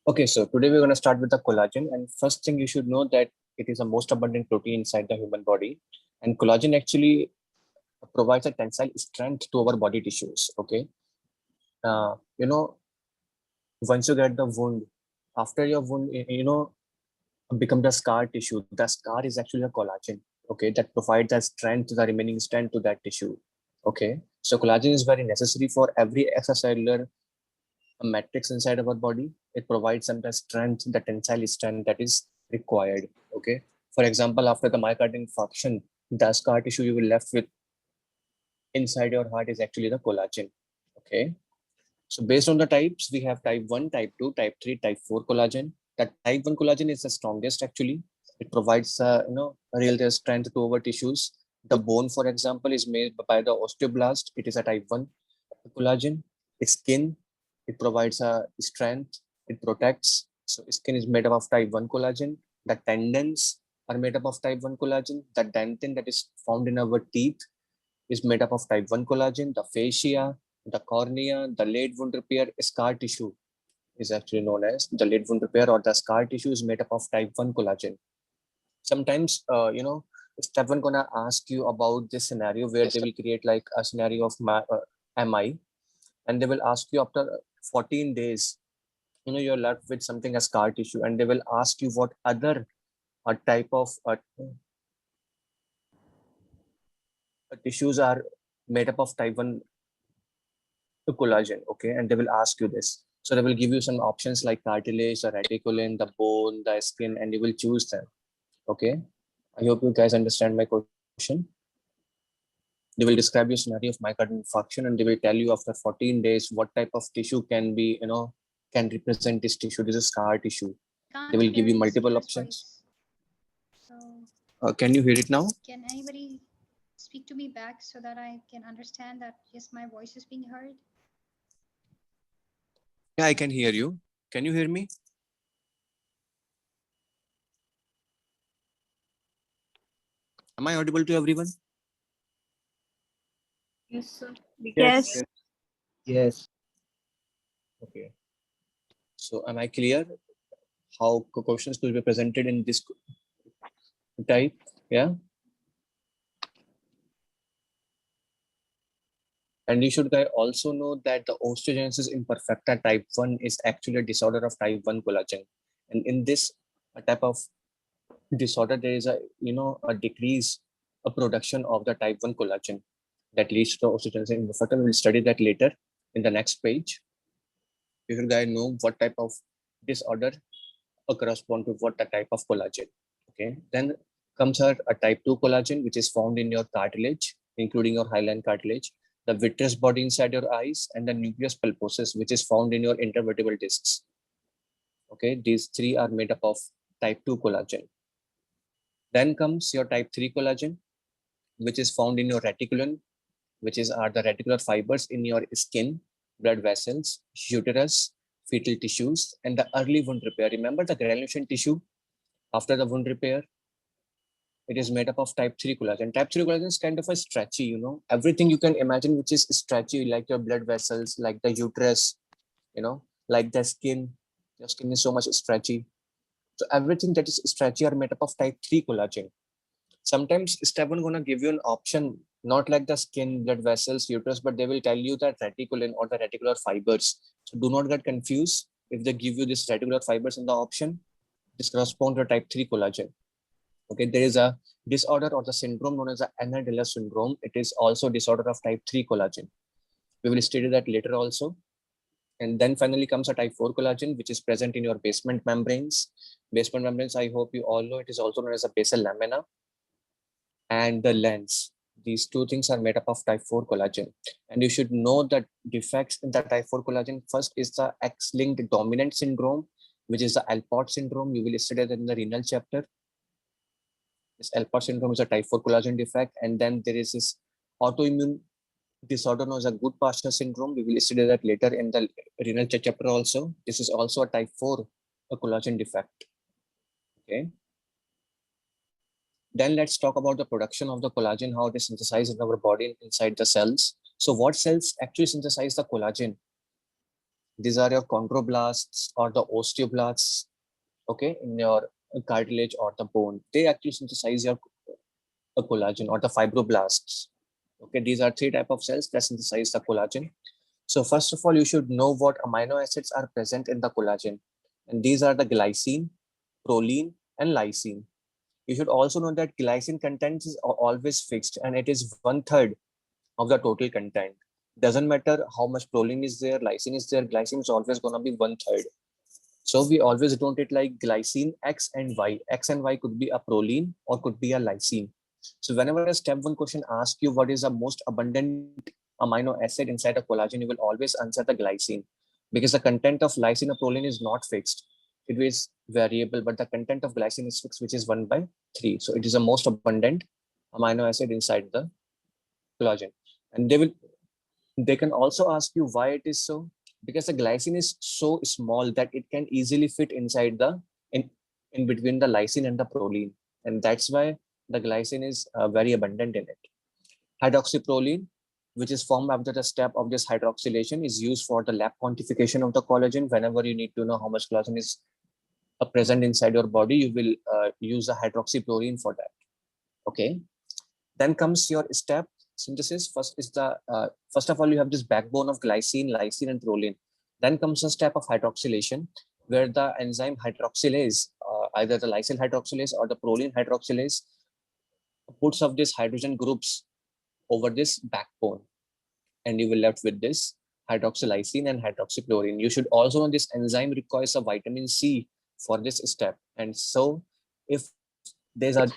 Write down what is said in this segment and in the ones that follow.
Okay, so today we're going to start with the collagen. And first thing you should know that it is the most abundant protein inside the human body. And collagen actually provides a tensile strength to our body tissues. Okay. Uh, you know, Once you get the wound, after your wound, become the scar tissue. The scar is actually a collagen. Okay. That provides the strength, the remaining strength to that tissue. Okay. So collagen is very necessary for every extracellular matrix inside our body. It provides some the strength, the tensile strength that is required. Okay. For example, after the myocardial infarction, the scar tissue you will left with inside your heart is actually the collagen. Okay. So based on the types, we have type 1, type 2, type 3, type 4 collagen. That type 1 collagen is the strongest actually. It provides a real strength to our tissues. The bone, for example, is made by the osteoblast. It is a type 1 collagen. Skin, it provides a strength. It protects. So skin is made up of type 1 collagen. The tendons are made up of type 1 collagen. The dentin that is found in our teeth is made up of type 1 collagen. The fascia, the cornea, the late wound repair, scar tissue is actually known as the late wound repair, or the scar tissue is made up of type 1 collagen. Sometimes, Stefan gonna ask you about this scenario where they will create like a scenario of MI, and they will ask you after 14 days, you're left with something as scar tissue, and they will ask you what other type of tissues are made up of type 1 collagen. Okay, and they will ask you this. So they will give you some options like cartilage, the reticulin, the bone, the skin, and you will choose them. Okay, I hope you guys understand my question. They will describe your scenario of myocardial infarction, and they will tell you after 14 days what type of tissue can be, can represent this tissue. This is scar tissue. They will Can't give you hear the multiple speaker's options. voice. So, Can you hear it now? can anybody speak to me back so that I can understand that yes, my voice is being heard? Yeah, I can hear you. Can you hear me? Am I audible to everyone? Yes, sir. Yes. Yes. Okay. So am I clear how questions could be presented in this type? Yeah. And you should also know that the osteogenesis imperfecta type 1 is actually a disorder of type 1 collagen. And in this type of disorder, there is a decrease a production of the type 1 collagen that leads to osteogenesis imperfecta. We will study that later in the next page. You should know what type of disorder correspond to what the type of collagen. Okay. Then comes a type 2 collagen, which is found in your cartilage, including your hyaline cartilage, the vitreous body inside your eyes, and the nucleus pulposus, which is found in your intervertebral discs. Okay. These three are made up of type 2 collagen. Then comes your type 3 collagen, which is found in your reticulum, which are the reticular fibers in your skin, blood vessels, uterus, fetal tissues, and the early wound repair. Remember the granulation tissue after the wound repair? It is made up of type 3 collagen. Type 3 collagen is kind of a stretchy, everything you can imagine which is stretchy, like your blood vessels, like the uterus, like the skin. Your skin is so much stretchy. So everything that is stretchy are made up of type 3 collagen. Sometimes Stefan gonna give you an option, not like the skin, blood vessels, uterus, but they will tell you that reticulin or the reticular fibers. So do not get confused if they give you this reticular fibers in the option. This corresponds to type 3 collagen. Okay, there is a disorder or the syndrome known as the Anhedonia syndrome. It is also disorder of type 3 collagen. We will study that later also. And then finally comes a type 4 collagen, which is present in your basement membranes. Basement membranes, I hope you all know, it is also known as a basal lamina and the lens. These two things are made up of type 4 collagen. And you should know that defects in the type 4 collagen. First is the X-linked dominant syndrome, which is the Alport syndrome. You will study that in the renal chapter. This Alport syndrome is a type 4 collagen defect. And then there is this autoimmune disorder known as a Goodpasture syndrome. We will study that later in the renal chapter also. This is also a type 4 collagen defect. Okay. Then let's talk about the production of the collagen, how it is synthesized in our body inside the cells. So what cells actually synthesize the collagen? These are your chondroblasts or the osteoblasts, okay, in your cartilage or the bone. They actually synthesize your collagen or the fibroblasts. Okay, these are three type of cells that synthesize the collagen. So first of all, you should know what amino acids are present in the collagen. And these are the glycine, proline, and lysine. You should also know that glycine content is always fixed and it is one third of the total content. Doesn't matter how much proline is there, lysine is there, glycine is always going to be one third. So we always don't it like glycine X and Y. X and Y could be a proline or could be a lysine. So whenever a step one question asks you what is the most abundant amino acid inside a collagen, you will always answer the glycine because the content of lysine or proline is not fixed. It is variable, but the content of glycine is fixed, which is 1 by 3. So it is the most abundant amino acid inside the collagen. And they can also ask you why it is so, because the glycine is so small that it can easily fit inside the in between the lysine and the proline, and that's why the glycine is very abundant in it. Hydroxyproline, which is formed after the step of this hydroxylation, is used for the lab quantification of the collagen. Whenever you need to know how much collagen is present inside your body, you will use the hydroxyproline for that. Okay. Then comes your step synthesis. First of all, you have this backbone of glycine, lysine, and proline. Then comes a step of hydroxylation, where the enzyme hydroxylase, either the lysyl hydroxylase or the proline hydroxylase, puts up these hydrogen groups over this backbone, and you will left with this hydroxylysine and hydroxychlorine. You should also know this enzyme requires a vitamin C for this step, and so if there's a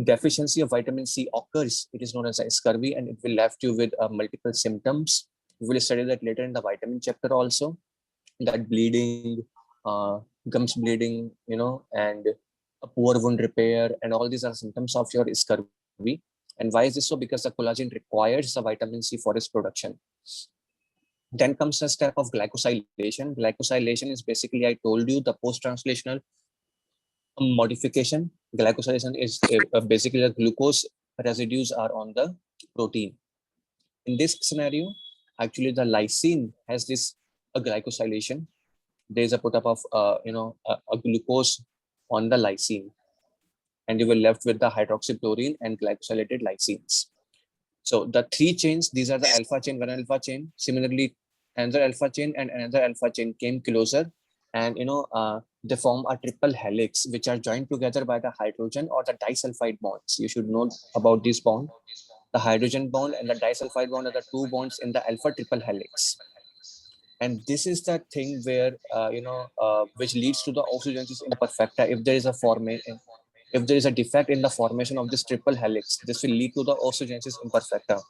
deficiency of vitamin C occurs, it is known as a scurvy, and it will left you with multiple symptoms. We will study that later in the vitamin chapter also, that bleeding, uh, gums bleeding, and a poor wound repair, and all these are symptoms of your scurvy. And why is this so? Because the collagen requires the vitamin C for its production. Then comes a step of glycosylation. Glycosylation is basically, I told you, the post-translational modification. Glycosylation is basically the glucose residues are on the protein. In this scenario, actually the lysine has this glycosylation. There is a put up of a glucose on the lysine, and you will left with the hydroxychlorine and glycosylated lysines. So the three chains, these are the alpha chain, one alpha chain. Similarly, another alpha chain and another alpha chain came closer, and they form a triple helix, which are joined together by the hydrogen or the disulfide bonds. You should know about this bond. The hydrogen bond and the disulfide bond are the two bonds in the alpha triple helix. And this is the thing where which leads to the osteogenesis imperfecta. If there is a defect in the formation of this triple helix, this will lead to the osteogenesis imperfecta.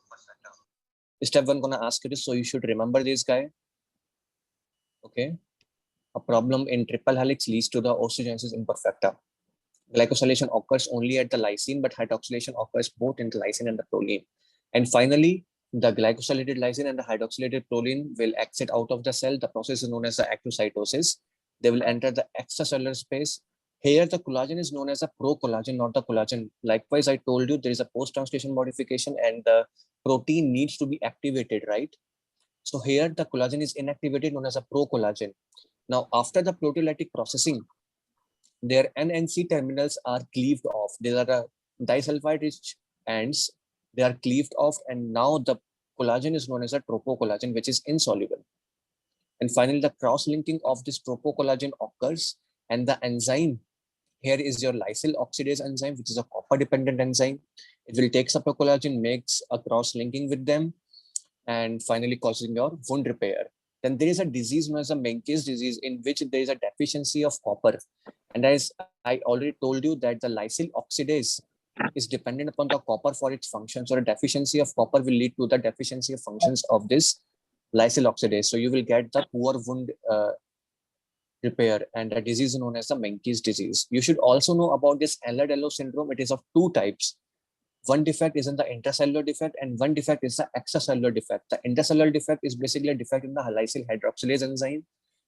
Step one gonna ask you this, so you should remember this guy. Okay, a problem in triple helix leads to the osteogenesis imperfecta. Glycosylation occurs only at the lysine, but hydroxylation occurs both in the lysine and the proline. And finally, the glycosylated lysine and the hydroxylated proline will exit out of the cell. The process is known as the actocytosis. They will enter the extracellular space. Here, the collagen is known as a procollagen, not the collagen. Likewise, I told you there is a post-translation modification and the protein needs to be activated, right? So here, the collagen is inactivated, known as a procollagen. Now, after the proteolytic processing, their N and C terminals are cleaved off. There are disulfide rich ends. They are cleaved off, and now the collagen is known as a tropocollagen, which is insoluble. And finally, the cross-linking of this tropocollagen occurs, and the enzyme here is your lysyl oxidase enzyme, which is a copper-dependent enzyme. It will take up a collagen, makes a cross-linking with them, and finally causing your wound repair. Then there is a disease known as a Menkes disease, in which there is a deficiency of copper. And as I already told you that the lysyl oxidase is dependent upon the copper for its functions, or a deficiency of copper will lead to the deficiency of functions of this lysyl oxidase. So you will get the poor wound repair and a disease known as the Menkes disease. You should also know about this Ehlers-Danlos syndrome. It is of two types. One defect is in the intracellular defect, and one defect is the extracellular defect. The intracellular defect is basically a defect in the lysyl hydroxylase enzyme,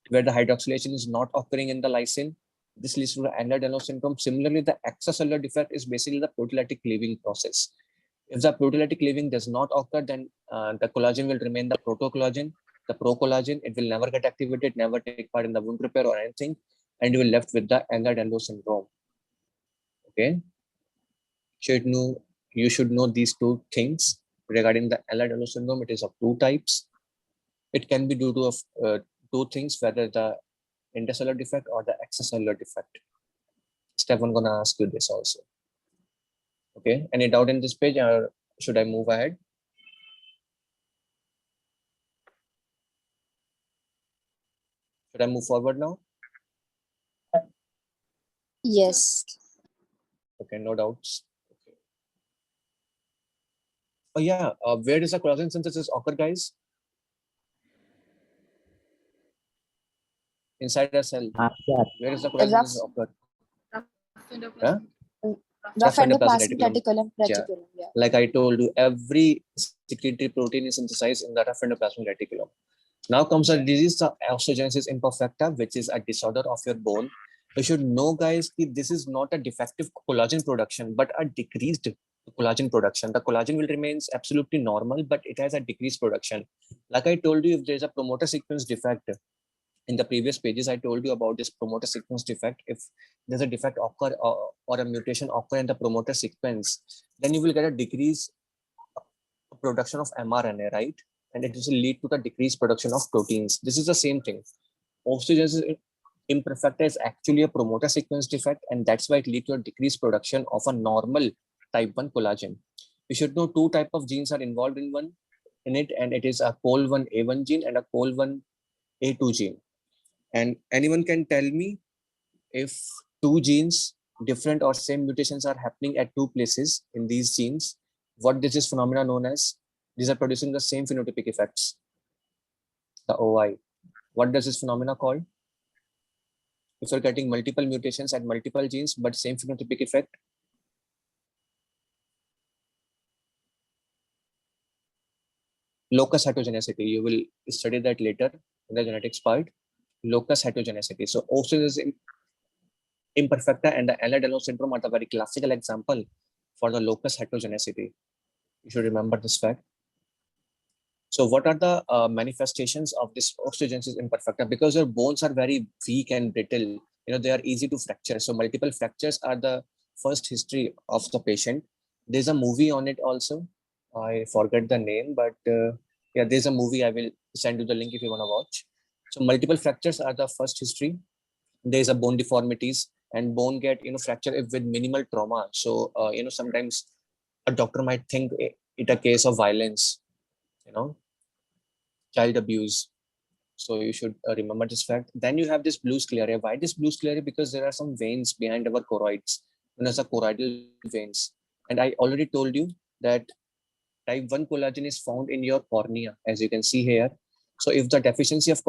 where the hydroxylation is not occurring in the lysine. This leads to the Ehlers-Danlos syndrome. Similarly, the extracellular defect is basically the proteolytic cleaving process. If the proteolytic cleaving does not occur, then the collagen will remain the protocollagen. the procollagen, it will never get activated, never take part in the wound repair or anything, and you will left with the Ehlers-Danlos syndrome. Okay, you should know these two things regarding the Ehlers-Danlos syndrome. It is of two types. It can be due to two things, whether the intercellular defect or the extracellular defect. Stefan gonna ask you this also. Okay, any doubt in this page, or should I move ahead? Should I move forward now? Yes. Okay, no doubts. Okay. Oh yeah, where does the collagen synthesis occur, guys? Inside a cell. Yeah. Where does the collagen Rough, synthesis occur? rough Huh? rough Rough endoplasmic endoplasmic reticulum. reticulum. Yeah. Yeah. Like I told you, every secretory protein is synthesized in the rough endoplasmic reticulum. Now comes a disease, the osteogenesis imperfecta, which is a disorder of your bone. You should know, guys, that this is not a defective collagen production, but a decreased collagen production. The collagen will remain absolutely normal, but it has a decreased production. Like I told you, if there's a promoter sequence defect, in the previous pages, I told you about this promoter sequence defect. If there's a defect occur or a mutation occur in the promoter sequence, then you will get a decrease production of mRNA, right? And it will lead to the decreased production of proteins. This is the same thing. Osteogenesis imperfecta is actually a promoter sequence defect, and that's why it leads to a decreased production of a normal type 1 collagen. You should know two type of genes are involved in it, and it is a COL1A1 gene and a COL1A2 gene. And anyone can tell me if two genes, different or same mutations are happening at two places in these genes, what this is phenomena known as? These are producing the same phenotypic effects, the OI. What does this phenomena called? If you're getting multiple mutations and multiple genes, but same phenotypic effect, locus heterogeneity. You will study that later in the genetics part. Locus heterogeneity. So osteogenesis imperfecta and the Ehlers-Danlos syndrome are the very classical example for the locus heterogeneity. You should remember this fact. So what are the manifestations of this osteogenesis imperfecta? Because your bones are very weak and brittle, they are easy to fracture. So multiple fractures are the first history of the patient. There's a movie on it also. I forget the name, but yeah, there's a movie. I will send you the link if you want to watch. So multiple fractures are the first history. There's a bone deformities, and bone get fracture with minimal trauma. So sometimes a doctor might think it a case of violence, child abuse. So you should remember this fact. Then you have this blue sclerae. Why this blue sclerae? Because there are some veins behind our choroids, known as the choroidal veins. And I already told you that type 1 collagen is found in your cornea, as you can see here. So if the deficiency of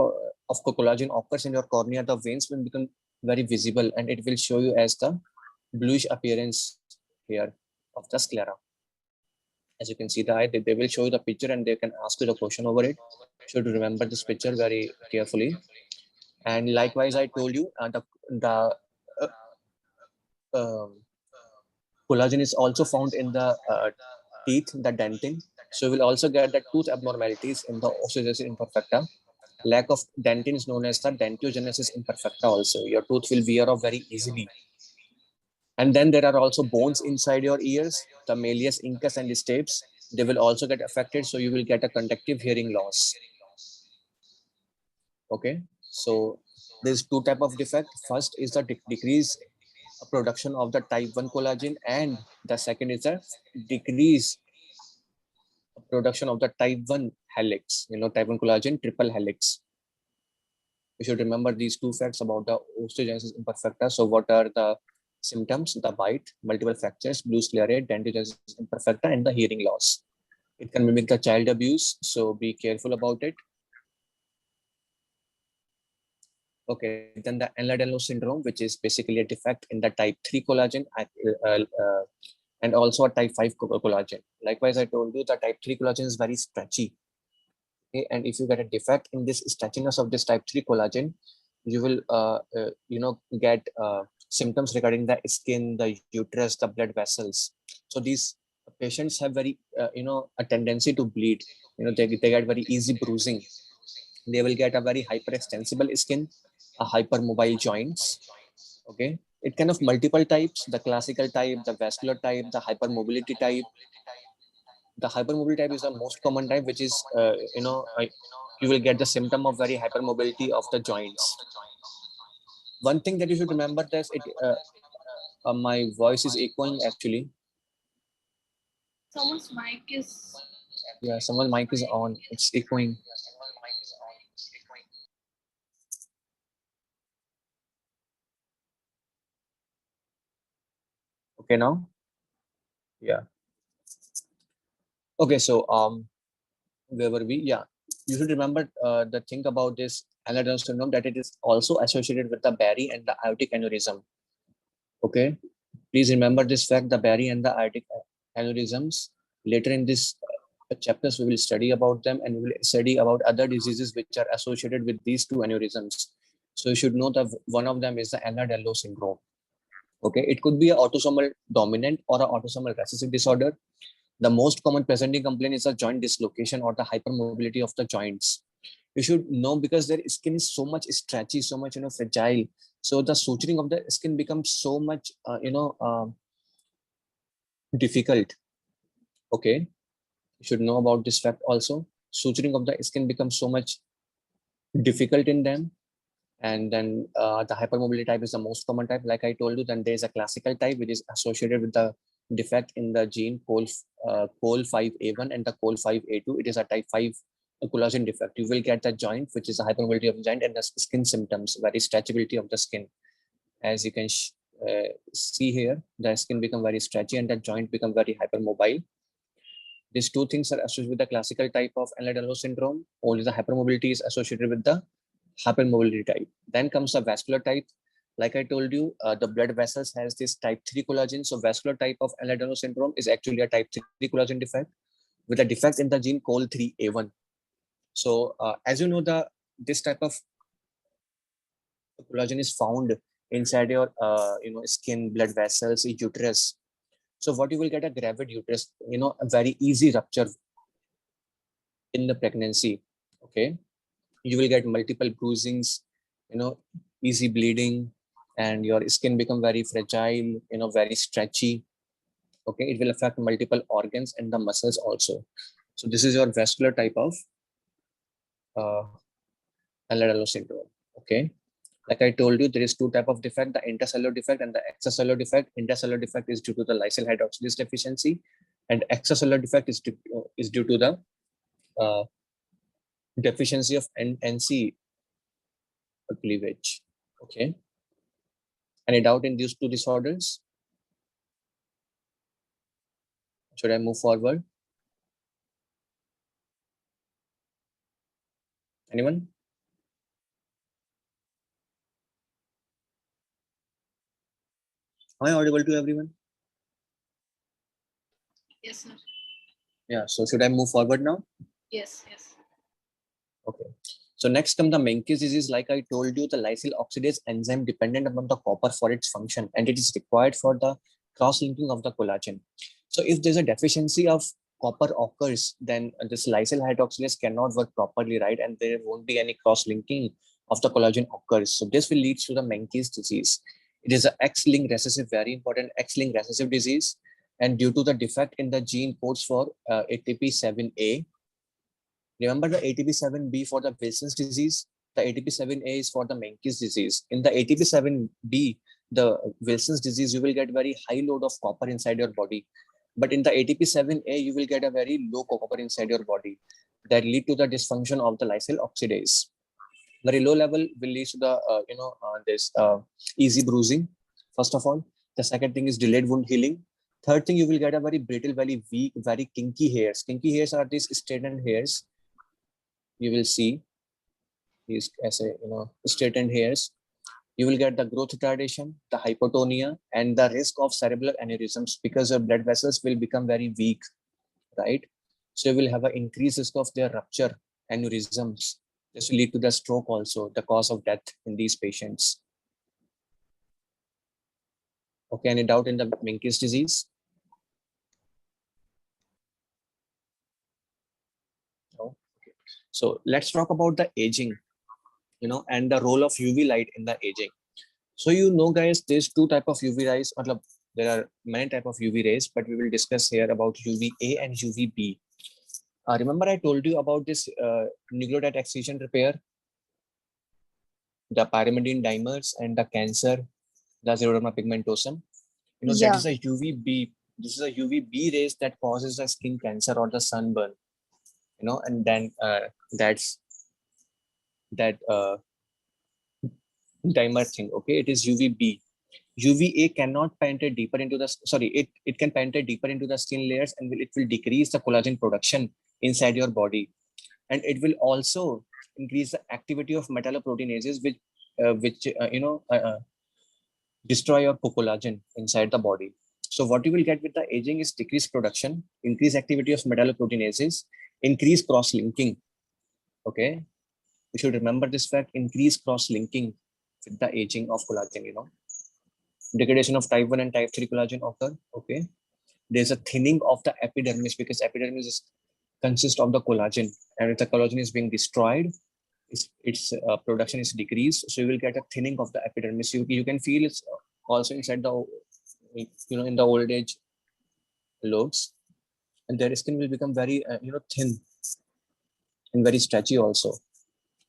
collagen occurs in your cornea, the veins will become very visible, and it will show you as the bluish appearance here of the sclera. As you can see the eye, they will show you the picture and they can ask you the question over it. Should remember this picture very carefully. And likewise, I told you the uh, um, collagen is also found in the teeth, the dentin. So you will also get the tooth abnormalities in the osteogenesis imperfecta. Lack of dentin is known as the dentiogenesis imperfecta also. Your tooth will wear off very easily. And then there are also bones inside your ears, the malleus incus and the stapes. They will also get affected, so you will get a conductive hearing loss. Okay, so there's two type of defect. First is the decrease production of the type 1 collagen, and the second is the decrease production of the type 1 helix, type 1 collagen triple helix. You should remember these two facts about the osteogenesis imperfecta. So what are the symptoms? The bite, multiple fractures, blue sclerae, dentinogenesis imperfecta, and the hearing loss. It can mimic the child abuse, so be careful about it. Okay, then the Ehlers-Danlos syndrome, which is basically a defect in the type 3 collagen and also a type 5 collagen. Likewise, I told you the type 3 collagen is very stretchy. Okay, and if you get a defect in this stretchiness of this type 3 collagen, you will get symptoms regarding the skin, the uterus, the blood vessels. So these patients have very a tendency to bleed. They get very easy bruising. They will get a very hyperextensible skin, a hypermobile joints. Okay, it kind of multiple types: the classical type, the vascular type, the hypermobility type. The hypermobility type is the most common type, which is you will get the symptom of very hypermobility of the joints. One thing that you should remember is my voice is echoing actually. Someone's mic is. Yeah, someone's mic is on. It's echoing. Okay, now? Yeah. Okay, so where were we? Yeah. You should remember the thing about this Ehlers-Danlos syndrome, that it is also associated with the Barry and the aortic aneurysm. Okay. Please remember this fact: the Barry and the aortic aneurysms. Later in this chapters, we will study about them, and we will study about other diseases which are associated with these two aneurysms. So you should know that one of them is the Ehlers-Danlos syndrome. Okay, it could be an autosomal dominant or an autosomal recessive disorder. The most common presenting complaint is a joint dislocation or the hypermobility of the joints. You should know, because their skin is so much stretchy, so much fragile. So the suturing of the skin becomes so much difficult. Okay, you should know about this fact also. Suturing of the skin becomes so much difficult in them. And then the hypermobility type is the most common type. Like I told you, then there's a classical type which is associated with the defect in the gene COL5A1 and the COL5A2. It is a type 5 collagen defect. You will get the joint, which is a hypermobility of the joint, and the skin symptoms, very stretchability of the skin. As you can see here, the skin become very stretchy and the joint become very hypermobile. These two things are associated with the classical type of Ehlers-Danlos syndrome. Only the hypermobility is associated with the hypermobility type. Then comes the vascular type. Like I told you, the blood vessels has this type 3 collagen. So vascular type of Ehlers-Danlos syndrome is actually a type 3 collagen defect with a defect in the gene COL3A1. So as you know, this type of collagen is found inside your skin, blood vessels, uterus. So what you will get a gravid uterus, a very easy rupture in the pregnancy. Okay, you will get multiple bruisings, easy bleeding, and your skin become very fragile, very stretchy. Okay, it will affect multiple organs and the muscles also. So this is your vascular type of uh, Ehlers-Danlos syndrome. Okay, like I told you, there is two type of defect: the intracellular defect and the extracellular defect. Intracellular defect is due to the lysyl hydroxylase deficiency, and extracellular defect is due to the uh, deficiency of NC cleavage. Okay. Any doubt in these two disorders? Should I move forward? Anyone? Am I audible to everyone? Yes, sir. Yeah. So should I move forward now? Yes, yes. Okay. So next come the Menkes disease. Like I told you, the lysyl oxidase enzyme dependent upon the copper for its function, and it is required for the cross-linking of the collagen. So if there's a deficiency of copper occurs, then this lysyl hydroxylase cannot work properly, right? And there won't be any cross-linking of the collagen occurs. So this will lead to the Menkes disease. It is an X-linked recessive, very important X-linked recessive disease. And due to the defect in the gene codes for ATP7A, remember the ATP7B for the Wilson's disease? The ATP7A is for the Menkes disease. In the ATP7B, the Wilson's disease, you will get very high load of copper inside your body. But in the ATP7A, you will get a very low copper inside your body that lead to the dysfunction of the lysyl oxidase. Very low level will lead to the, this easy bruising, first of all. The second thing is delayed wound healing. Third thing, you will get a very brittle, very weak, very kinky hairs. Kinky hairs are these straightened hairs. You will see these as a straightened hairs. You will get the growth retardation, the hypotonia, and the risk of cerebral aneurysms, because your blood vessels will become very weak, right? So you will have an increased risk of their rupture, aneurysms. This will lead to the stroke also, the cause of death in these patients. Okay, any doubt in the Menkes disease? No. Okay. So let's talk about the aging, and the role of UV light in the aging. So guys, there's two type of UV rays. There are many type of UV rays, but we will discuss here about UVA and UVB. Remember I told you about this nucleotide excision repair, the pyrimidine dimers, and the cancer, the xeroderma pigmentosum. That is a UVB. This is a UVB rays that causes the skin cancer or the sunburn. And then that's that dimer thing. Okay, it is UVB. UVA cannot penetrate deeper into the it can penetrate deeper into the skin layers, and it will decrease the collagen production inside your body, and it will also increase the activity of metalloproteinases, which destroy your collagen inside the body. So what you will get with the aging is decreased production, increased activity of metalloproteinases, increased cross-linking. Okay, you should remember this fact: increased cross-linking with the aging of collagen. Degradation of type 1 and type 3 collagen occur. Okay, there's a thinning of the epidermis, because epidermis consists of the collagen, and if the collagen is being destroyed, its production is decreased, so you will get a thinning of the epidermis. You can feel it's also inside the in the old age looks, and their skin will become very thin and very stretchy also.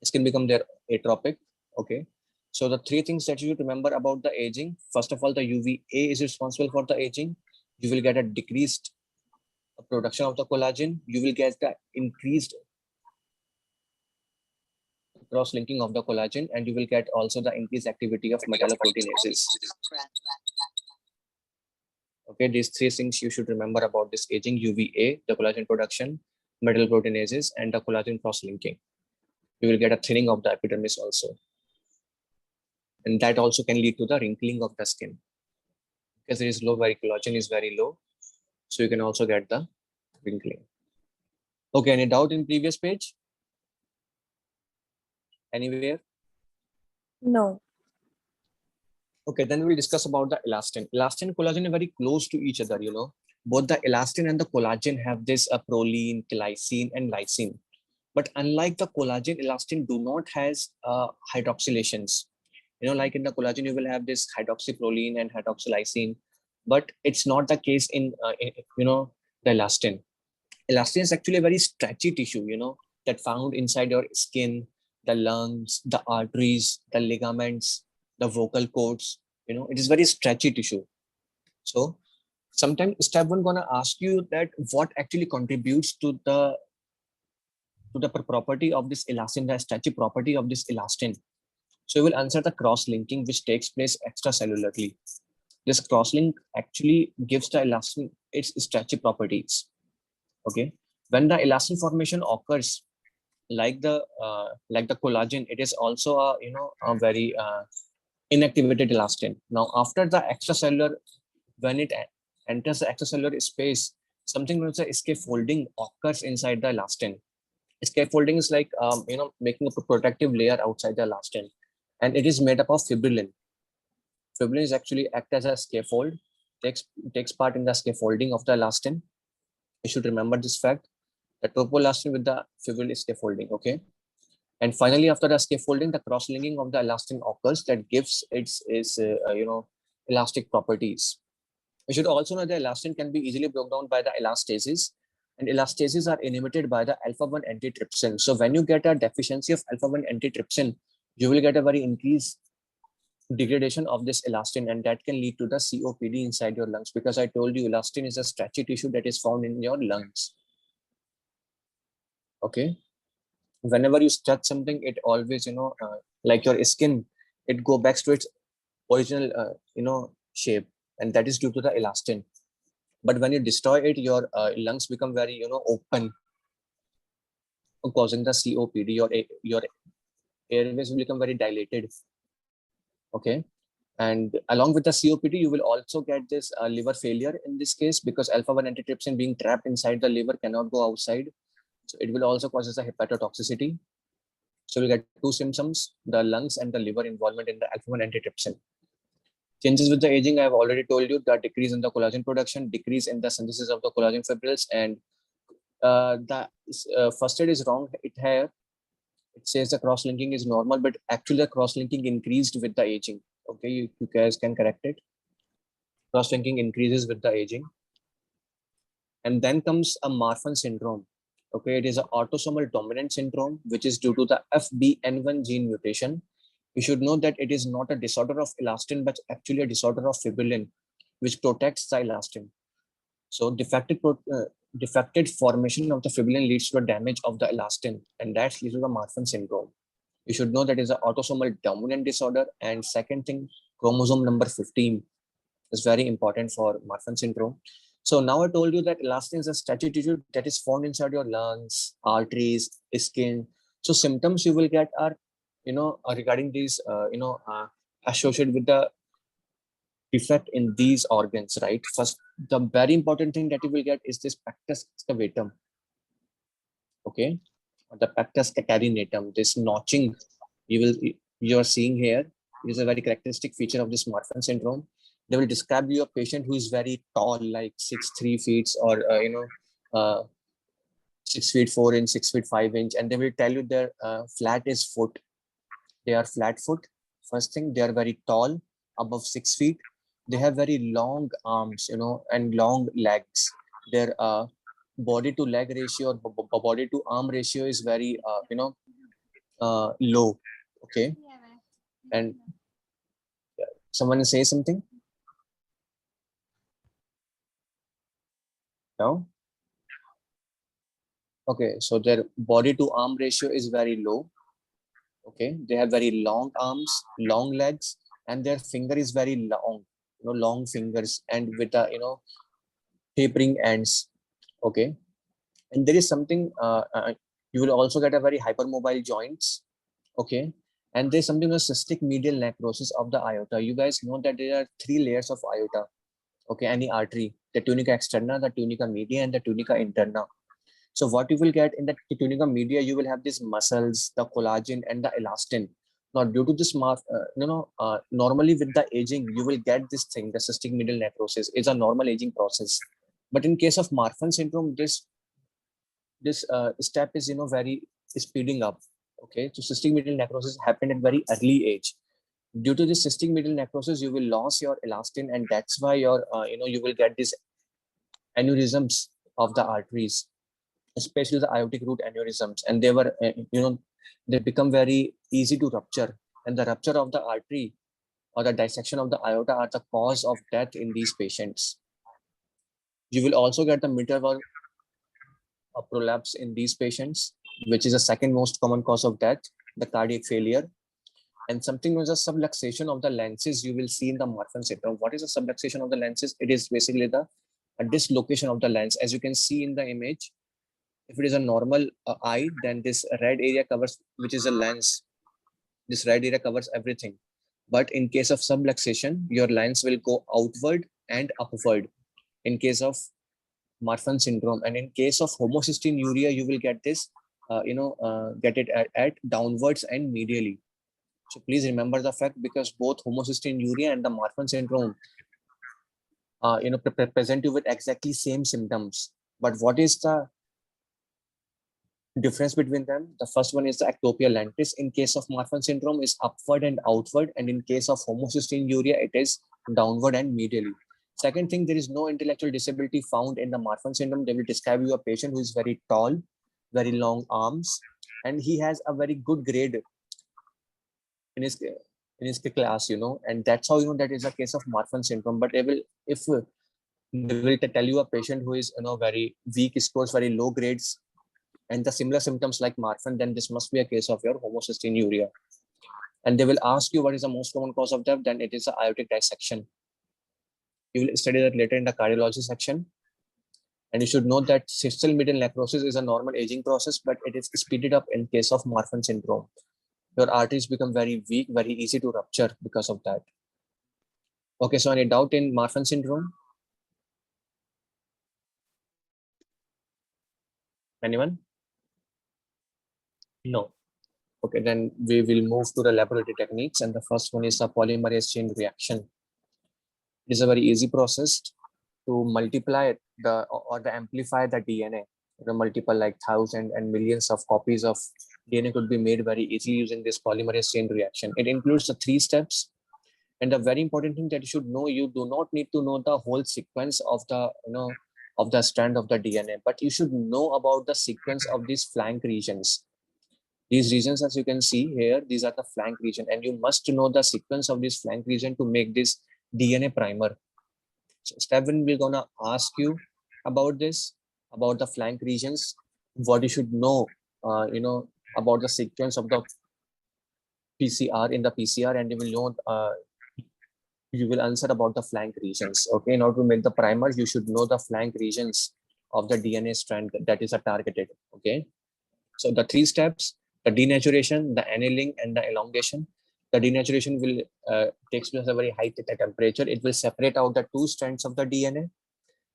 Skin become their atropic. Okay, so the three things that you should remember about the aging: first of all, the UVA is responsible for the aging. You will get a decreased production of the collagen. You will get the increased cross-linking of the collagen, and you will get also the increased activity of metalloproteinases. Okay, these three things you should remember about this aging: UVA, the collagen production, metalloproteinases, and the collagen cross-linking. You will get a thinning of the epidermis also, and that also can lead to the wrinkling of the skin, because it is low, collagen is very low, so you can also get the wrinkling. Okay, any doubt in previous page? Anywhere? No. Okay, then we'll discuss about the elastin. Elastin and collagen are very close to each other, Both the elastin and the collagen have this proline, glycine, and lysine. But unlike the collagen, elastin do not has hydroxylations. Like in the collagen, you will have this hydroxyproline and hydroxylysine, but it's not the case in the elastin. Elastin is actually a very stretchy tissue, that found inside your skin, the lungs, the arteries, the ligaments, the vocal cords. It is very stretchy tissue. So sometimes step one gonna ask you that what actually contributes to the property of this elastin, the stretchy property of this elastin. So you will answer the cross-linking, which takes place extracellularly. This cross-link actually gives the elastin its stretchy properties. Okay, when the elastin formation occurs, like the collagen, it is also a very inactivated elastin. Now, after the extracellular, when it enters the extracellular space, something known as a scaffolding occurs inside the elastin. Scaffolding is like making a protective layer outside the elastin, and it is made up of fibrillin. Fibrillin is actually act as a scaffold, takes part in the scaffolding of the elastin. You should remember this fact: the topoelastin with the fibrillin scaffolding. Okay, and finally, after the scaffolding, the cross-linking of the elastin occurs that gives its elastic properties. You should also know that elastin can be easily broken down by the elastases, and elastases are inhibited by the alpha-1 antitrypsin. So when you get a deficiency of alpha-1 antitrypsin, you will get a very increased degradation of this elastin, and that can lead to the COPD inside your lungs, because I told you elastin is a stretchy tissue that is found in your lungs. Okay, whenever you stretch something, it always like your skin, it go back to its original shape, and that is due to the elastin. But when you destroy it, your lungs become very open, causing the COPD. Your airways will become very dilated. Okay, and along with the COPD, you will also get this liver failure in this case, because alpha-1 antitrypsin being trapped inside the liver cannot go outside. So it will also causes a hepatotoxicity. So we get two symptoms: the lungs and the liver involvement in the alpha-1 antitrypsin. Changes with the aging, I have already told you: the decrease in the collagen production, decrease in the synthesis of the collagen fibrils, and the first aid is wrong here. It says the cross-linking is normal, but actually the cross-linking increased with the aging. Okay, you guys can correct it. Cross-linking increases with the aging. And then comes a Marfan syndrome. Okay, it is an autosomal dominant syndrome, which is due to the FBN1 gene mutation. You should know that it is not a disorder of elastin, but actually a disorder of fibrillin, which protects the elastin. So defected formation of the fibrillin leads to a damage of the elastin, and that leads to the Marfan syndrome. You should know that is an autosomal dominant disorder. And second thing, chromosome number 15 is very important for Marfan syndrome. So now I told you that elastin is a stretchy tissue that is formed inside your lungs, arteries, skin. So symptoms you will get are, regarding these, associated with the defect in these organs, right? First, the very important thing that you will get is this pectus excavatum, okay? The pectus cacarinatum, this notching you're seeing here is a very characteristic feature of this Marfan syndrome. They will describe you a patient who is very tall, like 6'3" feet, or 6 feet 4 inch, 6 feet 5 inch, and they will tell you their flat is foot. They are flat foot. First thing, they are very tall, above 6 feet. They have very long arms, and long legs. Their body to leg ratio or body to arm ratio is very, low. Okay. And someone say something? No? Okay, so their body to arm ratio is very low. Okay, they have very long arms, long legs, and their finger is very long, long fingers, and with the, tapering ends. Okay, and there is something, you will also get a very hypermobile joints. Okay, and there's something called cystic medial necrosis of the aorta. You guys know that there are 3 layers of aorta. Okay, any artery, the tunica externa, the tunica media, and the tunica interna. So what you will get in the tunica media, you will have these muscles, the collagen, and the elastin. Now, due to this, normally with the aging, you will get this thing, the cystic medial necrosis is a normal aging process. But in case of Marfan syndrome, this step is, very speeding up. Okay, so cystic medial necrosis happened at very early age. Due to this cystic medial necrosis, you will lose your elastin, and that's why you will get these aneurysms of the arteries, especially the aortic root aneurysms, and they become very easy to rupture. And the rupture of the artery or the dissection of the aorta are the cause of death in these patients. You will also get the mitral prolapse in these patients, which is the second most common cause of death, the cardiac failure. And something was a subluxation of the lenses you will see in the Marfan syndrome. What is a subluxation of the lenses? It is basically a dislocation of the lens. As you can see in the image, if it is a normal eye, then this red area covers, which is a lens. This red area covers everything. But in case of subluxation, your lens will go outward and upward in case of Marfan syndrome. And in case of homocystinuria, you will get this, get it at downwards and medially. So please remember the fact, because both homocystinuria and the Marfan syndrome, present you with exactly same symptoms. But what is the difference between them? The first one is the ectopia lentis in case of Marfan syndrome is upward and outward, and in case of homocystinuria, it is downward and medially. Second thing, there is no intellectual disability found in the Marfan syndrome. They will describe you a patient who is very tall, very long arms, and he has a very good grade in his class, and that's how that is a case of Marfan syndrome. But they will, if they will tell you a patient who is very weak, scores very low grades, and the similar symptoms like Marfan, then this must be a case of your homocystinuria. And they will ask you what is the most common cause of death, then it is the aortic dissection. You will study that later in the cardiology section. And you should know that cystic medial necrosis is a normal aging process, but it is speeded up in case of Marfan syndrome. Your arteries become very weak, very easy to rupture because of that. Okay, so any doubt in Marfan syndrome? Anyone? No. Okay, then we will move to the laboratory techniques, and the first one is a polymerase chain reaction. It is a very easy process to multiply the amplify the DNA, multiple like thousands and millions of copies of DNA could be made very easily using this polymerase chain reaction. It includes the 3 steps. And the very important thing that you should know, you do not need to know the whole sequence of the, of the strand of the DNA, but you should know about the sequence of these flank regions. These regions, as you can see here, these are the flank region, and you must know the sequence of this flank region to make this DNA primer. So step 1, we're gonna ask you about this, about the flank regions, what you should know, about the sequence of the PCR in the PCR, and you will know, you will answer about the flank regions. Okay, in order to make the primer, you should know the flank regions of the DNA strand that is targeted. Okay, so the 3 steps: the denaturation, the annealing, and the elongation. The denaturation will takes place at a very high temperature. It will separate out the 2 strands of the DNA,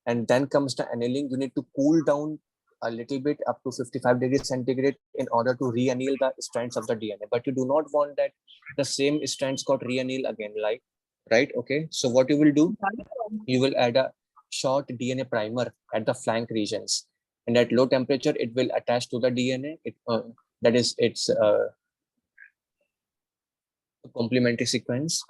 and then comes the annealing. You need to cool down a little bit up to 55 degrees centigrade in order to re-anneal the strands of the DNA. But you do not want that the same strands got re-anneal again, like, right? Okay, so what you will do, you will add a short DNA primer at the flank regions, and at low temperature it will attach to the DNA. That is its complementary sequence.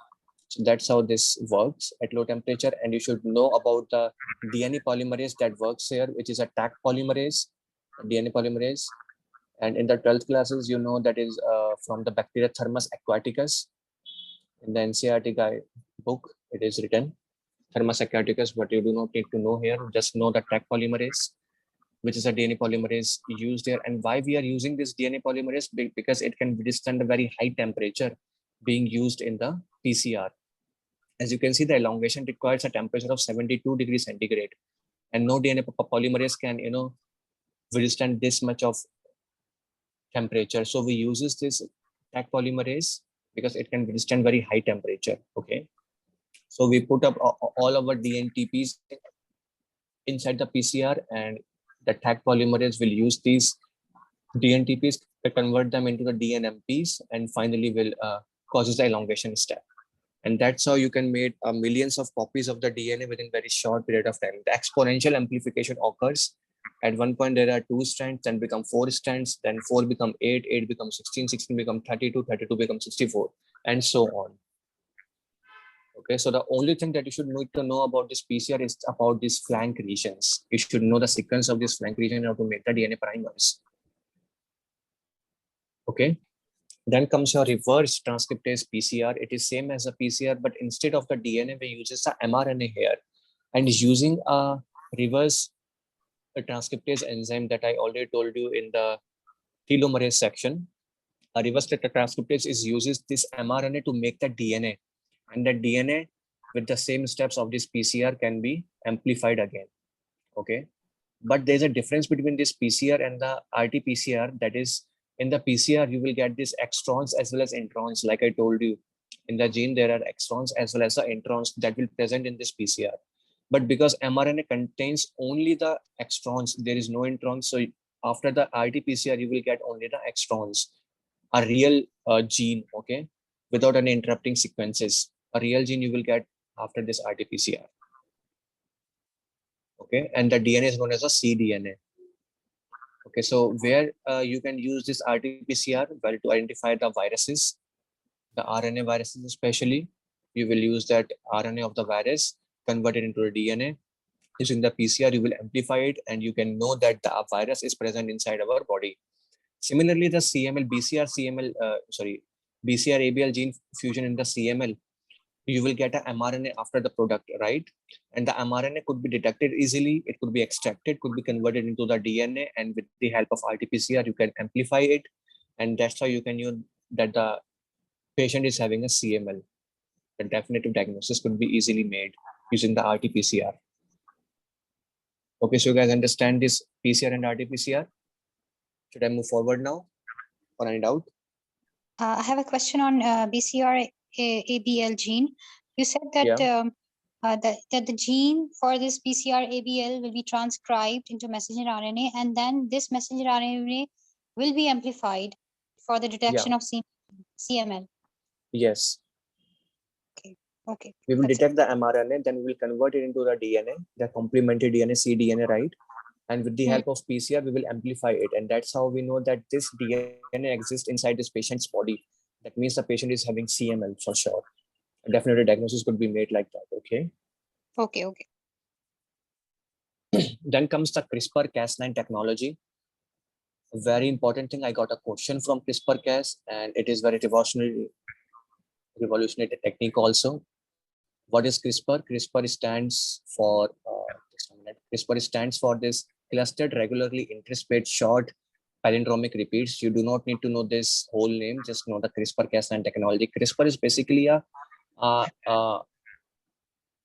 So that's how this works at low temperature. And you should know about the DNA polymerase that works here, which is a Taq polymerase, DNA polymerase. And in the 12th classes, you know that is from the bacteria Thermus aquaticus. In the NCERT book, it is written Thermus aquaticus, but you do not need to know here. Just know the Taq polymerase, which is a DNA polymerase used here. And why we are using this DNA polymerase? Because it can withstand a very high temperature being used in the PCR. As you can see, the elongation requires a temperature of 72 degrees centigrade, and no DNA polymerase can, withstand this much of temperature. So we uses this Taq polymerase because it can withstand very high temperature. Okay, so we put up all our DNTPs inside the PCR, and the Taq polymerase will use these DNTPs to convert them into the DNMPs, and finally will causes the elongation step. And that's how you can make millions of copies of the DNA within very short period of time. The exponential amplification occurs. At one point, there are 2 strands, then become 4 strands, then 4 become 8, 8 becomes 16, 16 become 32, 32 becomes 64, and so on. Okay, so the only thing that you should need to know about this PCR is about these flank regions. You should know the sequence of this flank region in order to make the DNA primers. Okay. Then comes your reverse transcriptase PCR. It is same as a PCR, but instead of the DNA, we use the mRNA here. And using a reverse transcriptase enzyme that I already told you in the telomerase section, a reverse transcriptase uses this mRNA to make the DNA. And the DNA with the same steps of this PCR can be amplified again. Okay. But there's a difference between this PCR and the RT-PCR. That is, in the PCR, you will get these extrons as well as introns. Like I told you, in the gene, there are extrons as well as the introns that will present in this PCR. But because mRNA contains only the extrons, there is no introns. So after the RT-PCR, you will get only the extrons, a real gene, okay, without any interrupting sequences. A real gene you will get after this RT-PCR. Okay, and the DNA is known as a cDNA. Okay, so where you can use this RT-PCR, well, to identify the viruses, the RNA viruses especially, you will use that RNA of the virus, convert it into a DNA. Using the PCR, you will amplify it, and you can know that the virus is present inside our body. Similarly, the CML, BCR ABL gene fusion in the CML, you will get a mRNA after the product, right? And the mRNA could be detected easily. It could be extracted, could be converted into the DNA, and with the help of RT-PCR, you can amplify it. And that's how you can use that the patient is having a CML. The definitive diagnosis could be easily made using the RT-PCR. Okay, so you guys understand this PCR and RT-PCR? Should I move forward now? Or any doubt? I have a question on BCR-ABL gene. You said that, that the gene for this BCR-ABL will be transcribed into messenger RNA, and then this messenger RNA will be amplified for the detection of CML. Yes. Okay. We will detect the mRNA, then we will convert it into the DNA, the complementary DNA, cDNA, right? And with the help of PCR, we will amplify it. And that's how we know that this DNA exists inside this patient's body. That means the patient is having CML for sure. Definitely diagnosis could be made like that. Okay. Okay. Then comes the CRISPR-Cas9 technology. A very important thing. I got a question from CRISPR-Cas, and it is very revolutionary technique also. What is CRISPR? CRISPR stands for just a minute. CRISPR stands for this clustered, regularly interspaced, short palindromic repeats. You do not need to know this whole name. Just know the CRISPR-Cas9 technology. CRISPR is basically a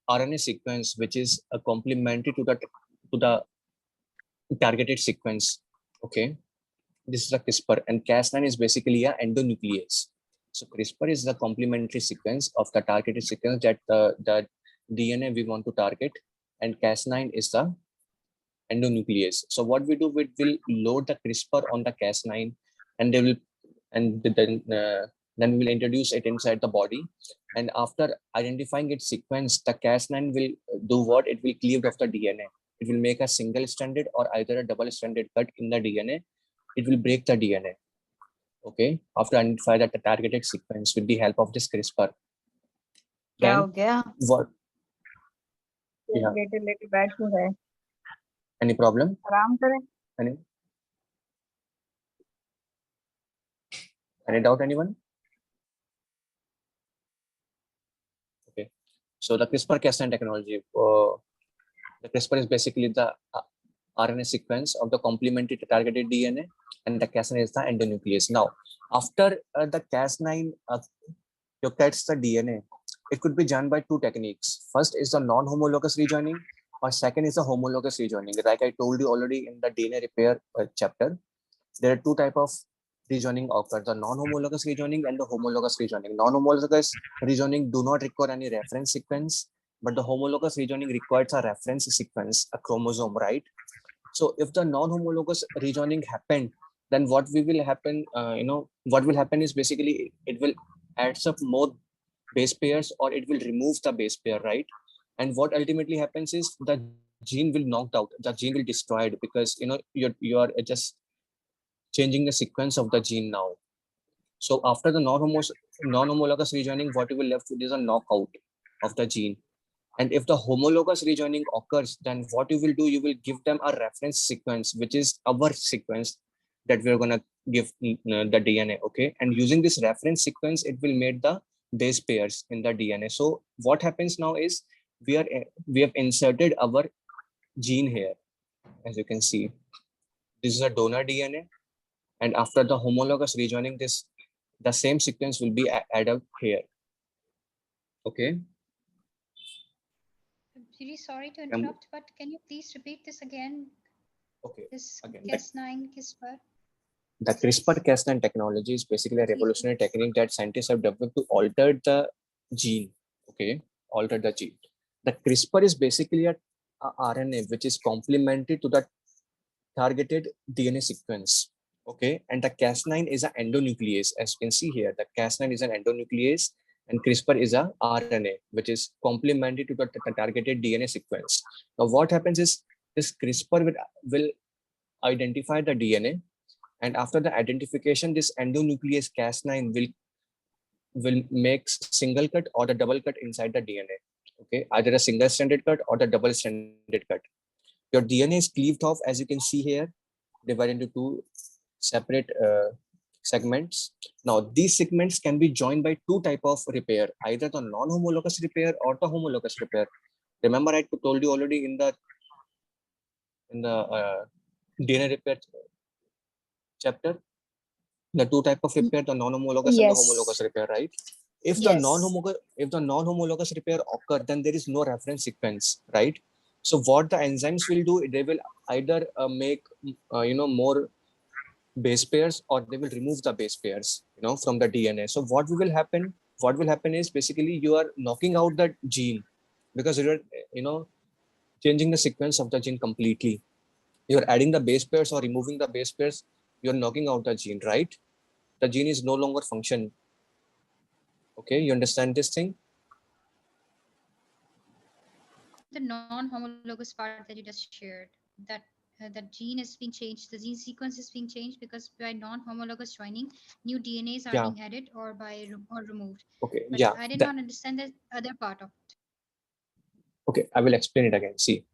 RNA sequence which is a complementary to the targeted sequence. Okay, this is a CRISPR, and Cas9 is basically a endonuclease. So CRISPR is the complementary sequence of the targeted sequence that the DNA we want to target, and Cas9 is the endonuclease. So what we do, we will load the CRISPR on the Cas9, and they will, and then we will introduce it inside the body. And after identifying its sequence, the Cas9 will do what? It will cleave off the DNA. It will make a single-stranded or either a double-stranded cut in the DNA. It will break the DNA. Okay, after identify that the targeted sequence with the help of this CRISPR. Then what? Yeah. little bad हो रहा है. Any problem? आराम करें. Any doubt, anyone? Okay. So the CRISPR-Cas9 technology. The CRISPR is basically the RNA sequence of the complementary targeted DNA, and the Cas9 is the endonuclease. Now, after the Cas9 cuts the DNA, it could be done by two techniques. First is the non-homologous rejoining, or second is the homologous rejoining. Like I told you already in the DNA repair chapter, there are two types of rejoining occur: the non-homologous rejoining and the homologous rejoining. Non-homologous rejoining do not require any reference sequence, but the homologous rejoining requires a reference sequence, a chromosome, right? So if the non-homologous rejoining happened, then what will happen? What will happen is basically it will adds up more base pairs, or it will remove the base pair, right? And what ultimately happens is the gene will knocked out, the gene will destroyed, because you are just changing the sequence of the gene now. So after the non-homologous rejoining, what you will left with is a knockout of the gene. And if the homologous rejoining occurs, then what you will do, you will give them a reference sequence, which is our sequence that we're going to give the DNA, okay? And using this reference sequence, it will make the base pairs in the DNA. So what happens now is we have inserted our gene here, as you can see. This is a donor DNA, and after the homologous rejoining, the same sequence will be added here. Okay. I'm really sorry to interrupt, but can you please repeat this again? Okay. This Again, Cas9 CRISPR. The CRISPR-Cas9 technology is basically a revolutionary technique that scientists have developed to alter the gene. Okay, alter the gene. The CRISPR is basically a RNA which is complementary to the targeted DNA sequence. Okay, and the Cas9 is an endonuclease. As you can see here, the Cas9 is an endonuclease, and CRISPR is a RNA which is complementary to the targeted DNA sequence. Now, what happens is this CRISPR will identify the DNA, and after the identification, this endonuclease Cas9 will make single cut or the double cut inside the DNA. Okay, either a single stranded cut or the double stranded cut. Your DNA is cleaved off, as you can see here, divided into two separate segments. Now, these segments can be joined by two type of repair, either the non-homologous repair or the homologous repair. Remember, I told you already in the DNA repair chapter, the two type of repair, the non-homologous and the homologous repair, right? If the non-homologous repair occur, then there is no reference sequence, right? So what the enzymes will do, they will either make more base pairs, or they will remove the base pairs from the DNA. So what will happen is basically you are knocking out the gene, because you are changing the sequence of the gene completely. You're adding the base pairs or removing the base pairs, you're knocking out the gene, right? The gene is no longer function. Okay, you understand this thing? The non-homologous part that you just shared, that that gene is being changed, the gene sequence is being changed because by non-homologous joining, new DNAs are Yeah. being added or or removed. Okay. But Yeah. I did That, not understand the other part of it. okay. I will explain it again. See,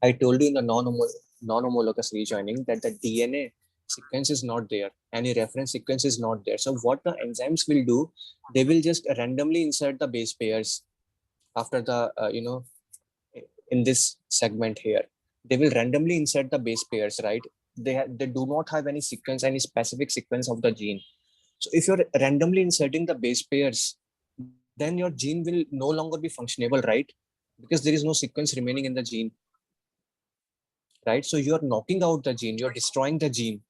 I told you in the non-homologous rejoining that the DNA sequence is not there. Any reference sequence is not there. So what the enzymes will do, they will just randomly insert the base pairs after the, in this segment here. They will randomly insert the base pairs, right? They do not have any sequence, any specific sequence of the gene. So if you're randomly inserting the base pairs, then your gene will no longer be functionable, right? Because there is no sequence remaining in the gene, right? So you're knocking out the gene, you're destroying the gene.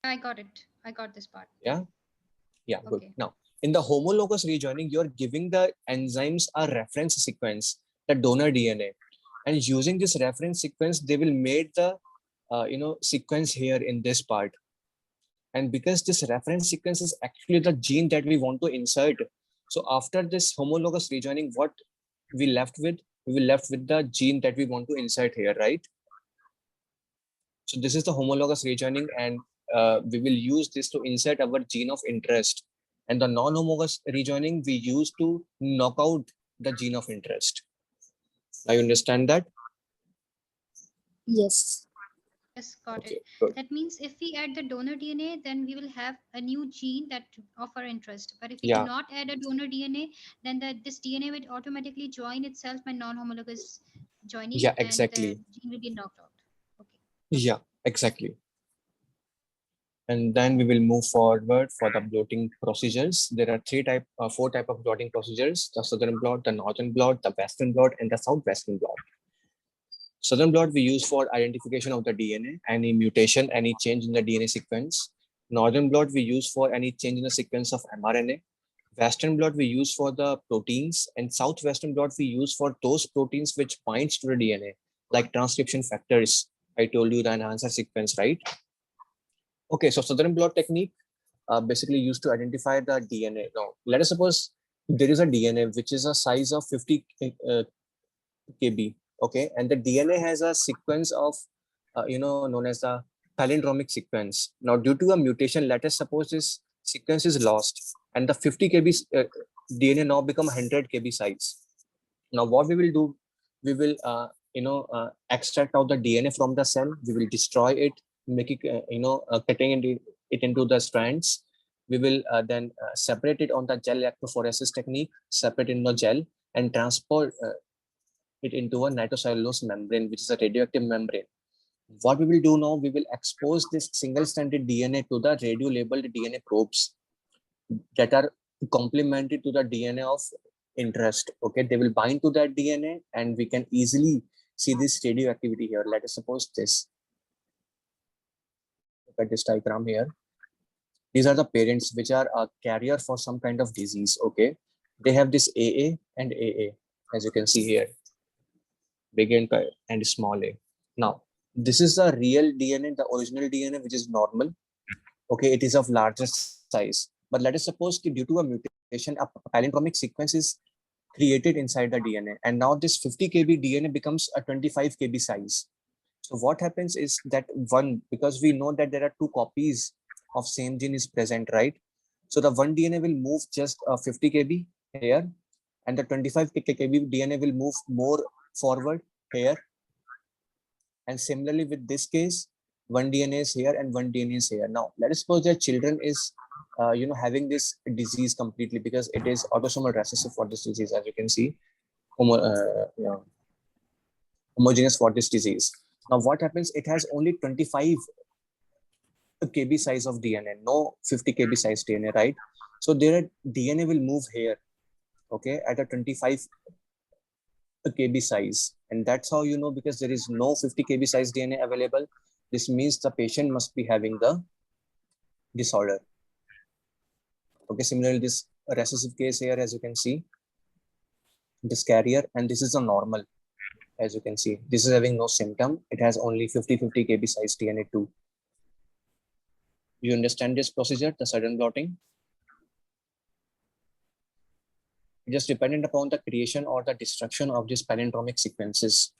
I got it. I got this part. Yeah. Yeah, good. Okay. Now, in the homologous rejoining, you're giving the enzymes a reference sequence, the donor DNA. And using this reference sequence, they will make the sequence here in this part. And because this reference sequence is actually the gene that we want to insert, so after this homologous rejoining, what we left with? We will left with the gene that we want to insert here, right? So this is the homologous rejoining, and we will use this to insert our gene of interest. And the non-homologous rejoining, we use to knock out the gene of interest. I understand that? Yes. Yes, got Okay, it. good. That means if we add the donor DNA, then we will have a new gene that of our interest. But if we do Yeah, not add a donor DNA, then this DNA will automatically join itself by non-homologous joining, yeah, and the exactly. gene will be knocked out. Okay. Yeah, exactly. And then we will move forward for the blotting procedures. There are four type of blotting procedures: the southern blot, the northern blot, the western blot, and the southwestern blot. Southern blot we use for identification of the DNA, any mutation, any change in the DNA sequence. Northern blot we use for any change in the sequence of mRNA. Western blot we use for the proteins, and southwestern blot we use for those proteins which binds to the DNA, like transcription factors. I told you the enhancer sequence, right? Okay, so southern blot technique basically used to identify the DNA. Now, let us suppose there is a DNA which is a size of 50 kb, okay, and the DNA has a sequence of, known as the palindromic sequence. Now, due to a mutation, let us suppose this sequence is lost, and the 50 kb DNA now become 100 kb size. Now, what we will do, we will, extract out the DNA from the cell. We will destroy it, make it, cutting it into the strands. We will then separate it on the gel electrophoresis technique, separate in the gel, and transport it into a nitrocellulose membrane, which is a radioactive membrane. What we will do now, we will expose this single-stranded DNA to the radio-labeled DNA probes that are complementary to the DNA of interest. Okay, they will bind to that DNA, and we can easily see this radioactivity here. Let us suppose this. Look at this diagram here. These are the parents which are a carrier for some kind of disease. Okay, they have this AA and AA, as you can see here, big and small a. Now, this is the real DNA, the original DNA, which is normal. Okay, it is of larger size. But let us suppose due to a mutation, a palindromic sequence is created inside the DNA. And now this 50 kb DNA becomes a 25 kb size. So what happens is that because we know that there are two copies of same gene is present, right? So the one DNA will move just 50 kb here, and the 25 kb DNA will move more forward here. And similarly with this case, one DNA is here and one DNA is here. Now, let us suppose their children is, having this disease completely, because it is autosomal recessive for this disease, as you can see, homogeneous for this disease. Now, what happens? It has only 25 kb size of DNA, no 50 kb size DNA, right? So their DNA will move here, okay, at a 25 kb size. And that's how you know, because there is no 50 kb size DNA available. This means the patient must be having the disorder. Okay, similarly, this recessive case here, as you can see, this carrier, and this is a normal, as you can see. This is having no symptom. It has only 50 kb size DNA too. You understand this procedure, the sudden blotting? It is dependent upon the creation or the destruction of these palindromic sequences,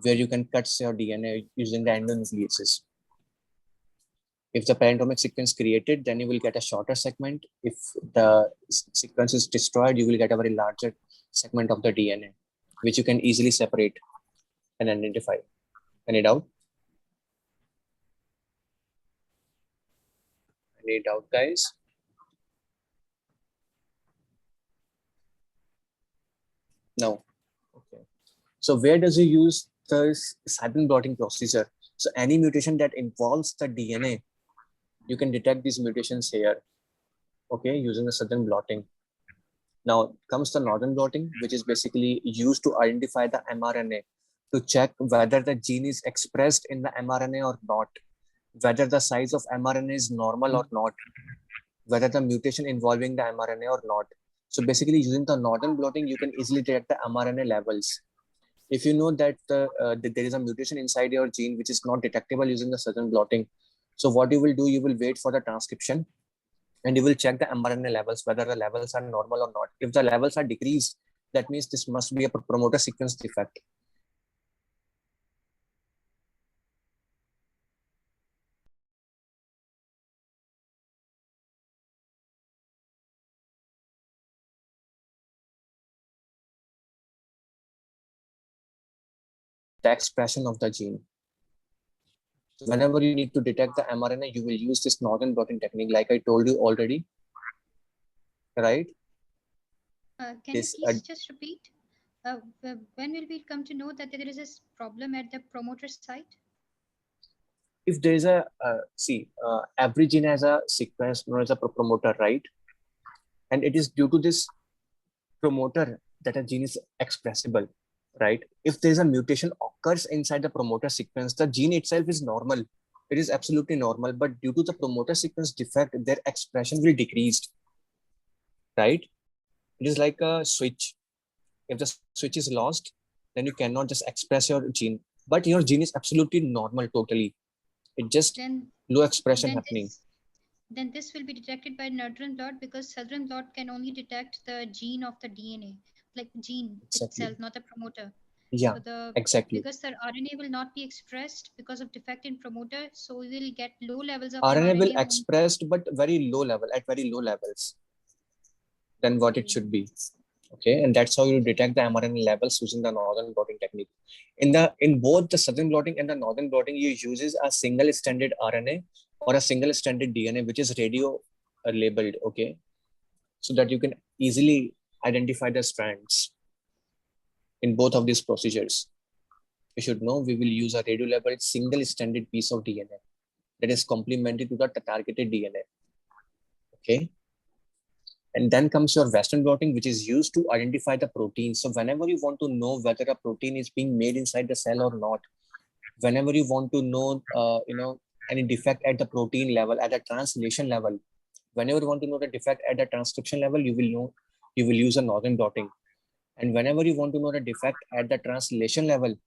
where you can cut your DNA using the endonucleases. If the palindromic sequence created, then you will get a shorter segment. If the sequence is destroyed, you will get a very larger segment of the DNA, which you can easily separate and identify. Any doubt? Any doubt, guys? No. Okay. So where does you use the Sabin blotting procedure? So any mutation that involves the DNA, you can detect these mutations here, okay, using the Southern blotting. Now comes the Northern blotting, which is basically used to identify the mRNA to check whether the gene is expressed in the mRNA or not, whether the size of mRNA is normal or not, whether the mutation involving the mRNA or not. So basically using the Northern blotting, you can easily detect the mRNA levels. If you know that there is a mutation inside your gene which is not detectable using the Southern blotting, so what you will do, you will wait for the transcription and you will check the mRNA levels, whether the levels are normal or not. If the levels are decreased, that means this must be a promoter sequence defect. The expression of the gene. So whenever you need to detect the mRNA, you will use this Northern blotting technique, like I told you already, right? Can This, you please just repeat? When will we come to know that there is this problem at the promoter site? if there is a, every gene has a sequence known as a promoter, right? And it is due to this promoter that a gene is expressible, right? If there's a mutation occurs inside the promoter sequence, the gene itself is normal. It is absolutely normal, but due to the promoter sequence defect, their expression will decrease, right? It is like a switch. If the switch is lost, then you cannot just express your gene. But your gene is absolutely normal totally. It just Then, low expression then happening. this will be detected by Northern blot, because Southern blot can only detect the gene of the DNA, like the gene Exactly. itself, not the promoter. Yeah, So exactly. because the RNA will not be expressed because of defect in promoter, so we will get low levels of RNA will mRNA. expressed, but very low level, at very low levels than what it should be. Okay, and that's how you detect the mRNA levels using the Northern blotting technique. In both the Southern blotting and the Northern blotting, you uses a single stranded RNA or a single stranded DNA, which is radio labeled. Okay, so that you can easily identify the strands in both of these procedures. You should know we will use a radio labeled single stranded piece of DNA that is complementary to the targeted DNA. Okay. And then comes your Western blotting, which is used to identify the protein. So whenever you want to know whether a protein is being made inside the cell or not, whenever you want to know, any defect at the protein level, at the translation level, whenever you want to know the defect at the transcription level, you will use a Northern blotting. And whenever you want to know the defect at the translation level,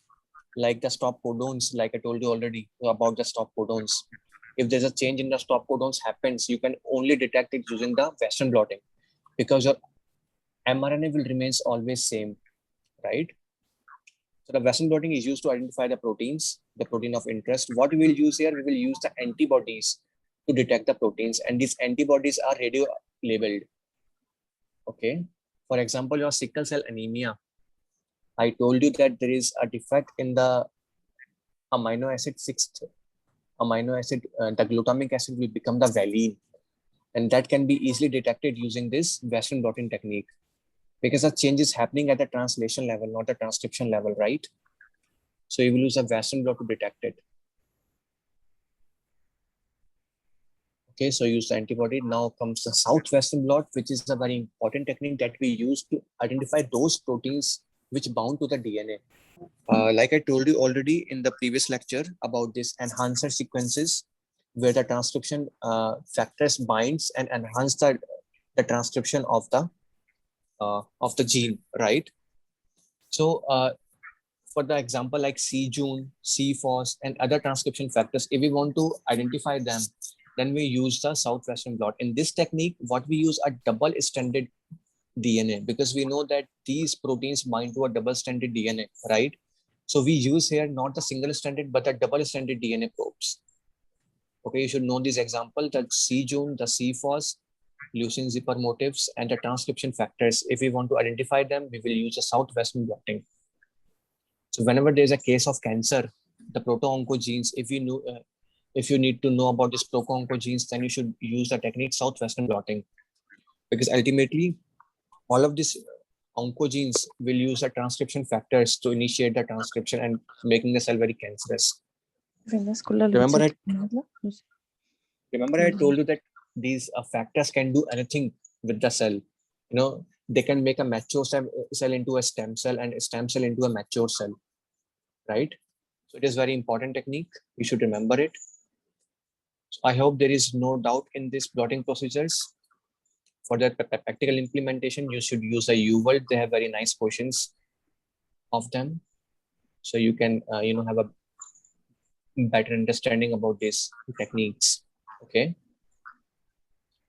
like the stop codons, like I told you already about the stop codons, if there's a change in the stop codons happens, you can only detect it using the Western blotting, because your mRNA will remains always same, right? So the Western blotting is used to identify the proteins, the protein of interest. What we will use here, we will use the antibodies to detect the proteins, and these antibodies are radio labeled. Okay. For example, your sickle cell anemia. I told you that there is a defect in the amino acid sixth amino acid. The glutamic acid will become the valine, and that can be easily detected using this Western blotting technique, because the change is happening at the translation level, not the transcription level, right? So you will use a Western blot to detect it. Okay, so use the antibody. Now comes the Southwestern blot, which is a very important technique that we use to identify those proteins which bound to the DNA. Like I told you already in the previous lecture about this enhancer sequences, where the transcription factors binds and enhance the transcription of the gene, right? So for the example like C-Jun, C-Fos, and other transcription factors, if we want to identify them, then we use the Southwestern blot. In this technique, what we use are double stranded DNA, because we know that these proteins bind to a double-stranded DNA, right? So we use here not the single-stranded but the double-stranded DNA probes. Okay, you should know this example: the C-Jun, the C-Phos, leucine zipper motifs, and the transcription factors. If we want to identify them, we will use the southwestern blotting. So whenever there is a case of cancer, the proto-oncogenes, if you need to know about this proto-oncogenes, then you should use the technique southwestern blotting, because ultimately all of these oncogenes will use the transcription factors to initiate the transcription and making the cell very cancerous. Remember I told you that these factors can do anything with the cell. You know, they can make a mature cell into a stem cell and a stem cell into a mature cell, right? So it is very important technique. You should remember it. So I hope there is no doubt in this blotting procedures. For the practical implementation, you should use a UWorld. They have very nice questions of them, so you can have a better understanding about these techniques. Okay,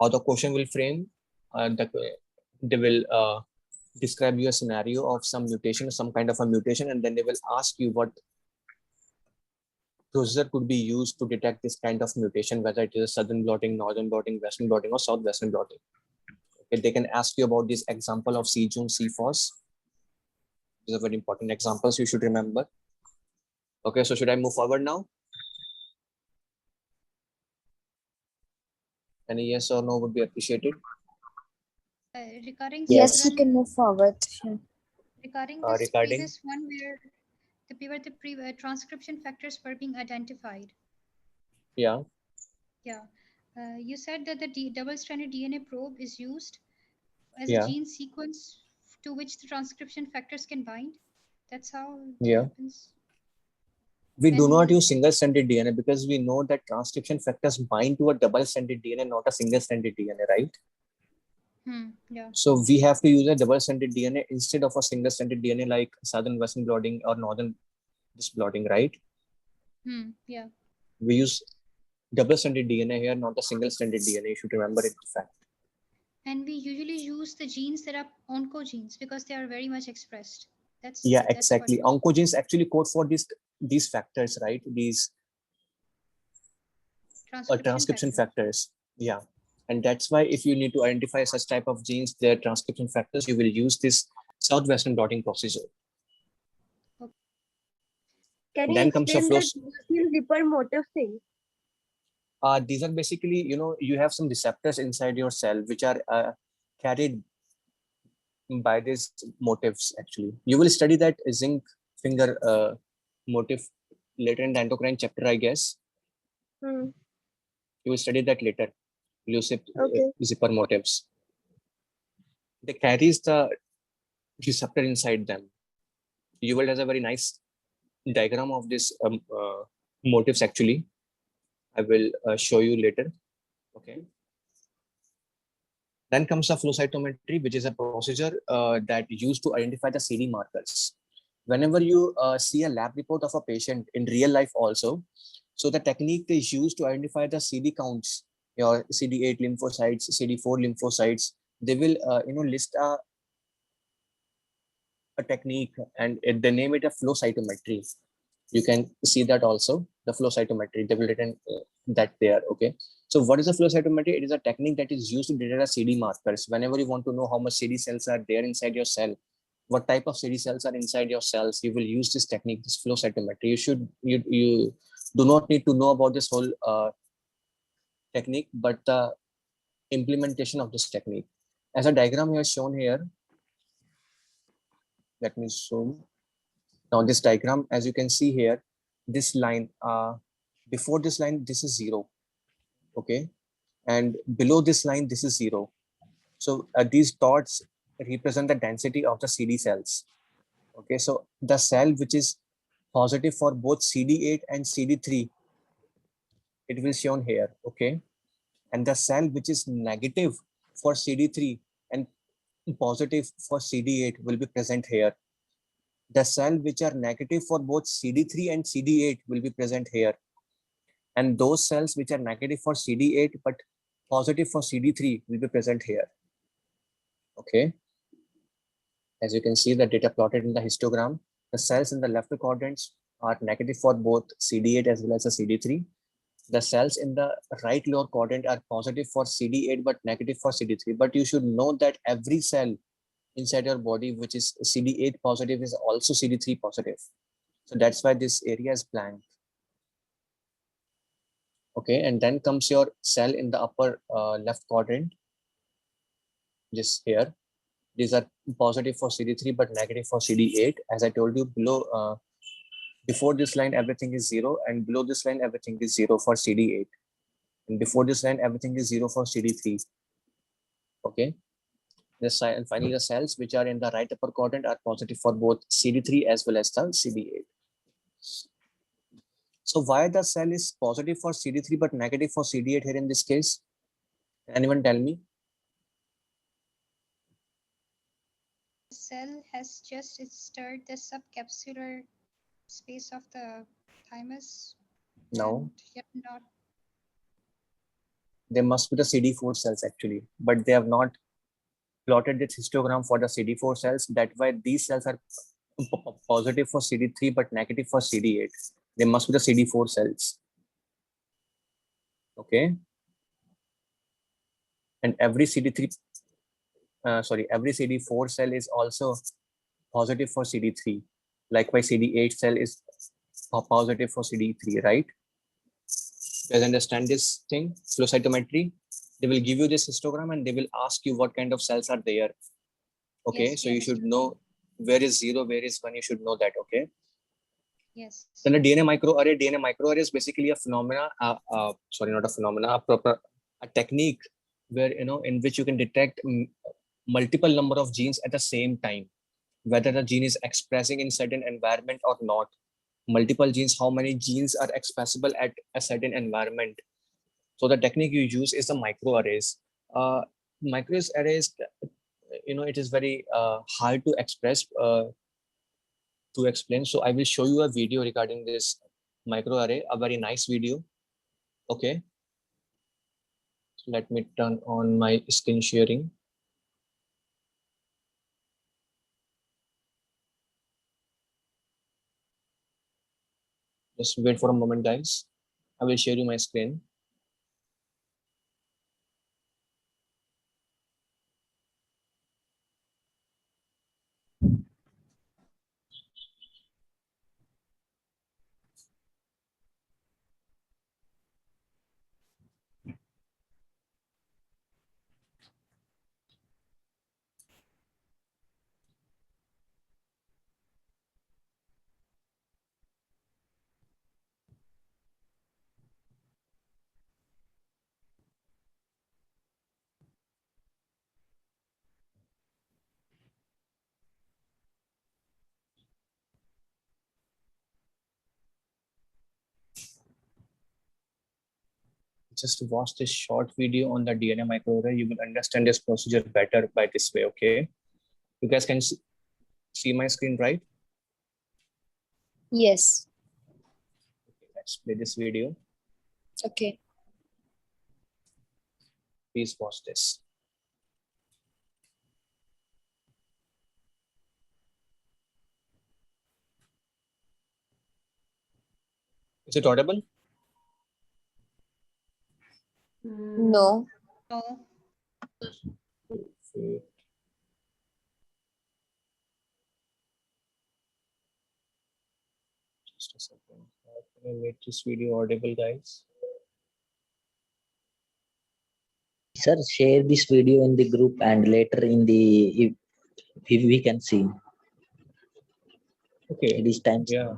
or the question will frame they will describe you a scenario of some mutation, some kind of a mutation, and then they will ask you what procedure could be used to detect this kind of mutation, whether it is a southern blotting, northern blotting, western blotting, or southwestern blotting. Okay, they can ask you about this example of C-Jun, C-Phos. These are very important examples you should remember. Okay, so should I move forward now? Any yes or no would be appreciated. Regarding Yes, you several, can move forward. Sure. regarding this Regarding, previous one where the transcription factors were being identified. yeah, Yeah. You said that the double-stranded DNA probe is used as a yeah, gene sequence to which the transcription factors can bind. That's how it yeah. happens. We do not And use single-stranded DNA because we know that transcription factors bind to a double-stranded DNA, not a single-stranded DNA, right? yeah. So we have to use a double-stranded DNA instead of a single-stranded DNA like southern western blotting or northern this blotting, right? Yeah. We use double-stranded DNA here, not a single-stranded DNA. You should remember it, in fact. And we usually use the genes that are oncogenes because they are very much expressed. Yeah, That's what. exactly. Oncogenes actually code for these factors, right? These transcription Factors. factors. Yeah. And that's why if you need to identify such type of genes, their transcription factors, you will use this southwestern blotting procedure. Okay. Can And you then comes your explain flow. that leucine zipper motif thing? These are basically, you have some receptors inside your cell which are carried by these motifs. Actually, you will study that zinc finger motif later in the endocrine chapter, I guess. You will study that later. Okay. Zipper motifs. They carries the receptor inside them. You will has a very nice diagram of this motifs. Actually, I will show you later. Okay. Then comes the flow cytometry, which is a procedure that used to identify the CD markers. Whenever you see a lab report of a patient in real life also, so the technique is used to identify the CD counts, your CD8 lymphocytes, CD4 lymphocytes. They will list a technique, and they name it a flow cytometry. You can see that also, the flow cytometry. They will written that there. Okay. So what is a flow cytometry? It is a technique that is used to detect CD markers. Whenever you want to know how much CD cells are there inside your cell, what type of CD cells are inside your cells, you will use this technique, this flow cytometry. You do not need to know about this whole technique, but the implementation of this technique. As a diagram here shown here, let me zoom. Now this diagram, as you can see here, this line, before this line, this is 0. Okay. And below this line, this is 0. So these dots represent the density of the CD cells. Okay. So the cell which is positive for both CD8 and CD3, it will shown here. Okay. And the cell which is negative for CD3 and positive for CD8 will be present here. The cell which are negative for both CD3 and CD8 will be present here. And those cells which are negative for CD8 but positive for CD3 will be present here. Okay. As you can see, the data plotted in the histogram, the cells in the left quadrants are negative for both CD8 as well as the CD3. The cells in the right lower quadrant are positive for CD8 but negative for CD3. But you should know that every cell inside your body which is CD8 positive is also CD3 positive. So that's why this area is blank. Okay, and then comes your cell in the upper left quadrant, just here. These are positive for CD3 but negative for CD8. As I told you below, before this line everything is 0, and below this line everything is 0 for CD8, and before this line everything is 0 for CD3. Okay, and finally the cells which are in the right upper quadrant are positive for both CD3 as well as the CD8. So why the cell is positive for CD3 but negative for CD8 here in this case? Anyone tell me? The cell has just stirred the subcapsular space of the thymus. No. Yet not. They must be the CD4 cells actually, but they have not plotted this histogram for the CD4 cells. That's why these cells are positive for CD3 but negative for CD8. They must be the CD4 cells. Okay. And every every CD4 cell is also positive for CD3. Likewise, CD8 cell is positive for CD3, right? You guys understand this thing? Flow cytometry. They will give you this histogram and they will ask you what kind of cells are there. Okay, Yes, so you should know where is 0, where is 1. You should know that. Okay. Yes. Then the DNA microarray. DNA microarray is basically a phenomena. Not a phenomena. A technique where in which you can detect multiple number of genes at the same time, whether the gene is expressing in certain environment or not. Multiple genes, how many genes are expressible at a certain environment. So the technique you use is the microarrays. Microarrays, it is very hard to express, to explain. So I will show you a video regarding this microarray, a very nice video. Okay. So let me turn on my screen sharing. Just wait for a moment, guys. I will share you my screen. Just watch this short video on the DNA microarray. You will understand this procedure better by this way. Okay. You guys can see my screen, right? Yes. Okay, let's play this video. Okay. Please watch this. Is it audible? No. No. Just a second. How can I make this video audible, guys? Sir, share this video in the group and later in the if we can see. Okay. It is time. Yeah.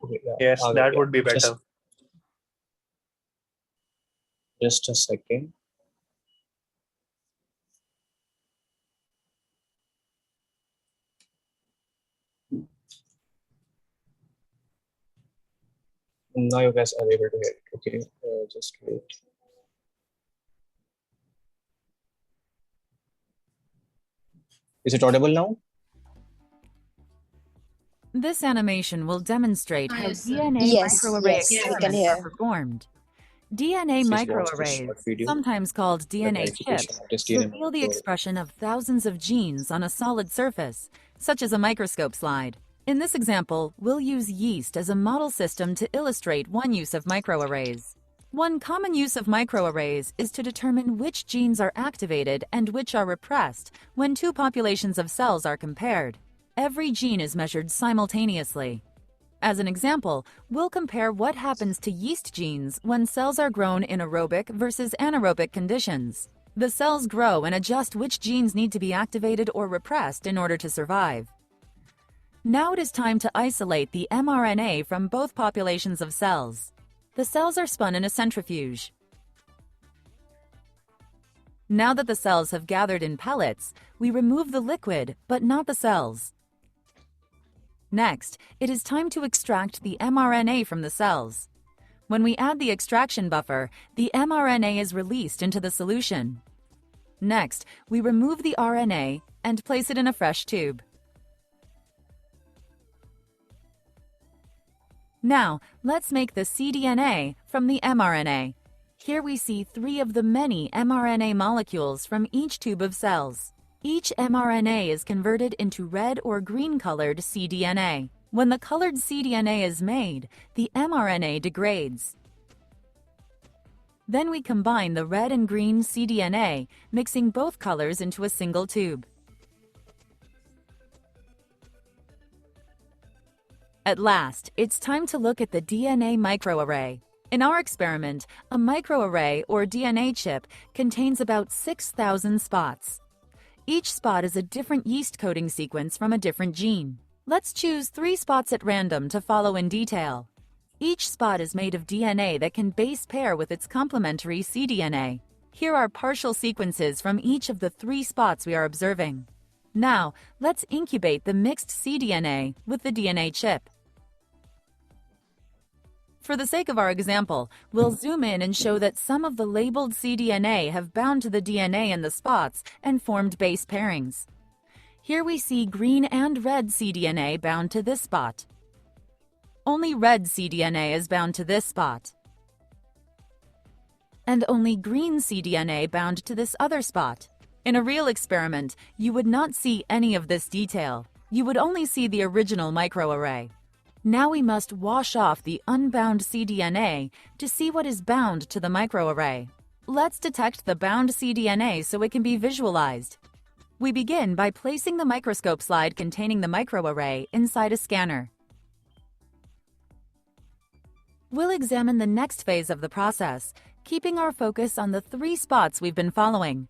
Okay, yeah. Yes, that would be better. Just a second. Now you guys are able to hear it. Okay, just wait. Is it audible now? This animation will demonstrate how Yes, sir. DNA Yes, microarray yes, we can experiments hear. are performed. DNA Please watch this microarrays, short video. sometimes called The DNA clarification chips, of this DNA reveal the microarray. expression of thousands of genes on a solid surface, such as a microscope slide. In this example, we'll use yeast as a model system to illustrate one use of microarrays. One common use of microarrays is to determine which genes are activated and which are repressed when two populations of cells are compared. Every gene is measured simultaneously. As an example, we'll compare what happens to yeast genes when cells are grown in aerobic versus anaerobic conditions. The cells grow and adjust which genes need to be activated or repressed in order to survive. Now it is time to isolate the mRNA from both populations of cells. The cells are spun in a centrifuge. Now that the cells have gathered in pellets, we remove the liquid, but not the cells. Next, it is time to extract the mRNA from the cells. When we add the extraction buffer, the mRNA is released into the solution. Next, we remove the RNA and place it in a fresh tube. Now, let's make the cDNA from the mRNA. Here we see 3 of the many mRNA molecules from each tube of cells. Each mRNA is converted into red or green-colored cDNA. When the colored cDNA is made, the mRNA degrades. Then we combine the red and green cDNA, mixing both colors into a single tube. At last, it's time to look at the DNA microarray. In our experiment, a microarray or DNA chip contains about 6,000 spots. Each spot is a different yeast coding sequence from a different gene. Let's choose 3 spots at random to follow in detail. Each spot is made of DNA that can base pair with its complementary cDNA. Here are partial sequences from each of the 3 spots we are observing. Now, let's incubate the mixed cDNA with the DNA chip. For the sake of our example, we'll zoom in and show that some of the labeled cDNA have bound to the DNA in the spots and formed base pairings. Here we see green and red cDNA bound to this spot. Only red cDNA is bound to this spot. And only green cDNA bound to this other spot. In a real experiment, you would not see any of this detail. You would only see the original microarray. Now we must wash off the unbound cDNA to see what is bound to the microarray. Let's detect the bound cDNA so it can be visualized. We begin by placing the microscope slide containing the microarray inside a scanner. We'll examine the next phase of the process, keeping our focus on the 3 spots we've been following.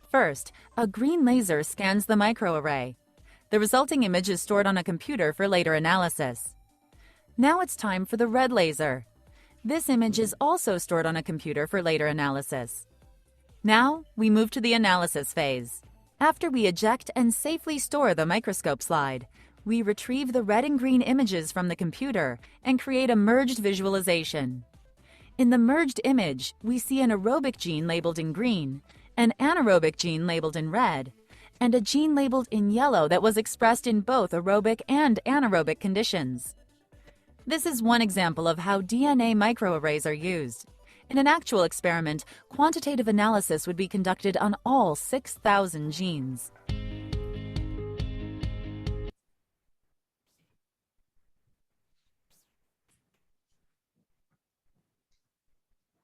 First, a green laser scans the microarray. The resulting image is stored on a computer for later analysis. Now it's time for the red laser. This image is also stored on a computer for later analysis. Now, we move to the analysis phase. After we eject and safely store the microscope slide, we retrieve the red and green images from the computer and create a merged visualization. In the merged image, we see an aerobic gene labeled in green, an anaerobic gene labeled in red, and a gene labeled in yellow that was expressed in both aerobic and anaerobic conditions. This is one example of how DNA microarrays are used. In an actual experiment, quantitative analysis would be conducted on all 6,000 genes.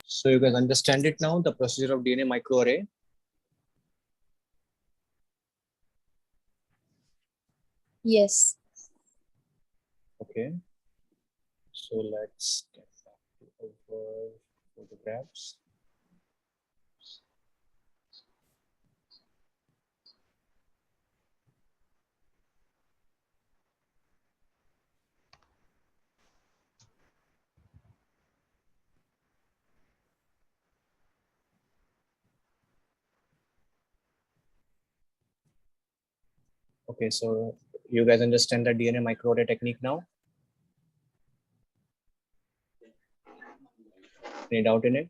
So you guys understand it now, the procedure of DNA microarray? Yes. Okay. So let's get back to our photographs. Okay, so you guys understand the DNA microarray technique now? Any doubt in it?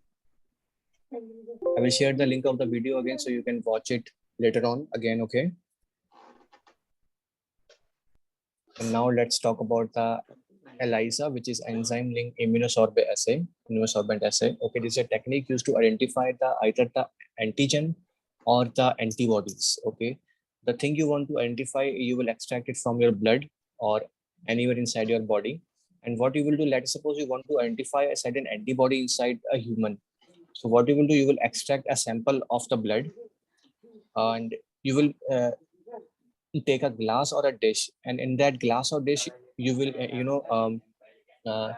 I will share the link of the video again so you can watch it later on again, okay? And now let's talk about the ELISA, which is enzyme linked immunosorbent assay. Okay, this is a technique used to identify either the antigen or the antibodies. Okay, the thing you want to identify, you will extract it from your blood or anywhere inside your body. And what you will do, let's suppose you want to identify a certain antibody inside a human. So what you will do, you will extract a sample of the blood, and you will take a glass or a dish, and in that glass or dish you will uh,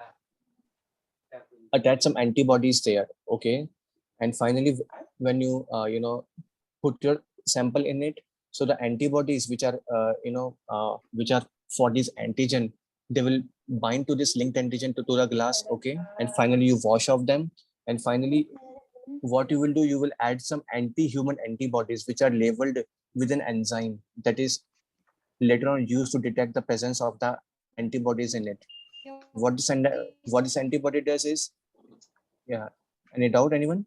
attach some antibodies there. Okay, and finally when you put your sample in it, so the antibodies which are which are for this antigen, they will bind to this linked antigen to the glass. Okay, and finally you wash off them, and finally what you will do, you will add some anti-human antibodies which are labeled with an enzyme that is later on used to detect the presence of the antibodies in it. What this what this antibody does is, yeah, any doubt, anyone?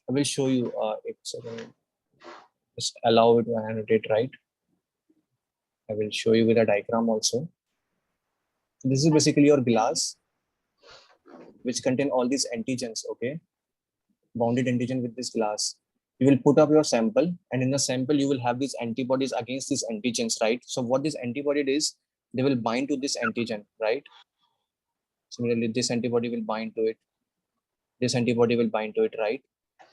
I will show you if second, just allow it to annotate, right? I will show you with a diagram also. So this is basically your glass which contain all these antigens. Okay, bounded antigen with this glass. You will put up your sample, and in the sample you will have these antibodies against these antigens, right? So what this antibody is, they will bind to this antigen, right? Similarly, this antibody will bind to it. This antibody will bind to it, right?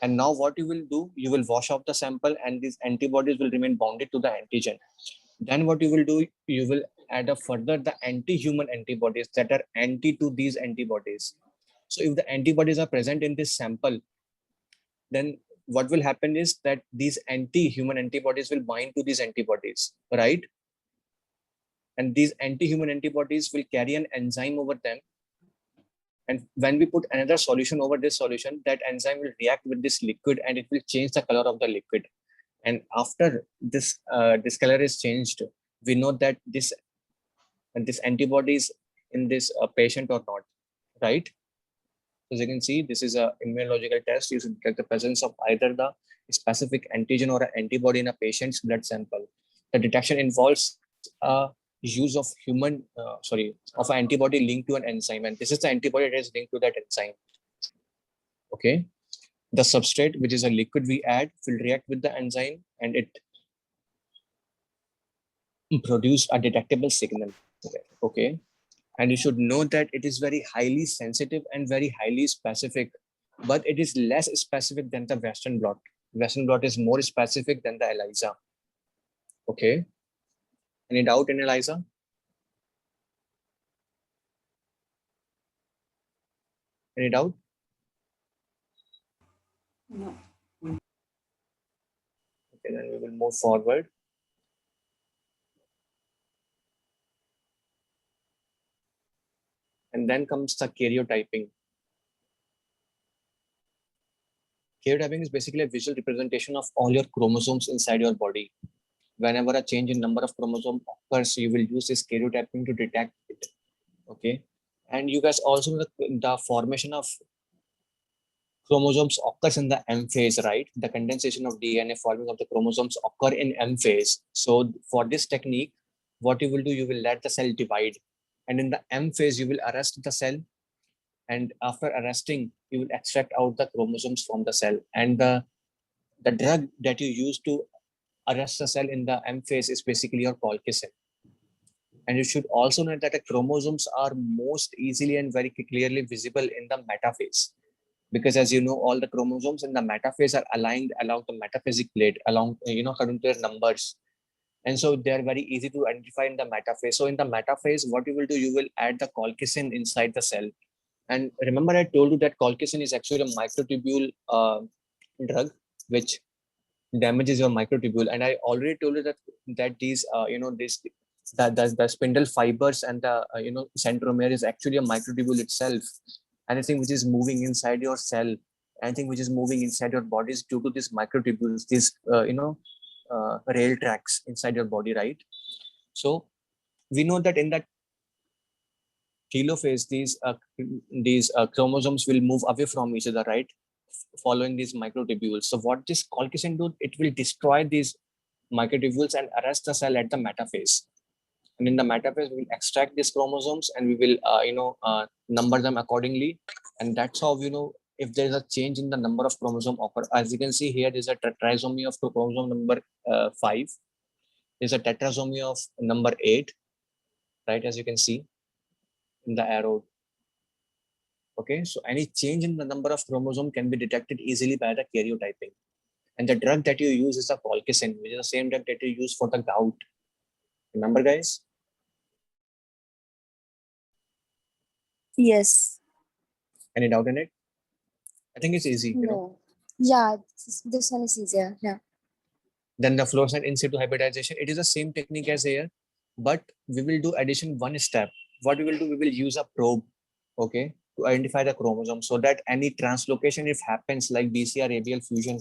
And now what you will do, you will wash off the sample, and these antibodies will remain bounded to the antigen. Then what you will do, you will add up further the anti-human antibodies that are anti to these antibodies. So if the antibodies are present in this sample, then what will happen is that these anti-human antibodies will bind to these antibodies, right? And these anti-human antibodies will carry an enzyme over them. And when we put another solution over this solution, that enzyme will react with this liquid and it will change the color of the liquid. And after this color is changed, we know that this antibody is in this patient or not, right? As you can see, this is a immunological test. You should detect the presence of either the specific antigen or an antibody in a patient's blood sample. The detection involves use of of an antibody linked to an enzyme, and this is the antibody that is linked to that enzyme. Okay, the substrate, which is a liquid we add, will react with the enzyme, and it produce a detectable signal. Okay, and you should know that it is very highly sensitive and very highly specific, but it is less specific than the Western blot. Western blot is more specific than the ELISA. Okay, any doubt in ELISA? Any doubt? No. Okay, then we will move forward. And then comes the karyotyping. Karyotyping is basically a visual representation of all your chromosomes inside your body. Whenever a change in number of chromosomes occurs, you will use this karyotyping to detect it. Okay, and you guys also know the formation of chromosomes occurs in the M phase, right? The condensation of DNA forming of the chromosomes occur in M phase. So for this technique, what you will do, you will let the cell divide. And in the M phase, you will arrest the cell. And after arresting, you will extract out the chromosomes from the cell. And the drug that you use to arrest the cell in the M phase is basically your colchicine. And you should also know that the chromosomes are most easily and very clearly visible in the metaphase. Because as you know, all the chromosomes in the metaphase are aligned along the metaphasic plate, along, according to their numbers. And so they're very easy to identify in the metaphase. So in the metaphase, what you will do, you will add the colchicine inside the cell. And remember, I told you that colchicine is actually a microtubule drug, which damages your microtubule. And I already told you that these, the spindle fibers and the, centromere is actually a microtubule itself. Anything which is moving inside your cell, anything which is moving inside your body is due to these microtubules, these rail tracks inside your body, right? So we know that in that telophase, these chromosomes will move away from each other, right? Following these microtubules. So what this colchicine do, it will destroy these microtubules and arrest the cell at the metaphase. And in the metaphase, we will extract these chromosomes and we will, number them accordingly. And that's how, if there is a change in the number of chromosome occur. As you can see here, there's a trisomy of chromosome number 5. There's a tetrasomy of number 8, right? As you can see in the arrow. Okay, so any change in the number of chromosome can be detected easily by the karyotyping. And the drug that you use is the colchicine, which is the same drug that you use for the gout. Remember, guys? Yes. Any doubt in it? I think it's easy. No. Yeah, this one is easier. Yeah. Then the fluorescent in situ hybridization, it is the same technique as here, but we will do addition one step. What we will do, we will use a probe, okay, to identify the chromosome so that any translocation, if happens like BCR ABL fusion,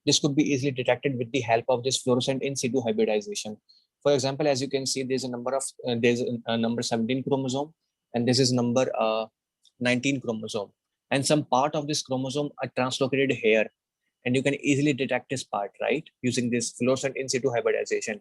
this could be easily detected with the help of this fluorescent in situ hybridization. For example, as you can see, there's a number of, there's a number 17 chromosome, and this is number 19 chromosome. And some part of this chromosome are translocated here, and you can easily detect this part, right? Using this fluorescent in situ hybridization.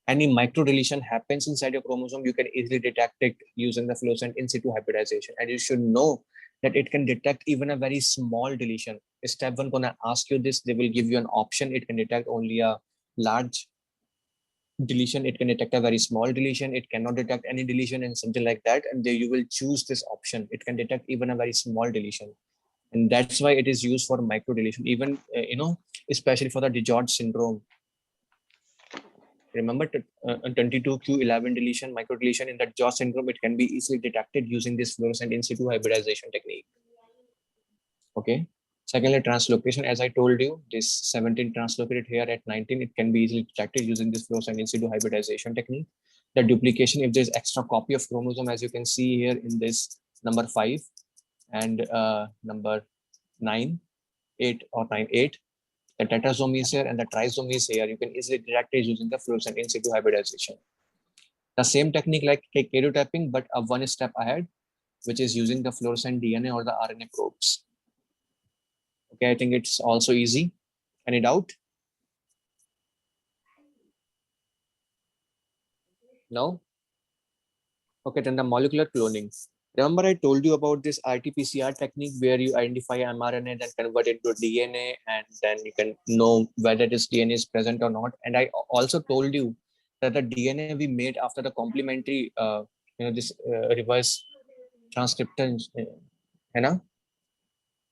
Any micro deletion happens inside your chromosome, you can easily detect it using the fluorescent in situ hybridization. And you should know that it can detect even a very small deletion. Step 1 gonna ask you this, they will give you an option. It can detect only a large deletion, it can detect a very small deletion, it cannot detect any deletion and something like that. And there you will choose this option. It can detect even a very small deletion. And that's why it is used for microdeletion, even especially for the DiGeorge syndrome. Remember 22q11 deletion, microdeletion in the DiGeorge syndrome, it can be easily detected using this fluorescent in situ hybridization technique. Okay. Secondly, translocation, as I told you, this 17 translocated here at 19, it can be easily detected using this fluorescent in situ hybridization technique. The duplication, if there's extra copy of chromosome, as you can see here in this number 5 and number 9, 8 or 9, 8, the tetrasome is here and the trisomy is here. You can easily detect it using the fluorescent in situ hybridization. The same technique like karyotyping, but a one step ahead, which is using the fluorescent DNA or the RNA probes. Okay, I think it's also easy. Any doubt? No? Okay, then the molecular cloning. Remember I told you about this RT-PCR technique where you identify mRNA, then convert it to DNA, and then you can know whether this DNA is present or not. And I also told you that the DNA we made after the complementary, this reverse transcription,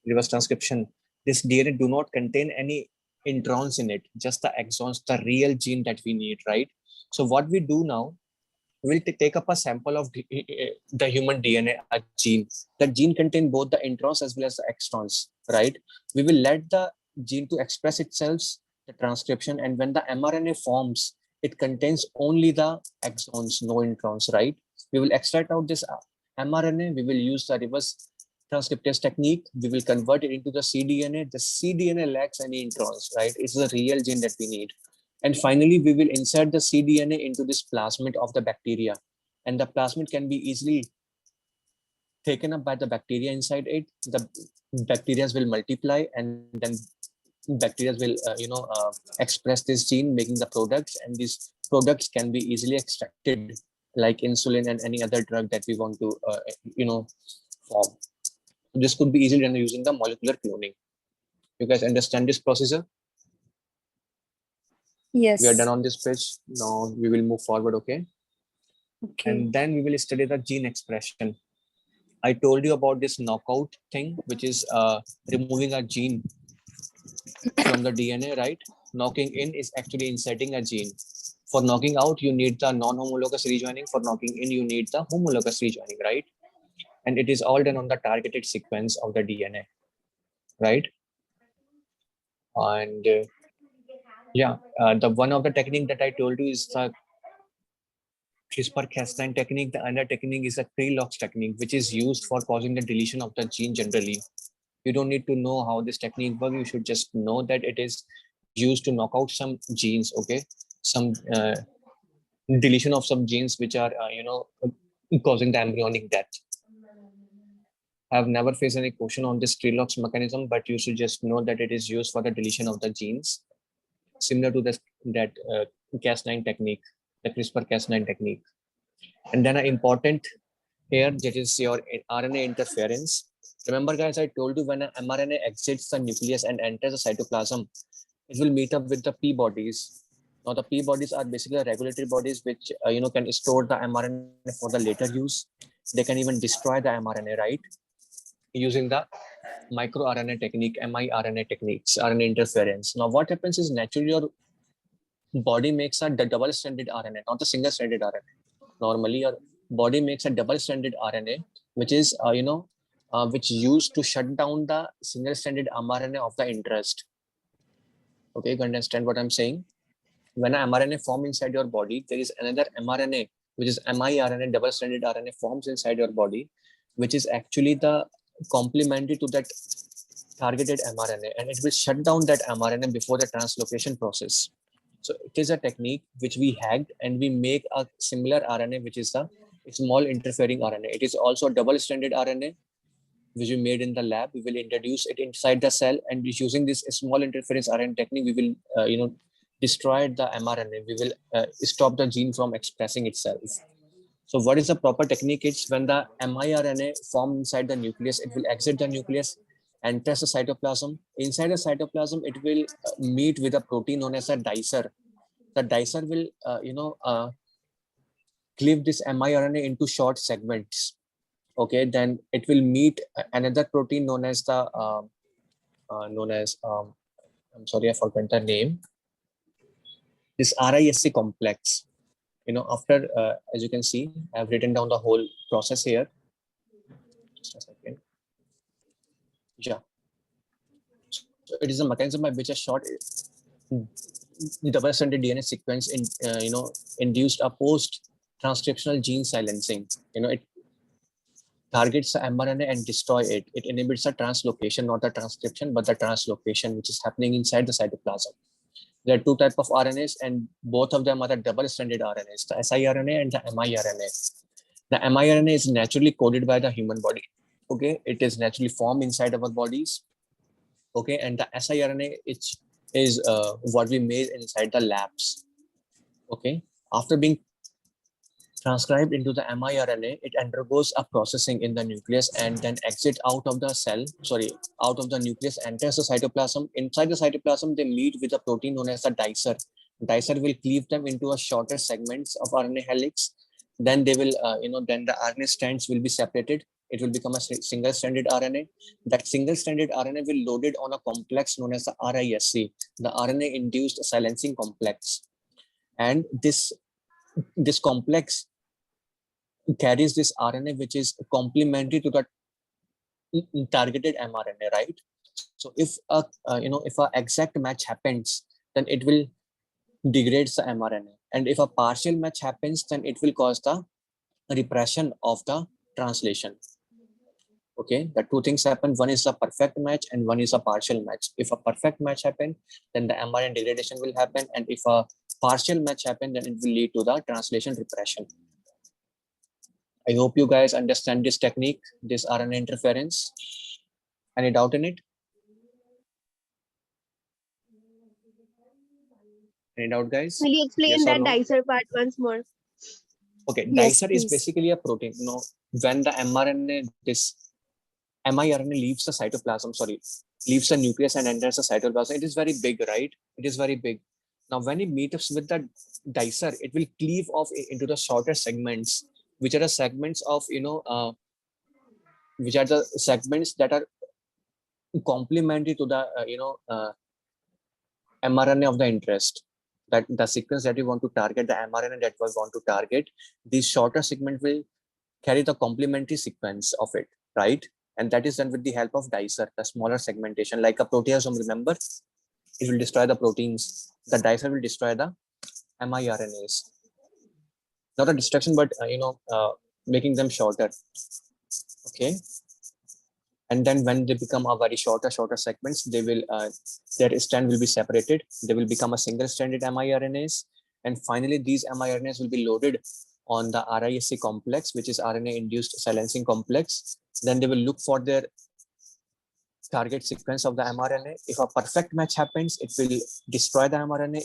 reverse transcription, this DNA do not contain any introns in it, just the exons, the real gene that we need, right? So what we do now, we'll take up a sample of the human DNA, a gene. That gene contains both the introns as well as the extrons, right? We will let the gene to express itself, the transcription, and when the mRNA forms, it contains only the exons, no introns, right? We will extract out this mRNA, we will use the reverse transcriptase technique, we will convert it into the cDNA. The cDNA lacks any introns, right? It's the real gene that we need. And finally, we will insert the cDNA into this plasmid of the bacteria. And the plasmid can be easily taken up by the bacteria inside it. The bacteria will multiply, and then bacteria will, express this gene, making the products. And these products can be easily extracted, like insulin and any other drug that we want to, form. This could be easily done using the molecular cloning. You guys understand this procedure? Yes. We are done on this page. Now we will move forward, okay? Okay. And then we will study the gene expression. I told you about this knockout thing, which is removing a gene from the DNA, right? Knocking in is actually inserting a gene. For knocking out, you need the non-homologous rejoining. For knocking in, you need the homologous rejoining, right? And it is all done on the targeted sequence of the DNA, right? And the one of the technique that I told you is the CRISPR-Cas9 technique. The other technique is a Krylok's technique, which is used for causing the deletion of the gene generally. You don't need to know how this technique works. You should just know that it is used to knock out some genes, okay? Some deletion of some genes which are, causing the embryonic death. I've never faced any question on this Krylok's mechanism, but you should just know that it is used for the deletion of the genes, similar to this, that Cas9 technique, the CRISPR-Cas9 technique. And then an important here, that is your RNA interference. Remember, guys, I told you when an mRNA exits the nucleus and enters the cytoplasm, it will meet up with the P bodies. Now, the P bodies are basically regulatory bodies which can store the mRNA for the later use. They can even destroy the mRNA, right? Using the microRNA technique, miRNA techniques, RNA interference. Now, what happens is naturally your body makes a double-stranded RNA, not a single-stranded RNA. Normally, your body makes a double-stranded RNA, which is which used to shut down the single-stranded mRNA of the interest. Okay, you understand what I'm saying? When an mRNA forms inside your body, there is another mRNA, which is miRNA, double-stranded RNA forms inside your body, which is actually the complementary to that targeted mRNA, and it will shut down that mRNA before the translocation process. So it is a technique which we hacked, and we make a similar RNA, which is a small interfering RNA. It is also a double-stranded RNA, which we made in the lab. We will introduce it inside the cell, and using this small interference RNA technique, we will, destroy the mRNA. We will stop the gene from expressing itself. So what is the proper technique? It's when the miRNA formed inside the nucleus, it will exit the nucleus, enters the cytoplasm. Inside the cytoplasm, it will meet with a protein known as a dicer. The dicer will, cleave this miRNA into short segments. Okay, then it will meet another protein known as I'm sorry, I forgot the name. This RISC complex. After, as you can see, I've written down the whole process here. Just a second. Yeah. So it is a mechanism by which a short double-stranded DNA sequence induced a post-transcriptional gene silencing. It targets the mRNA and destroy it. It inhibits the translocation, not the transcription, but the translocation, which is happening inside the cytoplasm. There are two types of RNAs, and both of them are the double-stranded RNAs, the siRNA and the miRNA. The miRNA is naturally coded by the human body. Okay, it is naturally formed inside our bodies. Okay, and the siRNA is what we made inside the labs. Okay, after being transcribed into the miRNA, it undergoes a processing in the nucleus and then exit out of the nucleus, enters the cytoplasm. Inside the cytoplasm, they meet with a protein known as the dicer. Dicer will cleave them into a shorter segments of RNA helix. Then they will, then the RNA strands will be separated. It will become a single-stranded RNA. That single-stranded RNA will loaded on a complex known as the RISC, the RNA-induced silencing complex. And this complex carries this RNA, which is complementary to the targeted mRNA, right? So if a exact match happens, then it will degrade the mRNA, and if a partial match happens, then it will cause the repression of the translation. Okay, the two things happen. One is a perfect match, and one is a partial match. If a perfect match happens, then the mRNA degradation will happen, and if a partial match happens, then it will lead to the translation repression. I hope you guys understand this technique, this RNA interference. Any doubt in it? Any doubt, guys? Will you explain Yes or that no? dicer part once more? Okay, Yes, dicer is please. basically a protein. When the miRNA leaves the cytoplasm, leaves the nucleus and enters the cytoplasm, it is very big, right? It is very big. Now, when it meets up with the dicer, it will cleave off into the shorter segments, which are the segments of, which are the segments that are complementary to the, mRNA of the interest. That the sequence that you want to target, the mRNA that we want to target, these shorter segment will carry the complementary sequence of it, right? And that is done with the help of dicer, the smaller segmentation, like a proteasome. Remember, it will destroy the proteins. The dicer will destroy the miRNAs. Not a destruction, but making them shorter. Okay. And then when they become a very shorter segments, they will their strand will be separated. They will become a single-stranded miRNAs, and finally these miRNAs will be loaded on the RISC complex, which is RNA-induced silencing complex. Then they will look for their target sequence of the mRNA. If a perfect match happens, it will destroy the mRNA.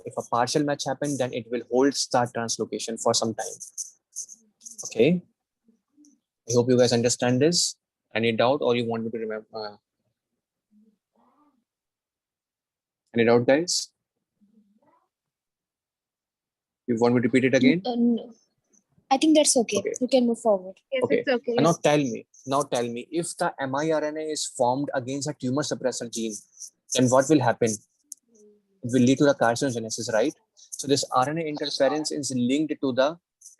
If a partial match happens, then it will hold the translocation for some time. Okay. I hope you guys understand this. Any doubt, or you want me to remember? Any doubt, guys? You want me to repeat it again? No. I think that's okay. Okay. You can move forward. Yes, Okay. it's okay. Now tell me, if the miRNA is formed against a tumor suppressor gene, then what will happen? It will lead to the carcinogenesis, right? So this RNA interference is linked to the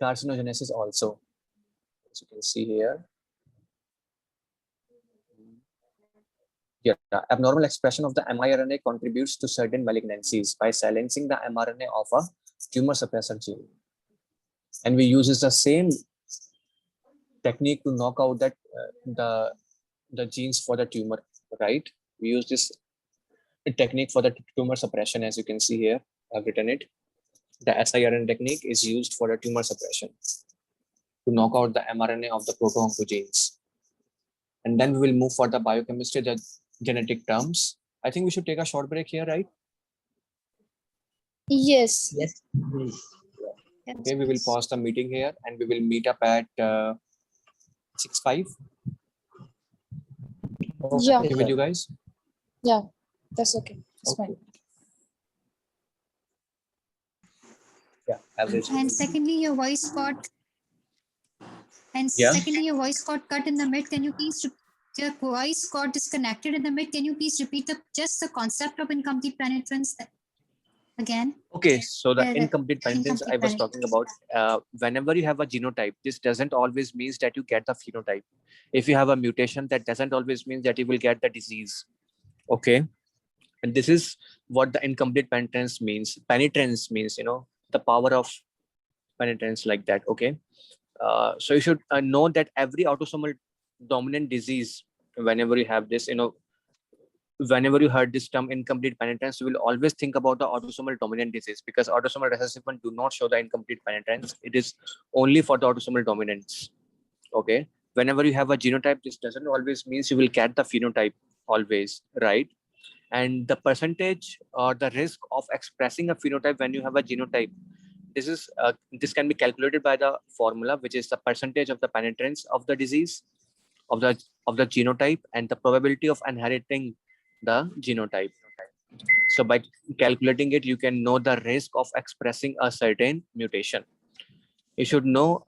carcinogenesis also. As you can see here. Yeah, abnormal expression of the miRNA contributes to certain malignancies by silencing the mRNA of a tumor suppressor gene. And we use the same technique to knock out that the genes for the tumor, right? We use this technique for the tumor suppression, as you can see here. I've written it. The siRNA technique is used for the tumor suppression to knock out the mRNA of the proto-oncogenes. And then we will move for the biochemistry, the genetic terms. I think we should take a short break here, right? Yes. Yes, please. Okay, we will pause the meeting here and we will meet up at 6:05. Yeah. Okay with you guys? Yeah. That's okay. It's Okay. fine. Yeah, average. And secondly, your voice got Yeah. cut in the mid. Can you please your voice got disconnected in the mid? Can you please repeat just the concept of incomplete penetrance again? Okay, so the The incomplete penetrance I was talking about, whenever you have a genotype, this doesn't always means that you get the phenotype. If you have a mutation, that doesn't always mean that you will get the disease. Okay, and this is what the incomplete penetrance means. Penetrance means, the power of penetrance, like that. Okay, so you should know that every autosomal dominant disease, whenever you have this, whenever you heard this term incomplete penetrance, you will always think about the autosomal dominant disease, because autosomal recessive one do not show the incomplete penetrance. It is only for the autosomal dominants. Okay. Whenever you have a genotype, this doesn't always means you will get the phenotype always, right? And the percentage or the risk of expressing a phenotype when you have a genotype, this can be calculated by the formula, which is the percentage of the penetrance of the disease of the genotype and the probability of inheriting the genotype. So by calculating it, you can know the risk of expressing a certain mutation. You should know,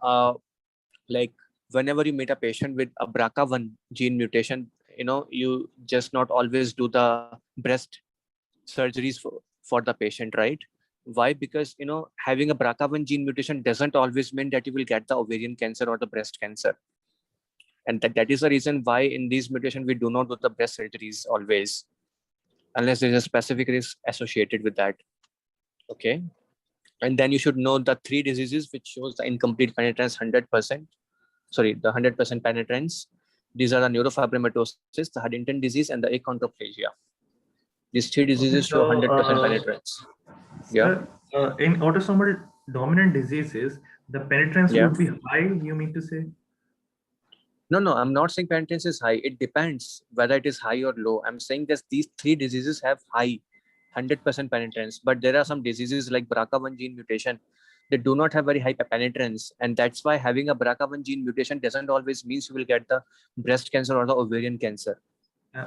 like whenever you meet a patient with a BRCA1 gene mutation, you just not always do the breast surgeries for the patient, right? Why? Because having a BRCA1 gene mutation doesn't always mean that you will get the ovarian cancer or the breast cancer. And that is the reason why in these mutations, we do not do the breast surgeries always, unless there's a specific risk associated with that. Okay. And then you should know the 3 diseases which shows the incomplete penetrance 100%. Sorry, the 100% penetrance. These are the neurofibromatosis, the Huntington disease, and the achondroplasia. These 3 diseases show 100% penetrance. Yeah. In autosomal dominant diseases, the penetrance would be high, you mean to say? No, I'm not saying penetrance is high. It depends whether it is high or low. I'm saying that these 3 diseases have high 100% penetrance, but there are some diseases like BRCA1 gene mutation. They do not have very high penetrance, and that's why having a BRCA1 gene mutation doesn't always means you will get the breast cancer or the ovarian cancer.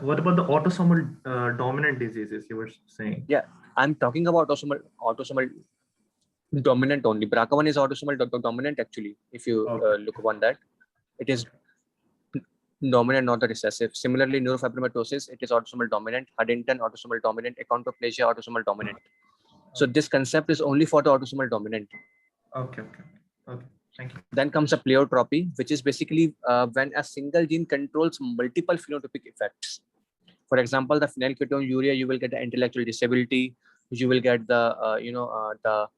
What about the autosomal dominant diseases you were saying? Yeah, I'm talking about autosomal dominant only. BRCA1 is autosomal dominant actually. If you look upon that, it is dominant, not the recessive. Similarly, neurofibromatosis, it is autosomal dominant. Huntington, autosomal dominant. Achondroplasia, autosomal dominant. So this concept is only for the autosomal dominant. Okay. Thank you. Then comes a pleiotropy, which is basically when a single gene controls multiple phenotypic effects. For example, the phenylketonuria, you will get the intellectual disability. You will get the the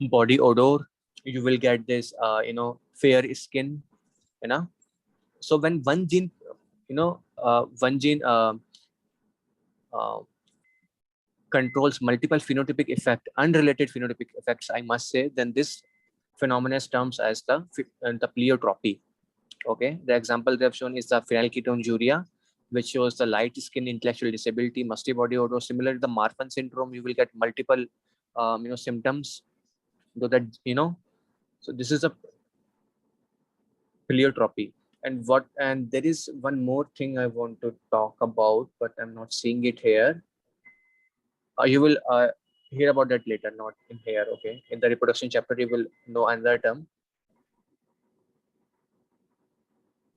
body odor. You will get this fair skin. So when one gene controls multiple phenotypic effect, unrelated phenotypic effects, I must say, then this phenomenon is termed as the pleiotropy. Okay, the example they have shown is the phenylketonuria, which shows the light skin, intellectual disability, musty body odor. Similar to the Marfan syndrome, you will get multiple symptoms. So that so this is a pleiotropy. And there is one more thing I want to talk about, but I'm not seeing it here. You will hear about that later, not in here. Okay, in the reproduction chapter, you will know another term.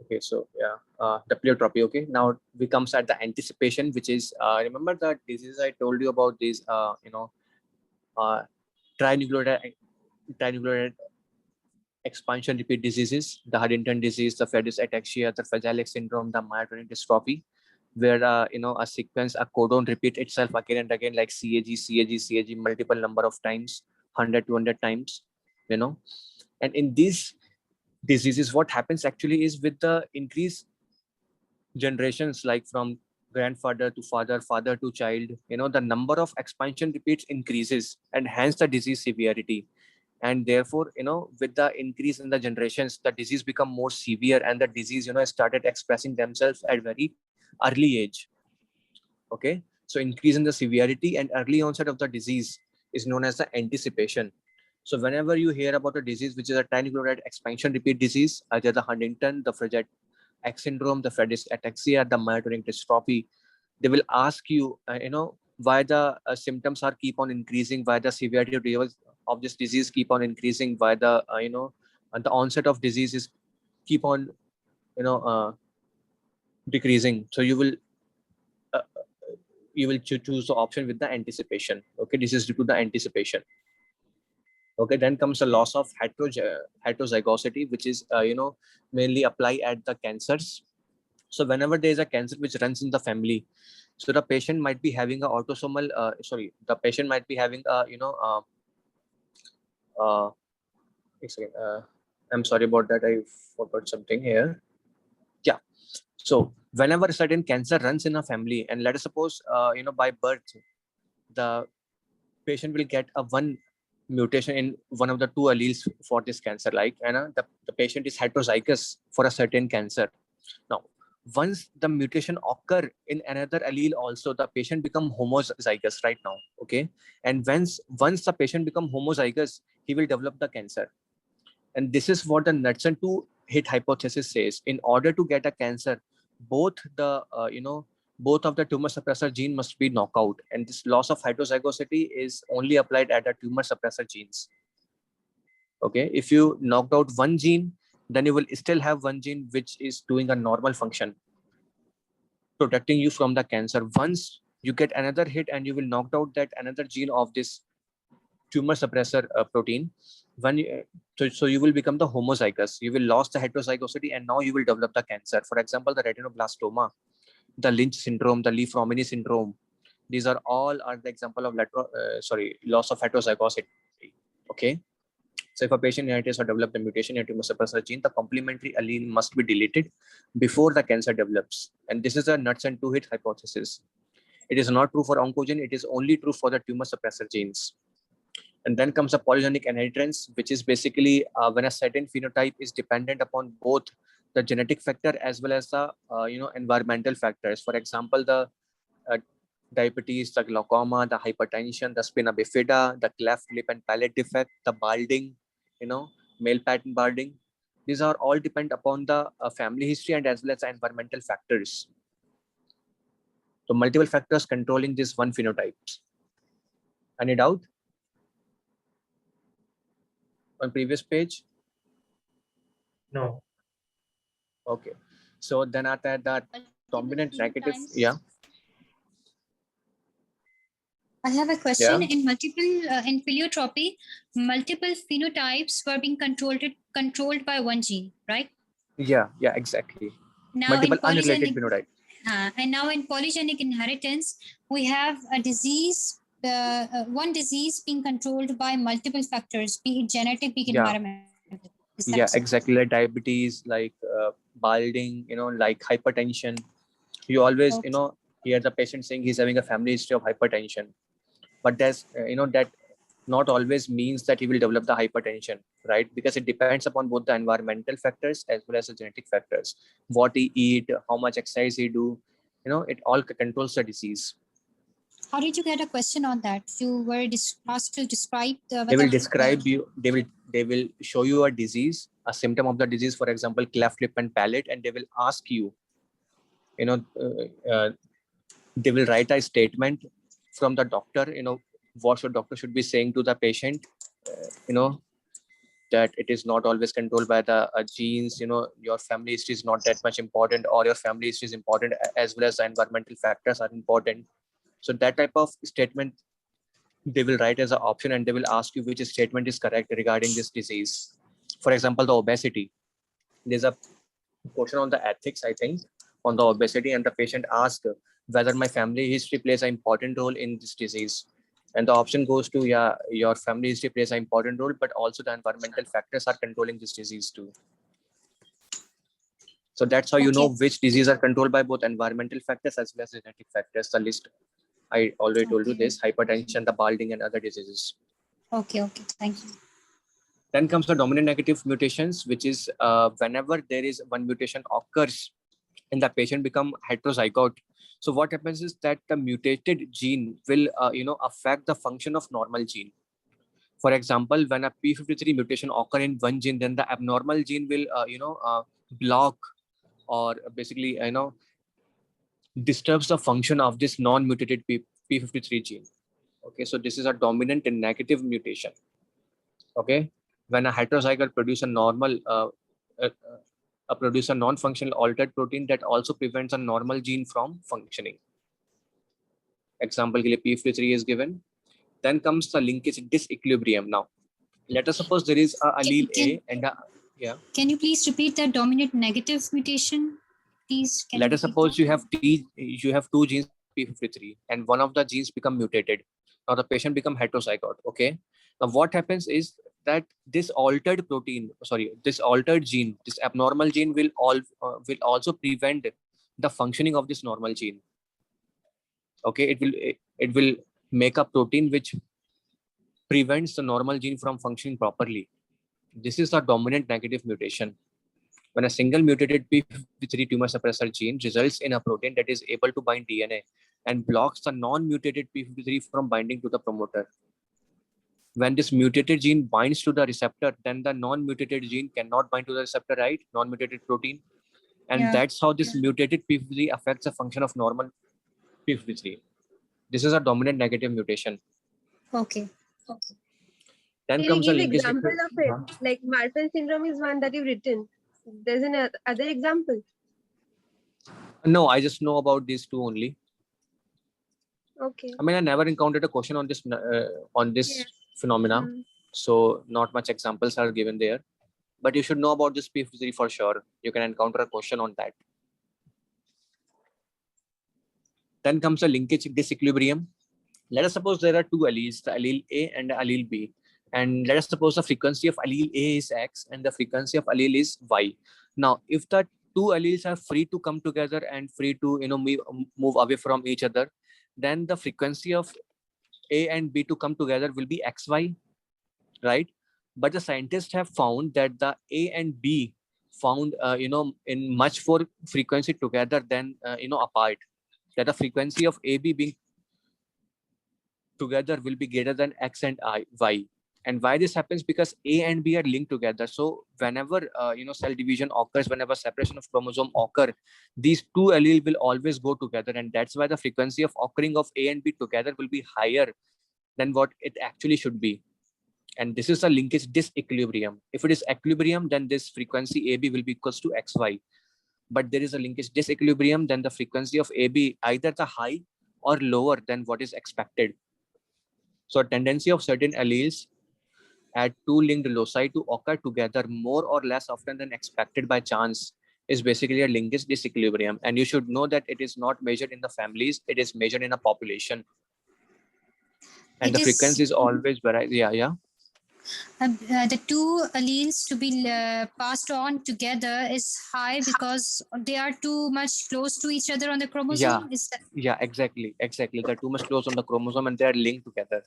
Okay, so yeah, the pleiotropy. Okay, now we comes at the anticipation, which is remember the disease I told you about, these uh, trinucleotide expansion repeat diseases, the Huntington disease, the Friedreich's ataxia, the Fragile X syndrome, the myotonic dystrophy, where a sequence, a codon repeat itself again and again, like CAG, multiple number of times, 100, 200 times, And in these diseases, what happens actually is with the increased generations, like from grandfather to father, father to child, the number of expansion repeats increases, and hence the disease severity. And therefore, with the increase in the generations, the disease become more severe, and the disease started expressing themselves at very early age. Okay, so increase in the severity and early onset of the disease is known as the anticipation. So whenever you hear about a disease which is a trinucleotide expansion repeat disease, either the Huntington, the Fragile X syndrome, the Friedreich's ataxia, the myotonic dystrophy, they will ask you why the symptoms are keep on increasing, why the severity of this disease keep on increasing, why the and the onset of disease is keep on decreasing. So uh, you will choose the option with the anticipation. Okay, this is due to the anticipation. Okay, then comes the loss of heterozygosity, which is mainly apply at the cancers. So whenever there is a cancer which runs in the family, so the patient might be having a autosomal the patient might be having a I'm sorry about that, I forgot something here. Yeah, so whenever a certain cancer runs in a family, and let us suppose by birth the patient will get a one mutation in one of the two alleles for this cancer, like the patient is heterozygous for a certain cancer. Now, once the mutation occur in another allele also, the patient become homozygous right now. Okay, and once the patient become homozygous, he will develop the cancer. And this is what the Knudsen 2 hit hypothesis says. In order to get a cancer, both the both of the tumor suppressor gene must be knocked out, and this loss of heterozygosity is only applied at the tumor suppressor genes. Okay, if you knocked out one gene, then you will still have one gene which is doing a normal function, protecting you from the cancer. Once you get another hit and you will knock out that another gene of this tumor suppressor protein, so you will become the homozygous. You will lose the heterozygosity, and now you will develop the cancer. For example, the retinoblastoma, the Lynch syndrome, the Lee-Fromini syndrome. These are the example of loss of heterozygosity. Okay. So if a patient inherited or developed a mutation in a tumor suppressor gene, the complementary allele must be deleted before the cancer develops. And this is a Knudsen 2 hit hypothesis. It is not true for oncogene. It is only true for the tumor suppressor genes. And then comes a polygenic inheritance, which is basically when a certain phenotype is dependent upon both the genetic factor as well as the environmental factors. For example, the uh, diabetes, the glaucoma, the hypertension, the spina bifida, the cleft lip and palate defect, the balding, male pattern balding. These are all depend upon the family history and as well as the environmental factors. So multiple factors controlling this one phenotype. Any doubt? On previous page? No. Okay. So then after that, dominant negative, yeah. I have a question. Yeah. In pleiotropy, multiple phenotypes were being controlled by one gene, right? Yeah, exactly. Now Multiple in unrelated polygenic, phenotype. and now in polygenic inheritance, we have a disease, one disease being controlled by multiple factors, be it genetic, be it environmental. Yeah, exactly. Like diabetes, like balding, like hypertension. You always, hear the patient saying he's having a family history of hypertension. But there's, that not always means that he will develop the hypertension, right? Because it depends upon both the environmental factors as well as the genetic factors. What he eat, how much exercise he do, it all controls the disease. How did you get a question on that? You were asked to describe the. They will describe you. They will show you a disease, a symptom of the disease, for example, cleft lip and palate, and they will ask you. They will write a statement from the doctor. What your doctor should be saying to the patient. That it is not always controlled by the genes. Your family history is not that much important, or your family history is important, as well as the environmental factors are important. So that type of statement they will write as an option, and they will ask you which statement is correct regarding this disease. For example, the obesity. There's a question on the ethics, I think, on the obesity, and the patient asks whether my family history plays an important role in this disease. And the option goes to, yeah, your family history plays an important role, but also the environmental factors are controlling this disease too. So that's how you know which diseases are controlled by both environmental factors as well as genetic factors. The list I already told you this: hypertension, the balding, and other diseases. Okay, thank you. Then comes the dominant negative mutations, which is whenever there is one mutation occurs and the patient become heterozygote. So what happens is that the mutated gene will affect the function of normal gene. For example, when a p53 mutation occur in one gene, then the abnormal gene will block, or basically disturbs the function of this non-mutated p53 gene. Okay, so this is a dominant and negative mutation. Okay, when a heterozygote produce a normal produce a non-functional altered protein that also prevents a normal gene from functioning. Example, p53 is given. Then comes the linkage disequilibrium. Now, let us suppose there is a allele A and a, yeah. Can you please repeat that dominant negative mutation, please? Let us suppose you have two genes p53, and one of the genes become mutated. Now the patient become heterozygote. Okay. Now what happens is that this altered gene, this abnormal gene will also prevent the functioning of this normal gene. Okay, it will make a protein which prevents the normal gene from functioning properly. This is a dominant negative mutation. When a single mutated p53 tumor suppressor gene results in a protein that is able to bind DNA and blocks the non-mutated p53 from binding to the promoter. When this mutated gene binds to the receptor, then the non-mutated gene cannot bind to the receptor, right? Non-mutated protein. And that's how this mutated p53 affects the function of normal p53. This is a dominant negative mutation. Okay. Then Can comes you a give linkage. example of it? Like Marfan syndrome is one that you've written. There's another example. No, I just know about these two only. Okay. I mean, I never encountered a question on this phenomena, so not much examples are given there. But you should know about this p53 for sure. You can encounter a question on that. Then comes a linkage disequilibrium. Let us suppose there are two alleles, the allele A and the allele B. And let us suppose the frequency of allele A is X and the frequency of allele is Y. Now, if the two alleles are free to come together and free to move away from each other, then the frequency of A and B to come together will be XY, right? But the scientists have found that the A and B found in much more frequency together than apart. That the frequency of AB being together will be greater than X and Y. And why this happens? Because A and B are linked together. So whenever cell division occurs, whenever separation of chromosome occur, these two alleles will always go together, and that's why the frequency of occurring of A and B together will be higher than what it actually should be. And this is a linkage disequilibrium. If it is equilibrium, then this frequency AB will be equals to XY. But there is a linkage disequilibrium, then the frequency of AB either the high or lower than what is expected. So a tendency of certain alleles at two linked loci to occur together more or less often than expected by chance is basically a linkage disequilibrium. And you should know that it is not measured in the families, it is measured in a population. And the frequency is always varied. Yeah. The two alleles to be passed on together is high because they are too much close to each other on the chromosome. Yeah, exactly. They're too much close on the chromosome and they're linked together.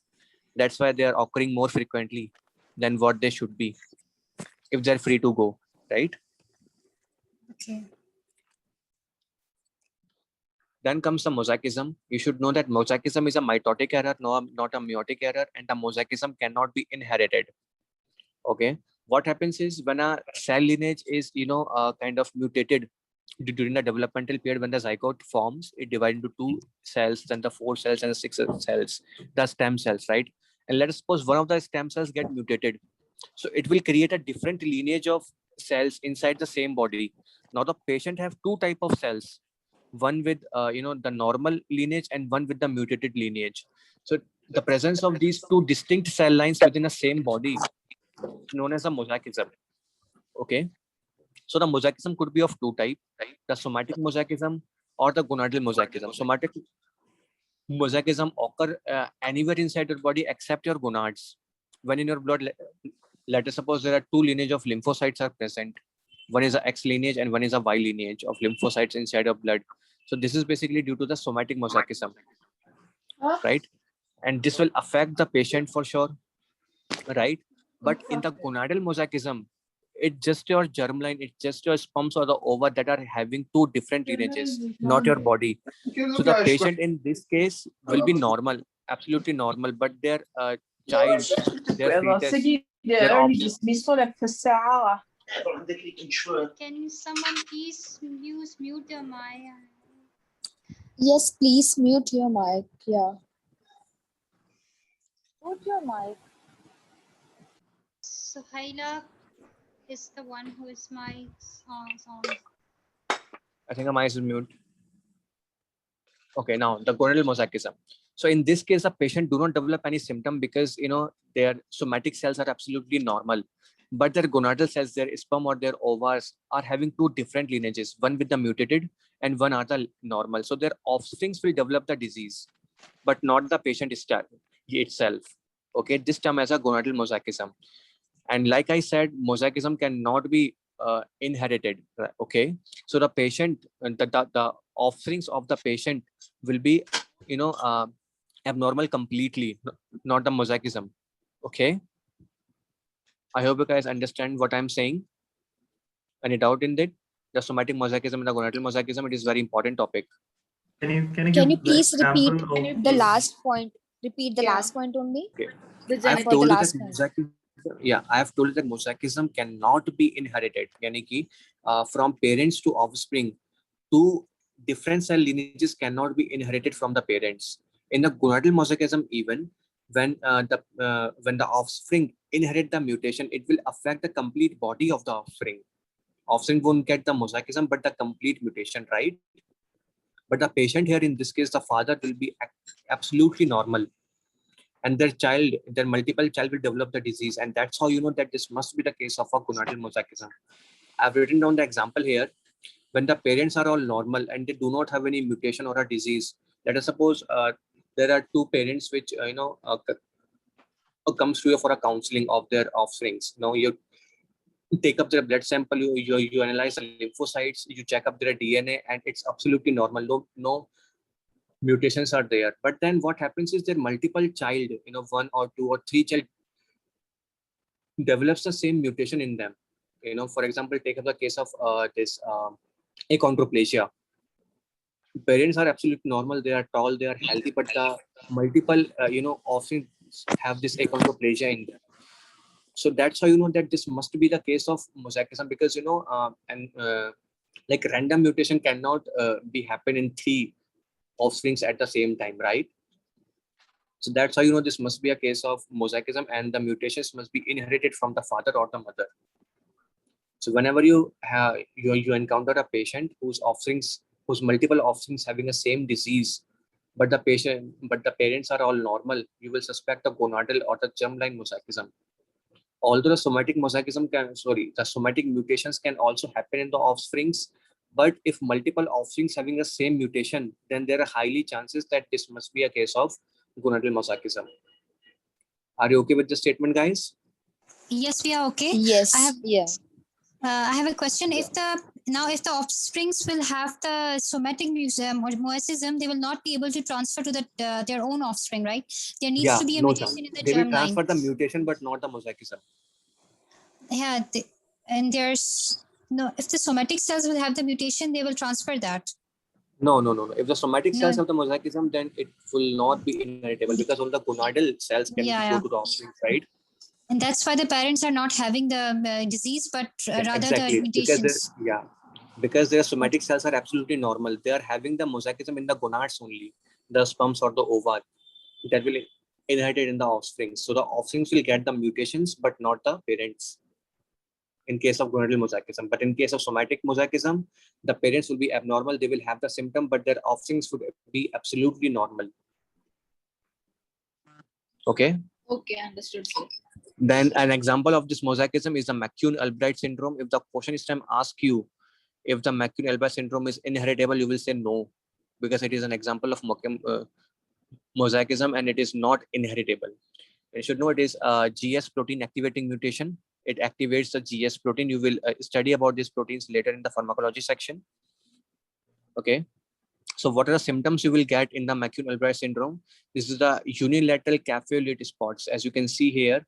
That's why they are occurring more frequently than what they should be if they're free to go, right? Okay. Then comes the mosaicism. You should know that mosaicism is a mitotic error, no, not a meiotic error, and the mosaicism cannot be inherited. Okay, what happens is when a cell lineage is kind of mutated during the developmental period, when the zygote forms, it divides into 2 cells, then the 4 cells and the 6 cells, the stem cells, right? And let us suppose one of the stem cells get mutated, so it will create a different lineage of cells inside the same body. Now the patient have 2 type of cells, one with the normal lineage and one with the mutated lineage. So the presence of these 2 distinct cell lines within the same body known as a mosaicism. Okay, so the mosaicism could be of 2 types: the somatic mosaicism or the gonadal mosaicism. Somatic mosaicism occur anywhere inside your body except your gonads. When in your blood, let us suppose there are 2 lineage of lymphocytes are present. One is a X lineage and one is a Y lineage of lymphocytes inside your blood. So this is basically due to the somatic mosaicism, right? And this will affect the patient for sure, right? But in the gonadal mosaicism, it's just your germline, it's just your sperms or the ova that are having 2 different lineages, not your body. So the patient in this case will be normal, absolutely normal, but their child, their fetus, their Can someone please mute their mic? Yes, please mute your mic. Yeah. Mute your mic. Suhaila is the one who is my song. I think my eyes is mute. Okay, now the gonadal mosaicism. So in this case, the patient do not develop any symptom because their somatic cells are absolutely normal, but their gonadal cells, their sperm or their ovaries are having 2 different lineages, one with the mutated and one are the normal. So their offsprings will develop the disease, but not the patient itself. Okay, this term as a gonadal mosaicism. And like I said, mosaicism cannot be inherited. Okay, so the patient, the offsprings of the patient will be abnormal completely, not the mosaicism. Okay, I hope you guys understand what I'm saying. Any doubt in that? The somatic mosaicism and the gonadal mosaicism, it is very important topic. Can you Can give you the please repeat example of the last point? Repeat the Yeah. last point only. Okay, The I have genetic. For the told you that last point. mosaicism, I have told you that mosaicism cannot be inherited. यानी कि from parents to offspring, 2 different cell lineages cannot be inherited from the parents. In the gonadal mosaicism, even when the offspring inherit the mutation, it will affect the complete body of the offspring. Offspring won't get the mosaicism, but the complete mutation, right? But the patient here, in this case, the father will be absolutely normal, and their multiple child will develop the disease, and that's how you know that this must be the case of a gonadal mosaicism. I've written down the example here. When the parents are all normal and they do not have any mutation or a disease, let us suppose there are 2 parents which comes to you for a counseling of their offsprings. Now you take up their blood sample, you analyze the lymphocytes, you check up their DNA, and it's absolutely normal. No mutations are there. But then what happens is their multiple child, 1 or 2 or 3 child develops the same mutation in them. For example, take up the case of this achondroplasia. Parents are absolutely normal, they are tall, they are healthy, but the multiple often have this achondroplasia in them. So that's how you know that this must be the case of mosaicism, because like random mutation cannot be happen in 3 offsprings at the same time, right? So that's how you know this must be a case of mosaicism, and the mutations must be inherited from the father or the mother. So whenever you encounter a patient whose multiple offsprings having the same disease, but the parents are all normal, you will suspect the gonadal or the germline mosaicism. Although the somatic mutations can also happen in the offsprings, but if multiple offsprings having the same mutation, then there are highly chances that this must be a case of gonadal mosaicism. Are you okay with the statement, guys? Yes, we are okay. Yes. I have a question. If the offsprings will have the somatic mosaicism, they will not be able to transfer to their own offspring, right? There needs to be a mutation in the They will germline. transfer the mutation, but not the mosaicism. Yeah, and there's no. If the somatic cells will have the mutation, they will transfer that. No. If the somatic cells No. have the mosaicism, then it will not be inheritable because only the gonadal cells can go to the offspring side. And that's why the parents are not having the disease, but rather exactly. the mutations. Because their somatic cells are absolutely normal. They are having the mosaicism in the gonads only, the sperms or the ova that will inherit in the offspring. So the offsprings will get the mutations, but not the parents. In case of gonadal mosaicism, but in case of somatic mosaicism, the parents will be abnormal. They will have the symptom, but their offsprings would be absolutely normal. Okay. Okay, understood, sir. Then an example of this mosaicism is the McCune-Albright syndrome. If the question is time ask you if the McCune-Albright syndrome is inheritable, you will say no, because it is an example of mosaicism and it is not inheritable. You should know it is a GS protein activating mutation. It activates the GS protein. You will study about these proteins later in the pharmacology section. Okay. So what are the symptoms you will get in the McCune-Albright syndrome? This is the unilateral cafeolate spots. As you can see here,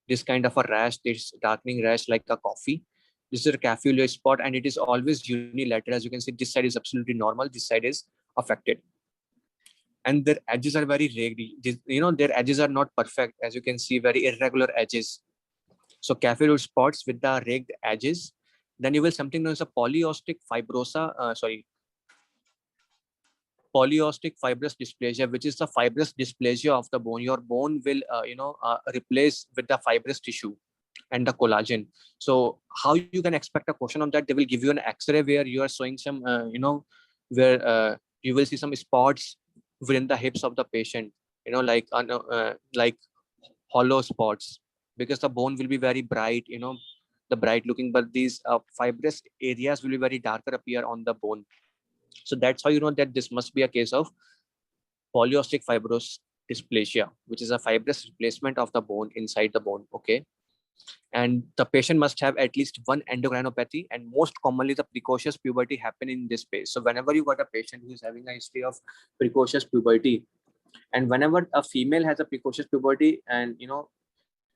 this kind of a rash, this darkening rash like a coffee. This is a cafeolate spot and it is always unilateral. As you can see, this side is absolutely normal. This side is affected. And their edges are very raggedy. Their edges are not perfect. As you can see, very irregular edges. So cafeolate spots with the ragged edges. Then you will something known as a polyostic fibrous dysplasia, which is the fibrous dysplasia of the bone. Your bone will replace with the fibrous tissue and the collagen. So how you can expect a question on that? They will give you an x-ray where you are showing some where you will see some spots within the hips of the patient, like hollow spots, because the bone will be very bright, the bright looking, but these fibrous areas will be very darker appear on the bone. So that's how you know that this must be a case of polyostic fibrous dysplasia, which is a fibrous replacement of the bone inside the bone. Okay. And the patient must have at least one endocrinopathy, and most commonly the precocious puberty happen in this phase. So whenever you got a patient who is having a history of precocious puberty, and whenever a female has a precocious puberty, and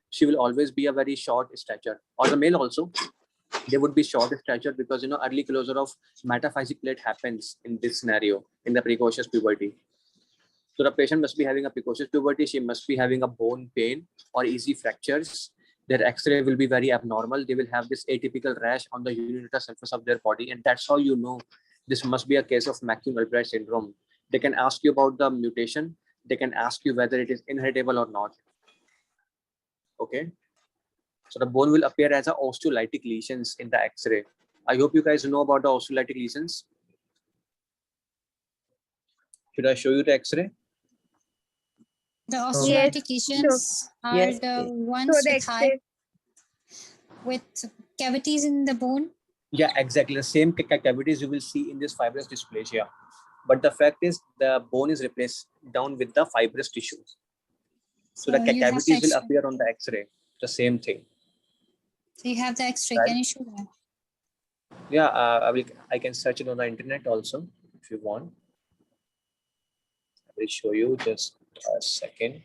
she will always be a very short stature, or the male also, they would be short stature because early closure of metaphysic plate happens in this scenario in the precocious puberty. So the patient must be having a precocious puberty. She must be having a bone pain or easy fractures. Their X-ray will be very abnormal. They will have this atypical rash on the unilateral surface of their body, and that's how you know this must be a case of McCune-Albright syndrome. They can ask you about the mutation. They can ask you whether it is inheritable or not. Okay. So the bone will appear as a osteolytic lesions in the X-ray. I hope you guys know about the osteolytic lesions. Should I show you the X-ray? The osteolytic lesions are the ones with cavities in the bone. Yeah, exactly. The same cavities you will see in this fibrous dysplasia. But the fact is the bone is replaced down with the fibrous tissues. So the cavities will appear on the X-ray. The same thing. So you have the X-ray. Right. Can you show that? Yeah, I can search it on the internet also if you want. I will show you just a second.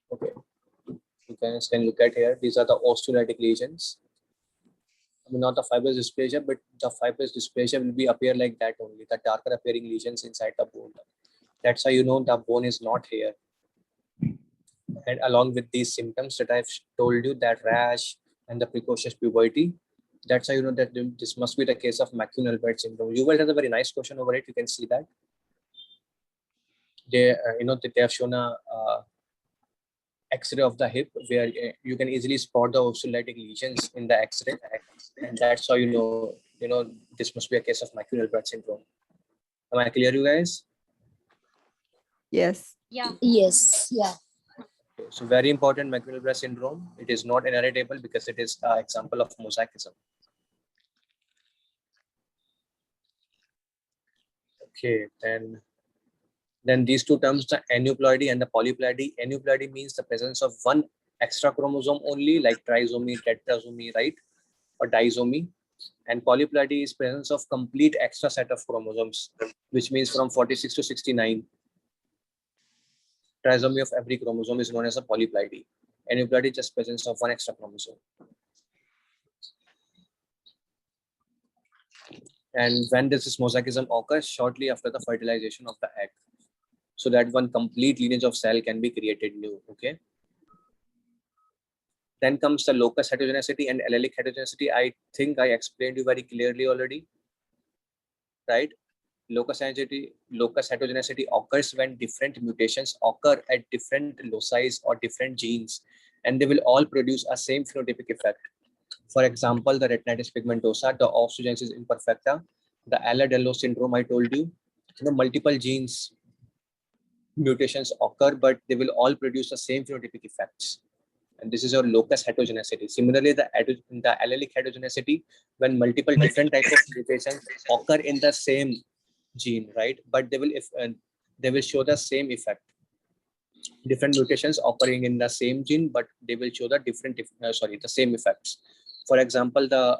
Okay, you can look at here. These are the osteolytic lesions. I mean, not the fibrous dysplasia, but the fibrous dysplasia will be appear like that only, the darker appearing lesions inside the bone. That's how you know the bone is not here. And along with these symptoms that I've told you, that rash and the precocious puberty, that's how you know that this must be the case of McCune-Albright syndrome. You guys have a very nice question over it. You can see that. they they have shown a X-ray of the hip where you can easily spot the osteolytic lesions in the X-ray, and that's how this must be a case of McCune-Albright syndrome. Am I clear, you guys? Yes. Yeah. Yes. Yeah. Okay, so very important, McCune-Albright syndrome. It is not inheritable because it is an example of mosaicism. Okay, then these two terms, the aneuploidy and the polyploidy. Aneuploidy means the presence of one extra chromosome only, like trisomy, tetrasomy, right, or disomy. And polyploidy is presence of complete extra set of chromosomes, which means from 46 to 69. Trisomy of every chromosome is known as a polyploidy. Aneuploidy is just presence of one extra chromosome. And when does this mosaicism occur? Shortly after the fertilization of the egg, so that one complete lineage of cell can be created new. Okay. Then comes the locus heterogeneity and allelic heterogeneity. I think I explained you very clearly already, right? Locus heterogeneity occurs when different mutations occur at different loci or different genes, and they will all produce a same phenotypic effect. For example, the retinitis pigmentosa, the osteogenesis imperfecta, the Ehlers-Danlos syndrome, I told you, multiple genes mutations occur, but they will all produce the same phenotypic effects. And this is your locus heterogeneity. Similarly, the allelic heterogeneity, when multiple different types of mutations occur in the same gene, right? But they will show the same effect. Different mutations occurring in the same gene, but they will show the the same effects. For example, the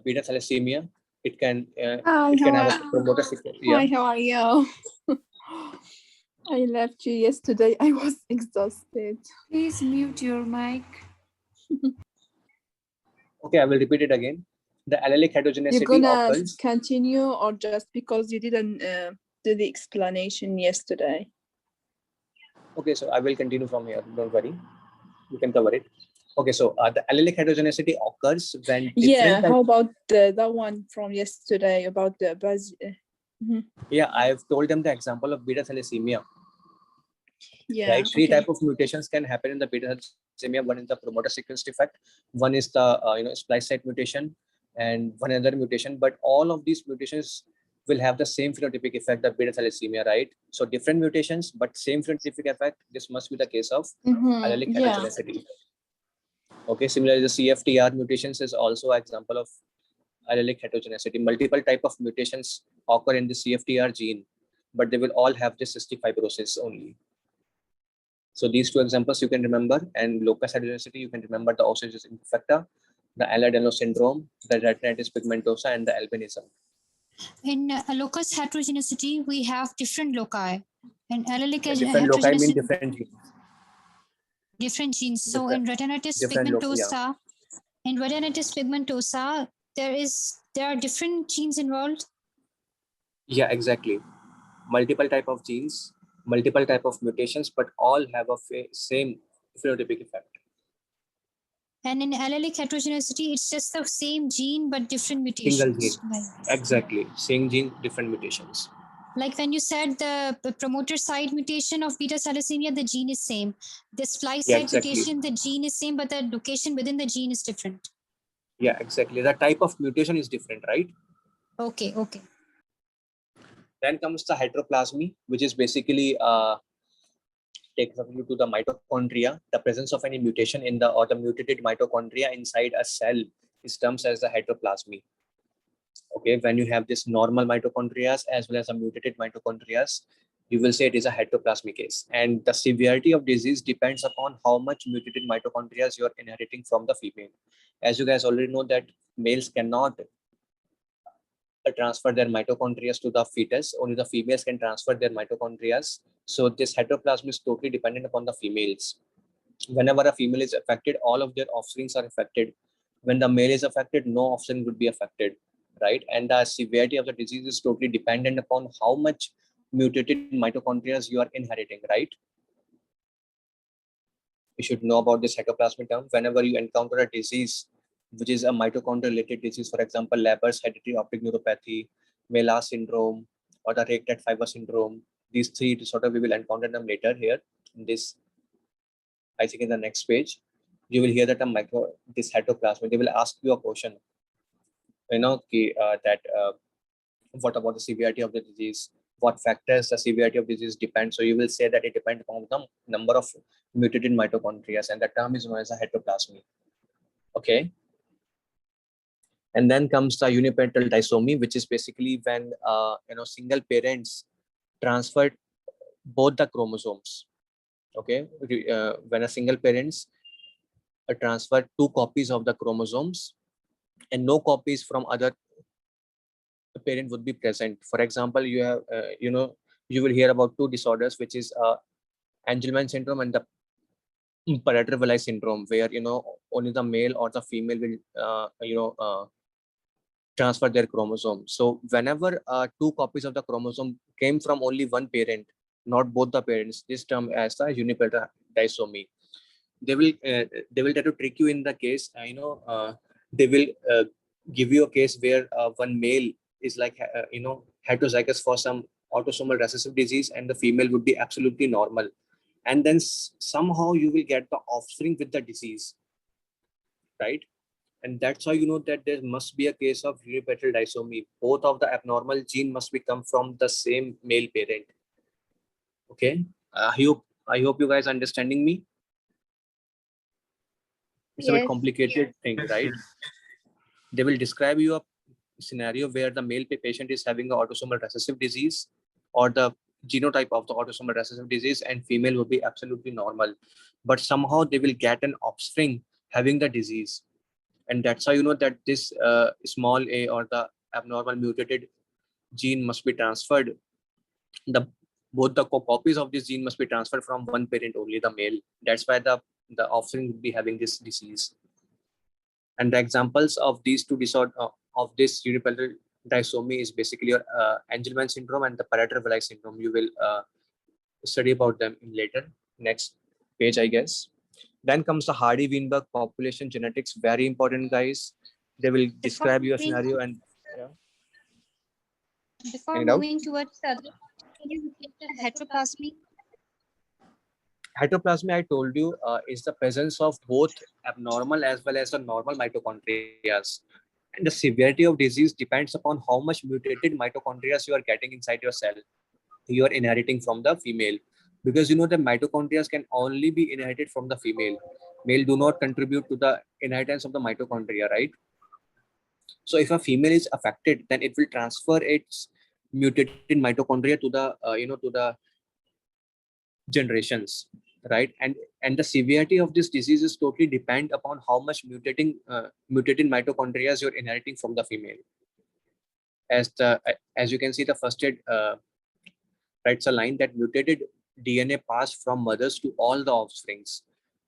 beta thalassemia, it can have a promoter sequence. Yeah. Hi, how are you? I left you yesterday. I was exhausted. Please mute your mic. Okay, I will repeat it again. The allelic heterogeneity You're gonna occurs. continue, or just because you didn't do the explanation yesterday? Okay, so I will continue from here. Don't worry, you can cover it. Okay, so the allelic heterogeneity occurs when different. How about that one from yesterday about the Yeah, I've told them the example of beta thalassemia. Yeah. Right, three type of mutations can happen in the beta thalassemia. One is the promoter sequence defect. One is the splice site mutation, and one other mutation. But all of these mutations will have the same phenotypic effect, the beta thalassemia, right? So different mutations, but same phenotypic effect. This must be the case of allelic heterogeneity. Okay, similarly, the CFTR mutations is also an example of allelic heterogeneity. Multiple type of mutations occur in the CFTR gene, but they will all have this cystic fibrosis only. So these two examples you can remember, and locus heterogeneity, you can remember the osteogenesis imperfecta, the Ehlers-Danlos syndrome, the retinitis pigmentosa, and the albinism. In locus heterogeneity, we have different loci. In allelic Different loci mean different genes. Different genes. So in retinitis pigmentosa, there are different genes involved. Yeah, exactly. Multiple type of genes, multiple type of mutations, but all have a same phenotypic effect. And in allelic heterogeneity, it's just the same gene but different mutations. Single gene. Exactly. Same gene, different mutations. Like when you said the promoter site mutation of beta thalassemia, the gene is same. The splice site mutation, the gene is same, but the location within the gene is different. Yeah, exactly. The type of mutation is different, right? Okay. Then comes the heteroplasmy, which is basically takes you to the mitochondria. The presence of any mutation in the mutated mitochondria inside a cell is termed as the heteroplasmy. Okay, when you have this normal mitochondria as well as a mutated mitochondria, you will say it is a heteroplasmic case. And the severity of disease depends upon how much mutated mitochondria you are inheriting from the female. As you guys already know that males cannot transfer their mitochondria to the fetus. Only the females can transfer their mitochondria. So this heteroplasmy is totally dependent upon the females. Whenever a female is affected, all of their offsprings are affected. When the male is affected, no offspring would be affected, right? And the severity of the disease is totally dependent upon how much mutated mitochondria you are inheriting, right? You should know about this heteroplasmic term. Whenever you encounter a disease, which is a mitochondrial related disease, for example, Leber's hereditary optic neuropathy, Mela syndrome, or the Raynaud fiber syndrome. These three disorders, we will encounter them later here in this. I think in the next page, you will hear that this heteroplasmy. They will ask you a question, what about the severity of the disease? What factors the severity of disease depends? So you will say that it depends upon the number of mutated mitochondria, and the term is known as a heteroplasmy. Okay. And then comes the uniparental disomy, which is basically when single parents transferred both the chromosomes. Okay, when a single parents transfer 2 copies of the chromosomes and no copies from other parent would be present. For example, you have you will hear about 2 disorders, which is Angelman syndrome and the Prader-Willi syndrome, where only the male or the female will transfer their chromosome. So whenever 2 copies of the chromosome came from only one parent, not both the parents, this term as the uniparental disomy. They will try to trick you in the case. They will give you a case where one male is like heterozygous for some autosomal recessive disease, and the female would be absolutely normal, and then somehow you will get the offspring with the disease, right? And that's how you know that there must be a case of uniparental disomy. Both of the abnormal gene must be come from the same male parent. Okay, I hope you guys are understanding me. It's a bit complicated thing, right? They will describe you a scenario where the male patient is having an autosomal recessive disease or the genotype of the autosomal recessive disease, and female will be absolutely normal, but somehow they will get an offspring having the disease. And that's how you know that this small a or the abnormal mutated gene must be transferred. Both the copies of this gene must be transferred from one parent only, the male. That's why the offspring would be having this disease. And the examples of these 2 disorders of this uniparental disomy is basically your Angelman syndrome and the Prader-Willi syndrome. You will study about them in later next page, I guess. Then comes the Hardy-Weinberg population genetics. Very important, guys. They will describe your scenario and before moving towards the other, can you repeat the heteroplasmy? Heteroplasmy, I told you, is the presence of both abnormal as well as the normal mitochondria. And the severity of disease depends upon how much mutated mitochondria you are getting inside your cell. You are inheriting from the female, because the mitochondria can only be inherited from the female. Male do not contribute to the inheritance of the mitochondria, right? So if a female is affected, then it will transfer its mutated mitochondria to the to the generations, right? And the severity of this disease is totally depend upon how much mutated mitochondria you're inheriting from the female. As you can see, the first aid writes a line that mutated DNA passed from mothers to all the offsprings,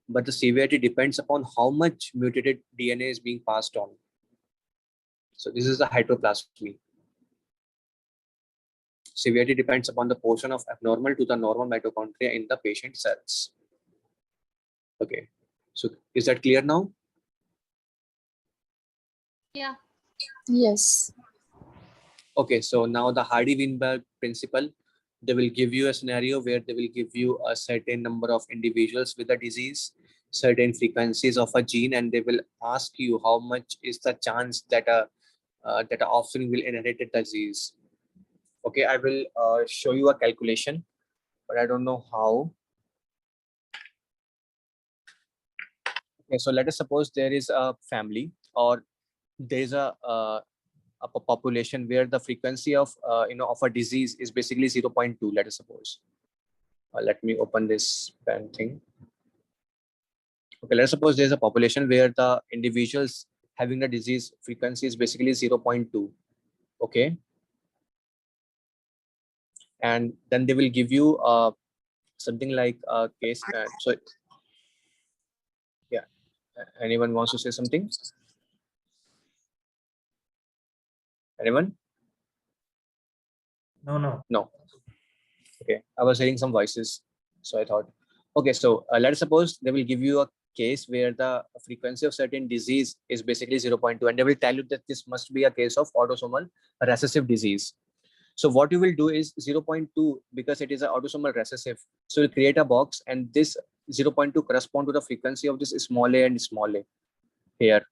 but the severity depends upon how much mutated DNA is being passed on. So this is the heteroplasmy. Severity depends upon the portion of abnormal to the normal mitochondria in the patient cells. Okay, so is that clear now? Yeah. Yes. Okay, so now the Hardy-Weinberg principle, they will give you a scenario where they will give you a certain number of individuals with a disease, certain frequencies of a gene, and they will ask you how much is the chance that a offspring will inherit the disease. Okay, I will show you a calculation, but I don't know how. Okay, so let us suppose there is a family, or there is a population where the frequency of of a disease is basically 0.2. Let us suppose. Let me open this pen thing. Okay, let's suppose there's a population where the individuals having the disease frequency is basically 0.2. Okay, and then they will give you something like a case. So yeah, anyone wants to say something? Anyone? No. Okay, I was hearing some voices, so I thought, okay, so let's suppose they will give you a case where the frequency of certain disease is basically 0.2, and they will tell you that this must be a case of autosomal recessive disease. So what you will do is 0.2, because it is an autosomal recessive. So you create a box, and this 0.2 correspond to the frequency of this small a and small a here,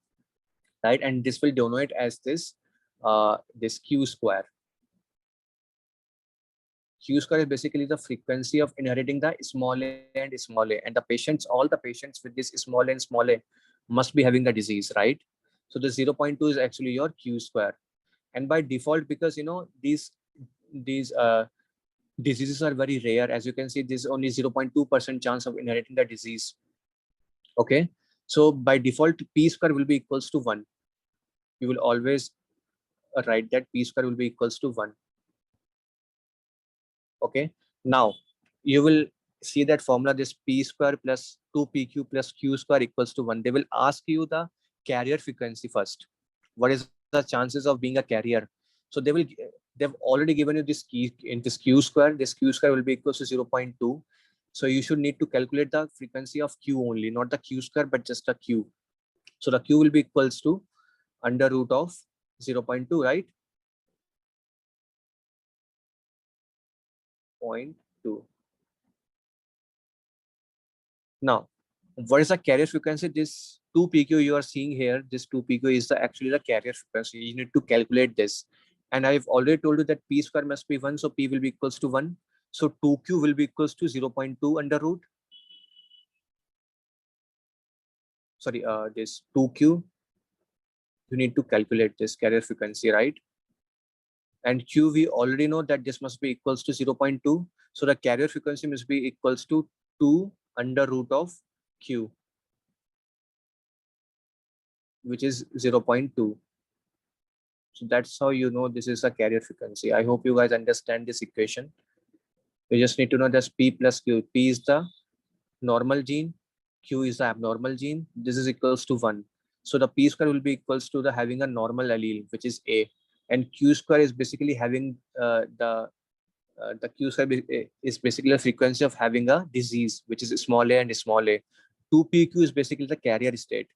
right? And this will denote as this Q square. Q square is basically the frequency of inheriting the small a and small a, and the patients, all the patients with this small a and small a must be having the disease, right? So the 0.2 is actually your Q square. And by default, because these diseases are very rare, as you can see, there's only 0.2% chance of inheriting the disease. Okay, so by default P square will be equals to 1. You will always write that P square will be equals to 1. Okay, now you will see that formula, this P square plus 2PQ plus Q square equals to 1. They will ask you the carrier frequency first. What is the chances of being a carrier? So they've already given you this key in this Q square. This Q square will be equals to 0.2. So you should need to calculate the frequency of Q only, not the Q square, but just the Q. So the Q will be equals to under root of 0.2, right? 0.2. Now, what is the carrier frequency? This 2PQ you are seeing here, this 2PQ is actually the carrier frequency. You need to calculate this. And I've already told you that P square must be 1, so P will be equals to 1. So 2Q will be equals to 0.2 under root. Sorry, this 2Q, you need to calculate this carrier frequency, right? And Q, we already know that this must be equals to 0.2. So the carrier frequency must be equals to 2 under root of Q, which is 0.2. So that's how you know this is a carrier frequency. I hope you guys understand this equation. You just need to know that P plus Q. P is the normal gene, Q is the abnormal gene. This is equals to 1. So the P square will be equals to the having a normal allele, which is A, and Q square is basically having the Q square is basically a frequency of having a disease, which is small a and small a. 2PQ is basically the carrier state.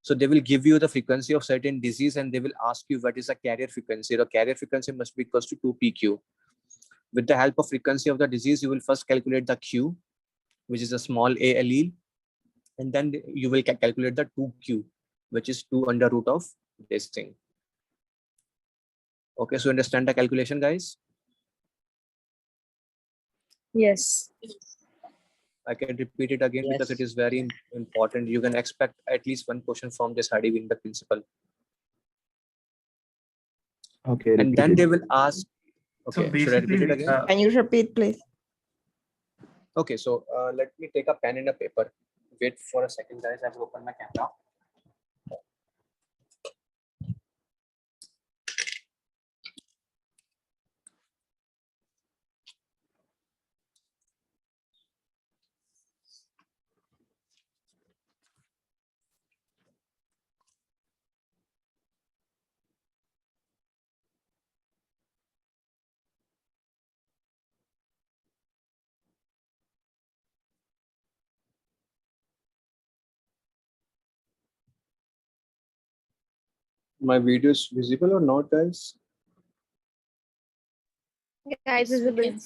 So they will give you the frequency of certain disease, and they will ask you what is the carrier frequency. The carrier frequency must be equals to 2PQ. With the help of frequency of the disease, you will first calculate the Q, which is a small a allele, and then you will calculate the 2Q, which is 2 under root of this thing. Okay, so understand the calculation, guys? Yes. I can repeat it again because it is very important. You can expect at least one question from this Hardy being the principal. Okay. And then they will ask, okay, So should I repeat it again? Can you repeat, please? Okay, so let me take a pen and a paper. Wait for a second, guys. I will open my camera. My video is visible or not, guys? Yeah, it's visible. Can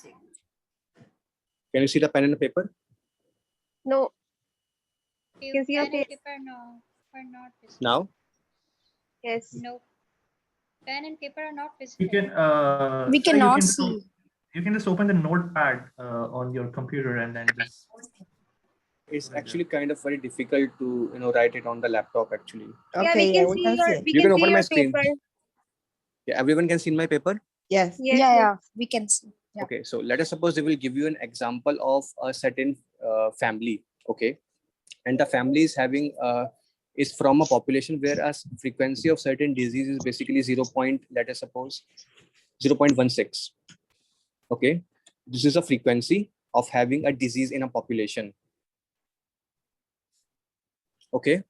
you see the pen and the paper? No. You Can see your pen and face. paper are not visible. Now? Yes. No. Pen and paper are not visible. You can. We sir, cannot you can see. You can just open the notepad on your computer and then just. It's actually kind of very difficult to write it on the laptop actually. Yeah, we can see your. We You can can see open my your screen. paper. Yeah, everyone can see my paper. Yes. Yes. Yeah, we can see. Yeah. Okay, so let us suppose they will give you an example of a certain family. Okay, and the family is having is from a population where a frequency of certain disease is basically 0. Let us suppose 0.16. Okay, this is a frequency of having a disease in a population. Okay,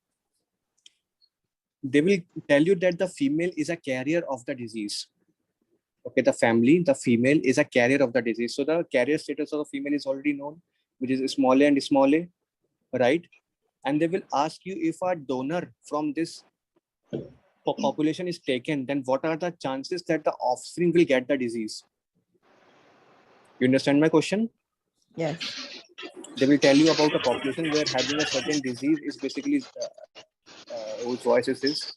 they will tell you that the female is a carrier of the disease. Okay, the female is a carrier of the disease. So the carrier status of the female is already known, which is small a and small a, right? And they will ask you if a donor from this population is taken, then what are the chances that the offspring will get the disease? You understand my question? Yes. They will tell you about a population where having a certain disease is basically whose voices is.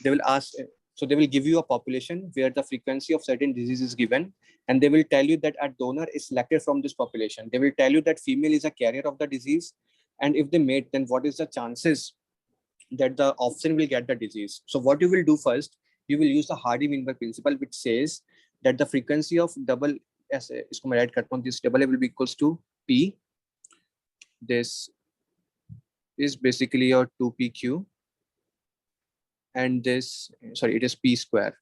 They will ask, so they will give you a population where the frequency of certain disease is given, and they will tell you that a donor is selected from this population. They will tell you that female is a carrier of the disease, and if they mate, then what is the chances that the offspring will get the disease. So what you will do first, you will use the Hardy-Weinberg principle, which says that the frequency of double, इसको मैं write करता हूँ, this double A will be equals to P. This is basically your 2PQ, and this, sorry, it is P square,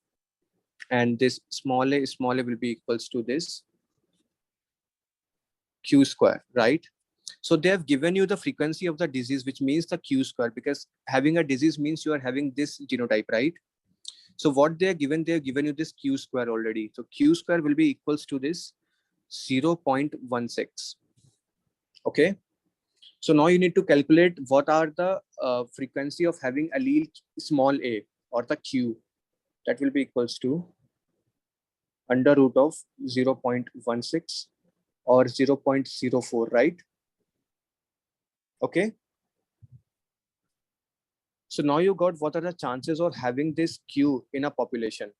and this small a will be equals to this Q square, right? So they have given you the frequency of the disease, which means the Q square, because having a disease means you are having this genotype, right? So what they have given you this Q square already. So Q square will be equals to this 0.16. Okay. So now you need to calculate what are the frequency of having allele small a, or the Q. That will be equals to under root of 0.16 or 0.04, right? Okay. So now you got what are the chances of having this Q in a population.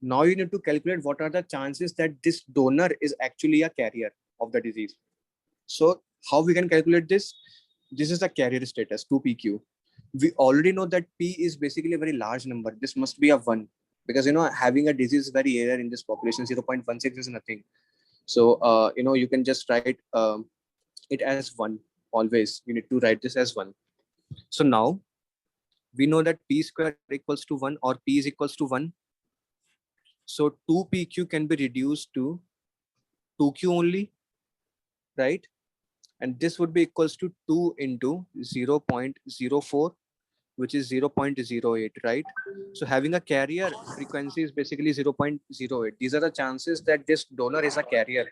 Now you need to calculate what are the chances that this donor is actually a carrier of the disease. So how we can calculate this? This is the carrier status, 2PQ. We already know that P is basically a very large number. This must be a 1, because having a disease is very rare in this population. 0.16 is nothing. So you can just write it as 1 always. You need to write this as 1. So now we know that P square equals to 1, or P is equals to 1. So 2PQ can be reduced to 2Q only, right? And this would be equals to 2 into 0.04, which is 0.08, right? So having a carrier frequency is basically 0.08. These are the chances that this donor is a carrier.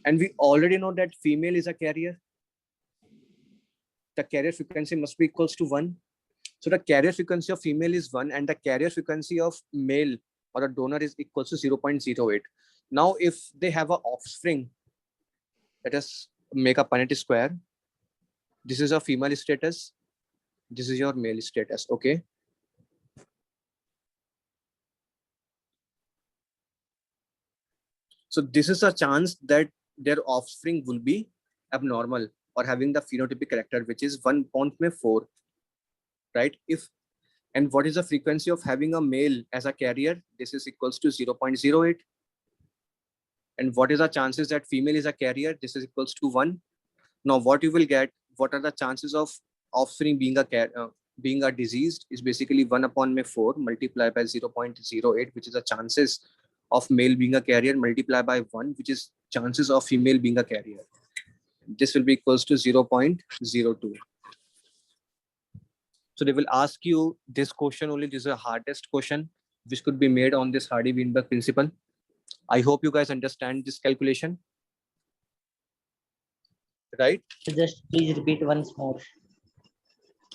And we already know that female is a carrier. The carrier frequency must be equals to 1. So the carrier frequency of female is 1, and the carrier frequency of male or a donor is equals to 0.08. Now, if they have an offspring, let us make a Punnett square. This is a female status. This is your male status. Okay. So this is a chance that their offspring will be abnormal or having the phenotypic character, which is 1.4, right? And what is the frequency of having a male as a carrier? This is equals to 0.08. And what is the chances that female is a carrier? This is equals to 1. Now what you will get, what are the chances of offspring being a diseased, is basically 1/4 multiplied by 0.08, which is the chances of male being a carrier, multiplied by 1, which is chances of female being a carrier. This will be equals to 0.02. So they will ask you this question only. This is the hardest question which could be made on this Hardy-Weinberg principle. I hope you guys understand this calculation, right? Just please repeat once more.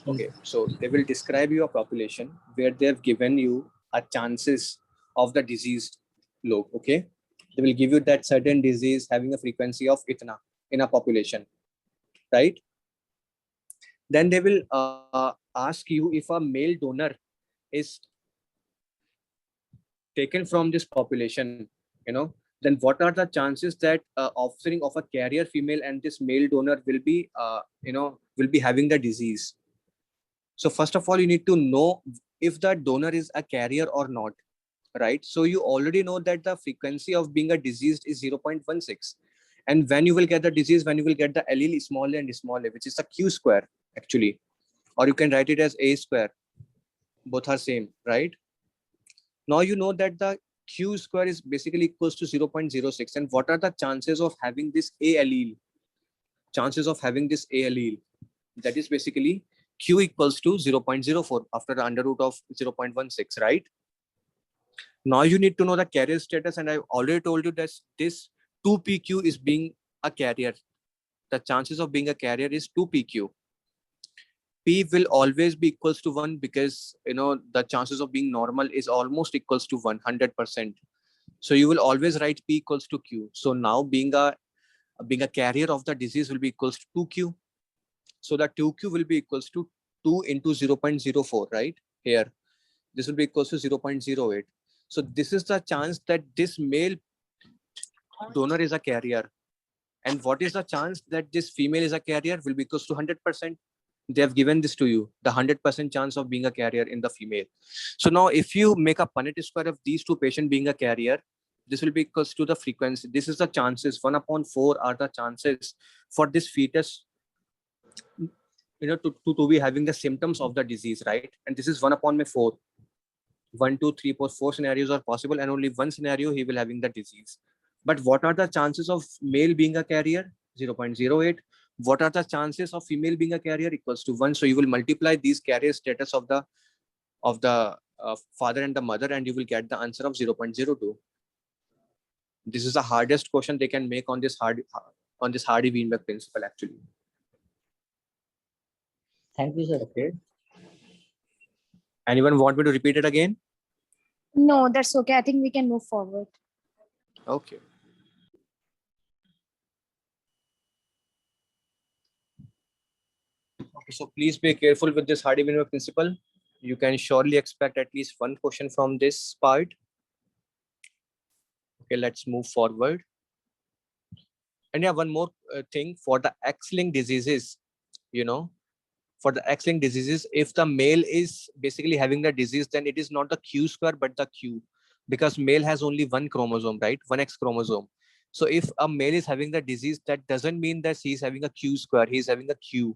Okay, so they will describe your population where they have given you a chances of the diseased log. Okay, they will give you that certain disease having a frequency of itna in a population, right? Then they will ask you if a male donor is taken from this population, then what are the chances that offspring of a carrier female and this male donor will be having the disease. So first of all, you need to know if the donor is a carrier or not, right? So you already know that the frequency of being a diseased is 0.16. And when you will get the disease, when you will get the allele small a and small a, which is the Q square actually, or you can write it as A square. Both are same, right? Now you know that the Q square is basically equals to 0.06. And what are the chances of having this A allele? Chances of having this A allele, that is basically Q equals to 0.04 after the under root of 0.16, right? Now you need to know the carrier status, and I've already told you that this 2PQ is being a carrier. The chances of being a carrier is 2PQ. P will always be equals to 1 because, the chances of being normal is almost equals to 100%. So you will always write P equals to Q. So now being a carrier of the disease will be equals to 2Q. So the 2Q will be equals to 2 into 0.04, right? Here, this will be equals to 0.08. So this is the chance that this male donor is a carrier. And what is the chance that this female is a carrier will be equals to 100%. They have given this to you, the 100% chance of being a carrier in the female. So now if you make a Punnett square of these two patients being a carrier, this will be equals to the frequency. This is the chances, 1/4 are the chances for this fetus, to be having the symptoms of the disease, right? And this is 1/4. 1, 2, 3, 4, 4 scenarios are possible, and only one scenario he will having the disease. But what are the chances of male being a carrier? 0.08. What are the chances of female being a carrier? Equals to 1. So you will multiply these carrier status of the father and the mother, and you will get the answer of 0.02. This is the hardest question they can make on this Hardy-Weinberg principle, actually. Thank you, sir. Okay. Anyone want me to repeat it again? No, that's okay. I think we can move forward. Okay. Okay, so please be careful with this Hardy-Weinberg principle. You can surely expect at least one question from this part. Okay, let's move forward. And yeah, one more thing for the X-linked diseases, for the X-linked diseases, if the male is basically having the disease, then it is not the Q square, but the Q, because male has only one chromosome, right? One X chromosome. So if a male is having the disease, that doesn't mean that he's having a Q square, he's having a Q.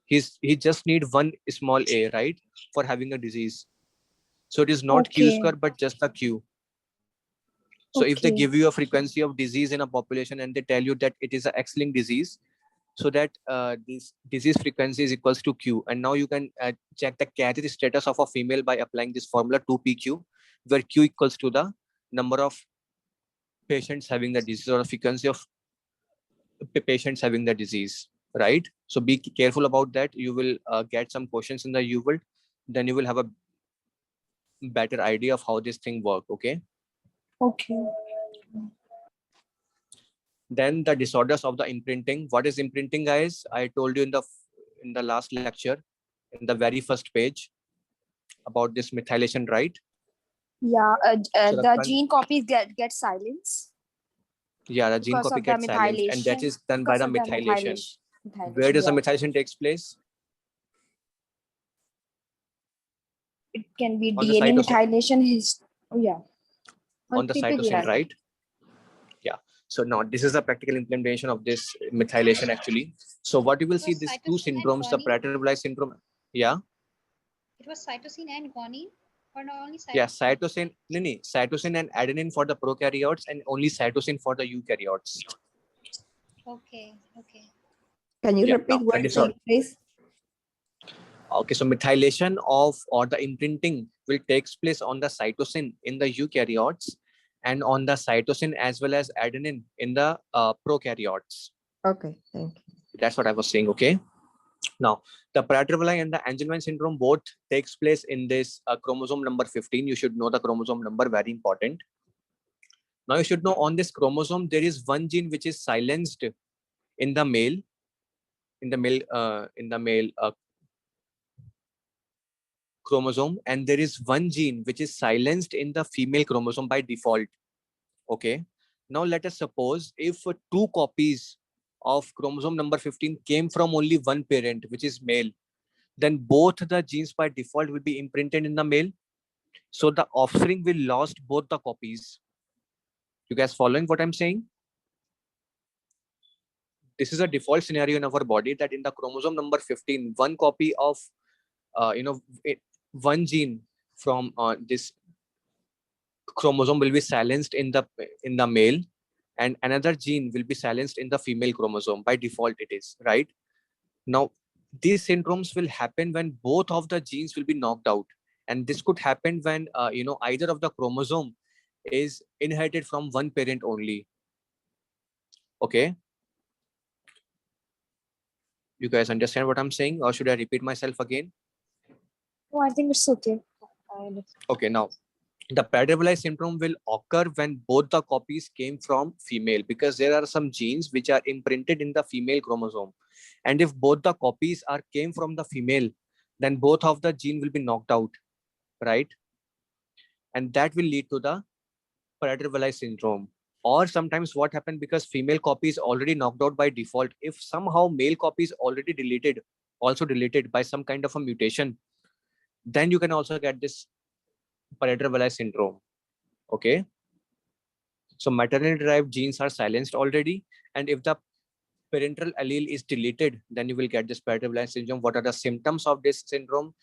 He just need one small a, right, for having a disease. So it is not Q square, but just a Q. So if they give you a frequency of disease in a population and they tell you that it is an X-linked disease, so that this disease frequency is equals to Q. And now you can check the carrier status of a female by applying this formula 2PQ, where Q equals to the number of patients having the disease, or the frequency of patients having the disease, right? So be careful about that. You will get some questions in the UWorld, then you will have a better idea of how this thing works. Okay. Then the disorders of the imprinting. What is imprinting, guys? I told you in the last lecture, in the very first page, about this methylation, right? Yeah, So the gene copies get silenced. Yeah, the gene Because copy of the gets silenced, and that methylation. is done by Because the of the methylation. methylation. Where does the Yeah. methylation takes place? It can be On the DNA cytosine. methylation. Oh yeah. On the cytosine, right? Yeah. So now this is the practical implementation of this methylation, actually. So what you will see, these two syndromes, the Prader-Willi syndrome. Yeah. It was cytosine and guanine, or not only cytosine? Yeah, cytosine. Cytosine and adenine for the prokaryotes, and only cytosine for the eukaryotes. Okay. Can you repeat now, what takes takes place? Okay, so methylation of, or the imprinting, will takes place on the cytosine in the eukaryotes, and on the cytosine as well as adenine in the prokaryotes. Okay, thank you. That's what I was saying. Okay. Now, the Prader-Willi and the Angelman syndrome both takes place in this chromosome number 15. You should know the chromosome number, very important. Now you should know on this chromosome there is one gene which is silenced in the male, chromosome, and there is one gene which is silenced in the female chromosome by default. Okay. Now let us suppose if two copies of chromosome number 15 came from only one parent, which is male, then both the genes by default will be imprinted in the male. So the offspring will lost both the copies. You guys following what I'm saying? This is a default scenario in our body, that in the chromosome number 15, one copy of, one gene from this chromosome will be silenced in the male, and another gene will be silenced in the female chromosome. By default it is, right? Now these syndromes will happen when both of the genes will be knocked out, and this could happen when either of the chromosome is inherited from one parent only. Okay. You guys understand what I'm saying, or should I repeat myself again? No, I think it's okay. Okay, now the Prader-Willi syndrome will occur when both the copies came from female, because there are some genes which are imprinted in the female chromosome, and if both the copies came from the female, then both of the gene will be knocked out, right? And that will lead to the Prader-Willi syndrome. Or sometimes what happened, because female copy is already knocked out by default, if somehow male copy is already deleted by some kind of a mutation, then you can also get this Prader-Willi syndrome. Okay, so maternally derived genes are silenced already, and if the parental allele is deleted, then you will get this Prader-Willi syndrome. What are the symptoms of this syndrome?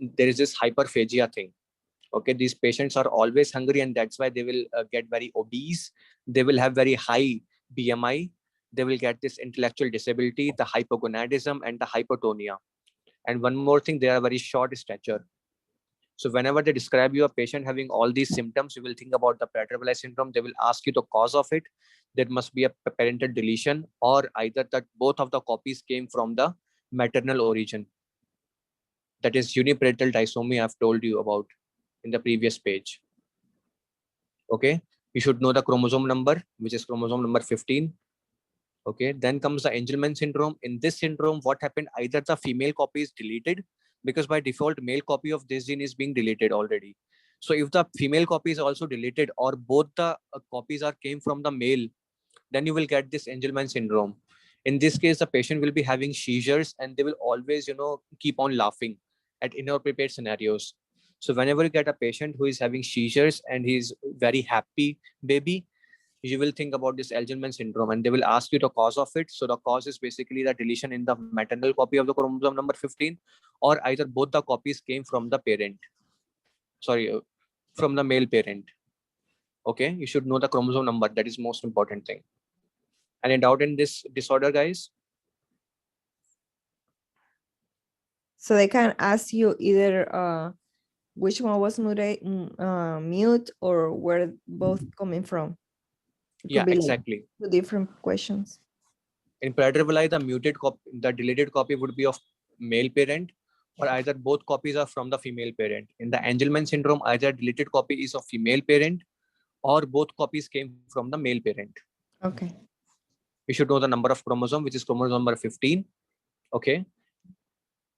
There is this hyperphagia thing. Okay, these patients are always hungry, and that's why they will get very obese. They will have very high BMI. They will get this intellectual disability, the hypogonadism, and the hypotonia. And one more thing, they are very short stature. So whenever they describe you a patient having all these symptoms, you will think about the Prader-Willi syndrome. They will ask you the cause of it. There must be a parental deletion, or either that both of the copies came from the maternal origin. That is uniparental disomy I've told you about in the previous page. Okay, you should know the chromosome number, which is chromosome number 15. Okay, then comes the Angelman syndrome. In this syndrome, what happened? Either the female copy is deleted, because by default, male copy of this gene is being deleted already. So if the female copy is also deleted, or both the copies came from the male, then you will get this Angelman syndrome. In this case, the patient will be having seizures, and they will always, keep on laughing at inappropriate scenarios. So whenever you get a patient who is having seizures and he's very happy baby, you will think about this Angelman syndrome, and they will ask you the cause of it. So the cause is basically the deletion in the maternal copy of the chromosome number 15, or either both the copies came from the parent. Sorry, from the male parent. Okay, you should know the chromosome number. That is most important thing. Any doubt in this disorder, guys? So they can ask you either which one was mute or where both coming from. It Yeah, could be exactly. like two different questions. In Prader-Willi, the deleted copy would be of male parent, or either both copies are from the female parent. In the Angelman syndrome, either deleted copy is of female parent, or both copies came from the male parent. Okay. You should know the number of chromosome, which is chromosome number 15. Okay.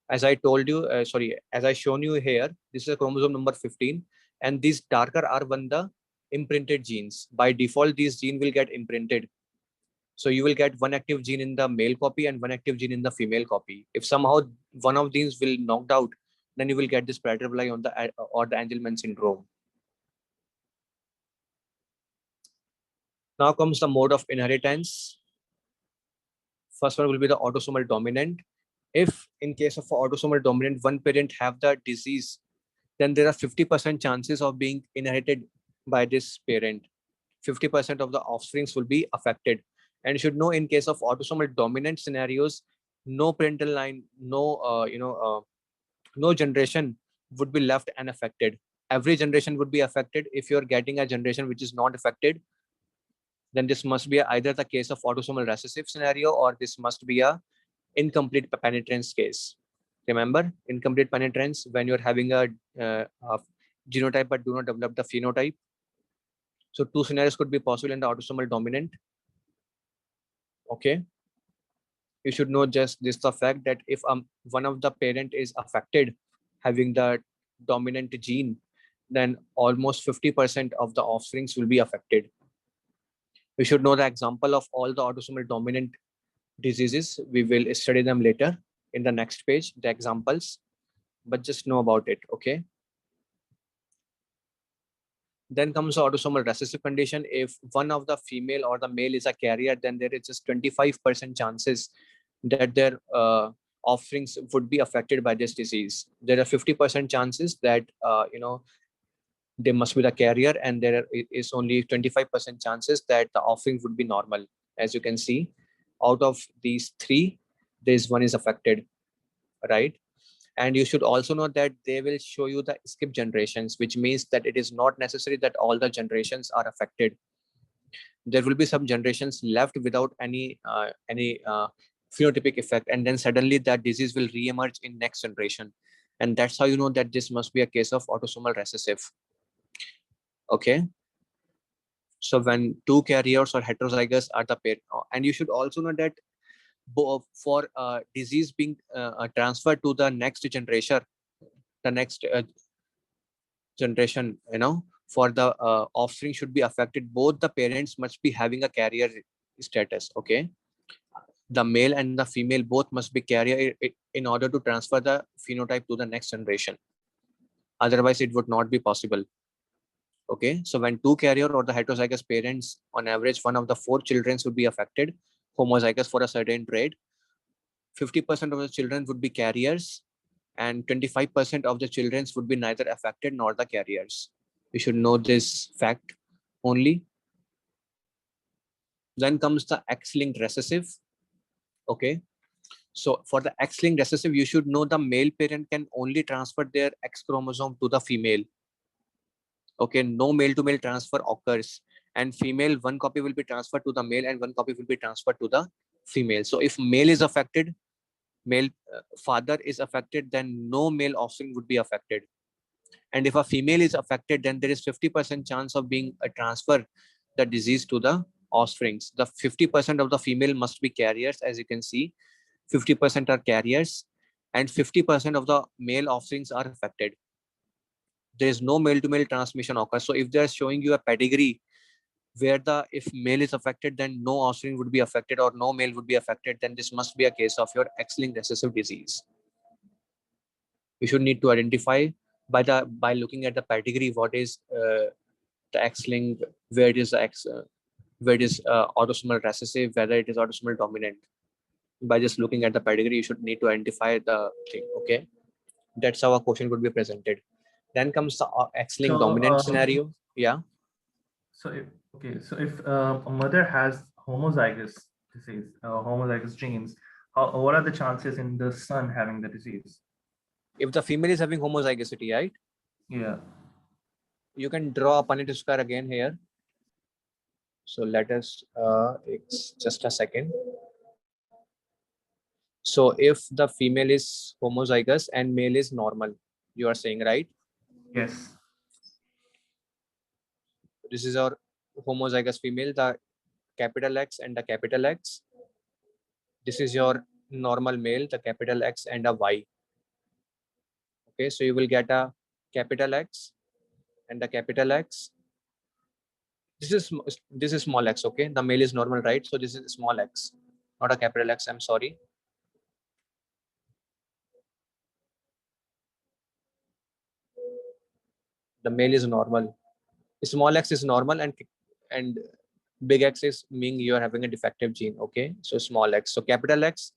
As I told you, as I shown you here, this is a chromosome number 15, and these darker are the imprinted genes. By default, these gene will get imprinted. So you will get one active gene in the male copy and one active gene in the female copy. If somehow one of these will knocked out, then you will get this Prader-Willi or the Angelman syndrome. Now comes the mode of inheritance. First one will be the autosomal dominant. If in case of autosomal dominant, one parent have the disease, then there are 50% chances of being inherited by this parent. 50% of the offsprings will be affected. And you should know, in case of autosomal dominant scenarios, no parental line, no generation would be left unaffected. Every generation would be affected. If you're getting a generation which is not affected, then this must be either the case of autosomal recessive scenario, or this must be a incomplete penetrance case. Remember, incomplete penetrance, when you're having a genotype but do not develop the phenotype. So two scenarios could be possible in the autosomal dominant. Okay, you should know just this, the fact that if one of the parent is affected having the dominant gene, then almost 50% of the offsprings will be affected. You should know the example of all the autosomal dominant diseases. We will study them later in the next page, the examples, but just know about it. Okay, then comes the autosomal recessive condition. If one of the female or the male is a carrier, then there is just 25% chances that their offsprings would be affected by this disease. There are 50% chances that they must be the carrier, and there is only 25% chances that the offspring would be normal. As you can see, out of these three, this one is affected, right? And you should also know that they will show you the skip generations, which means that it is not necessary that all the generations are affected. There will be some generations left without any phenotypic effect, and then suddenly that disease will re-emerge in next generation. And that's how you know that this must be a case of autosomal recessive. Okay. So when two carriers or heterozygous are the pair, and you should also know that for disease being transferred to the next generation, for the offspring should be affected, both the parents must be having a carrier status. Okay. The male and the female both must be carrier in order to transfer the phenotype to the next generation. Otherwise, it would not be possible. Okay, so when two carrier or the heterozygous parents, on average, one of the four children would be affected, homozygous for a certain trait, 50% of the children would be carriers, and 25% of the children would be neither affected nor the carriers. You should know this fact only. Then comes the X-linked recessive. Okay, so for the X-linked recessive, you should know the male parent can only transfer their X chromosome to the female. Okay, no male to male transfer occurs, and female, one copy will be transferred to the male and one copy will be transferred to the female. So if male is affected, male father is affected, then no male offspring would be affected. And if a female is affected, then there is 50% chance of being a transfer the disease to the offsprings. The 50% of the female must be carriers, as you can see, 50% are carriers, and 50% of the male offsprings are affected. There is no male to male transmission occurs. So if they are showing you a pedigree where if male is affected, then no offspring would be affected, or no male would be affected, then this must be a case of your X-linked recessive disease. You should need to identify by looking at the pedigree what is the X-linked, where it is autosomal recessive, whether it is autosomal dominant. By just looking at the pedigree, you should need to identify the thing. Okay, that's how a question would be presented. Then comes the X-linked dominant scenario. Yeah. So if a mother has homozygous disease, homozygous genes, what are the chances in the son having the disease? If the female is having homozygosity, right? Yeah. You can draw a Punnett square again here. So let us, it's just a second. So if the female is homozygous and male is normal, you are saying, right? Yes. This is our homozygous female, the capital X and the capital X. This is your normal male, the capital X and a Y. Okay, so you will get a capital X and the capital X. This is small x. Okay, the male is normal, right? So this is small x, not a capital X. I'm sorry. The male is normal. Small x is normal, and big X is meaning you are having a defective gene. Okay, so small x. So capital X,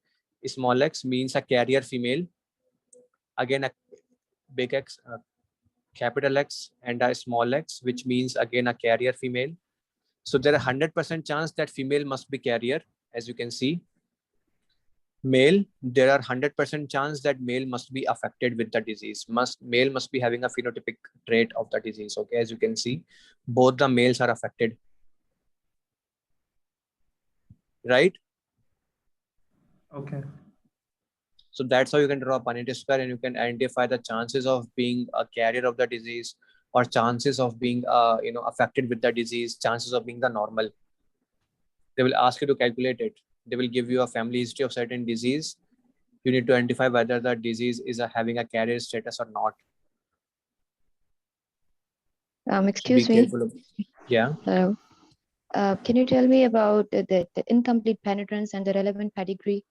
small x means a carrier female. Again, a big X, capital X, and a small x, which means again a carrier female. So there are 100% chance that female must be carrier, as you can see. Male, there are 100% chance that male must be affected with the disease. Male must be having a phenotypic trait of the disease. Okay, as you can see, both the males are affected. Right? Okay. So that's how you can draw a Punnett square, and you can identify the chances of being a carrier of the disease, or chances of being affected with the disease, chances of being the normal. They will ask you to calculate it. They will give you a family history of certain disease. You need to identify whether the disease is having a carrier status or not. Excuse be me. Careful. Yeah. Hello. Can you tell me about the incomplete penetrance and the relevant pedigree?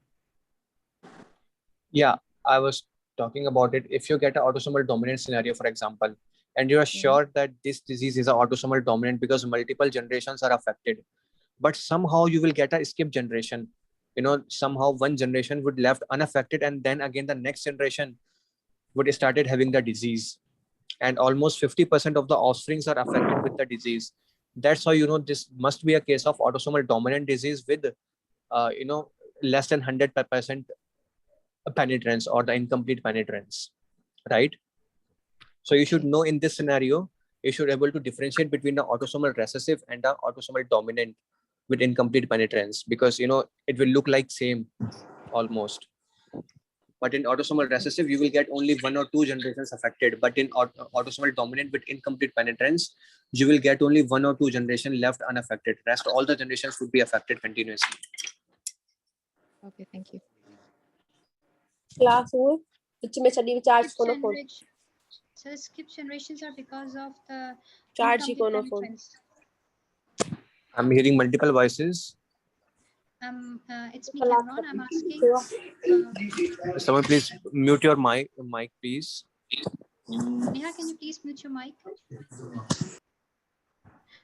Yeah, I was talking about it. If you get an autosomal dominant scenario, for example, and you are sure that this disease is an autosomal dominant because multiple generations are affected, but somehow you will get a skip generation. Somehow one generation would left unaffected, and then again the next generation would started having the disease, and almost 50% of the offsprings are affected with the disease. That's how this must be a case of autosomal dominant disease with less than 100% penetrance or the incomplete penetrance, right? So you should know in this scenario, you should be able to differentiate between the autosomal recessive and the autosomal dominant with incomplete penetrance, because it will look like same. almost. But in autosomal recessive, you will get only 1 or 2 generations affected. But in autosomal dominant with incomplete penetrance, you will get only 1 or 2 generations left unaffected. Rest all the generations would be affected continuously. Okay, thank you. Class में में चली charge कोनो phone. So the skip generations are because of the Charge incomplete कोनो phone. penetrance. I'm hearing multiple voices. It's me, Cameron. I'm asking. Someone please mute your mic, please. Neha, can you please mute your mic?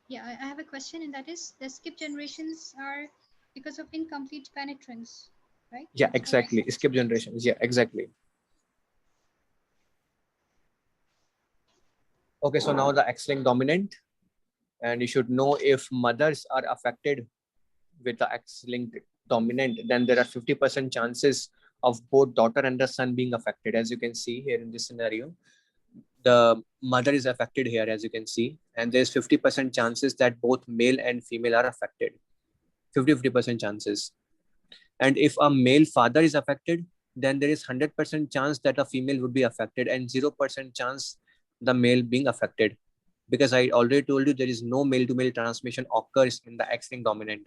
Yeah, I have a question, and that is the skip generations are because of incomplete penetrance, right? Yeah, exactly. Skip generations. Yeah, exactly. Okay, so now the X-linked dominant, and you should know if mothers are affected with the X-linked dominant, then there are 50% chances of both daughter and the son being affected. As you can see here in this scenario, the mother is affected here, as you can see, and there's 50% chances that both male and female are affected. 50% chances. And if a male father is affected, then there is 100% chance that a female would be affected and 0% chance the male being affected. Because I already told you there is no male to male transmission occurs in the X-linked dominant.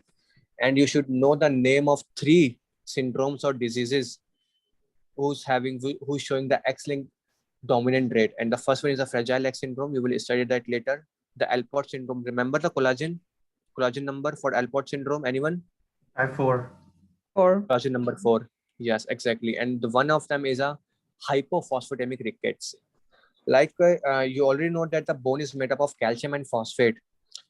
And you should know the name of 3 syndromes or diseases who's showing the X-linked dominant rate. And the first one is the fragile X syndrome. We will study that later. The Alport syndrome. Remember the collagen number for Alport syndrome? Anyone? I4. Collagen number 4. Yes, exactly. And one of them is a hypophosphatemic rickets. Like you already know that the bone is made up of calcium and phosphate.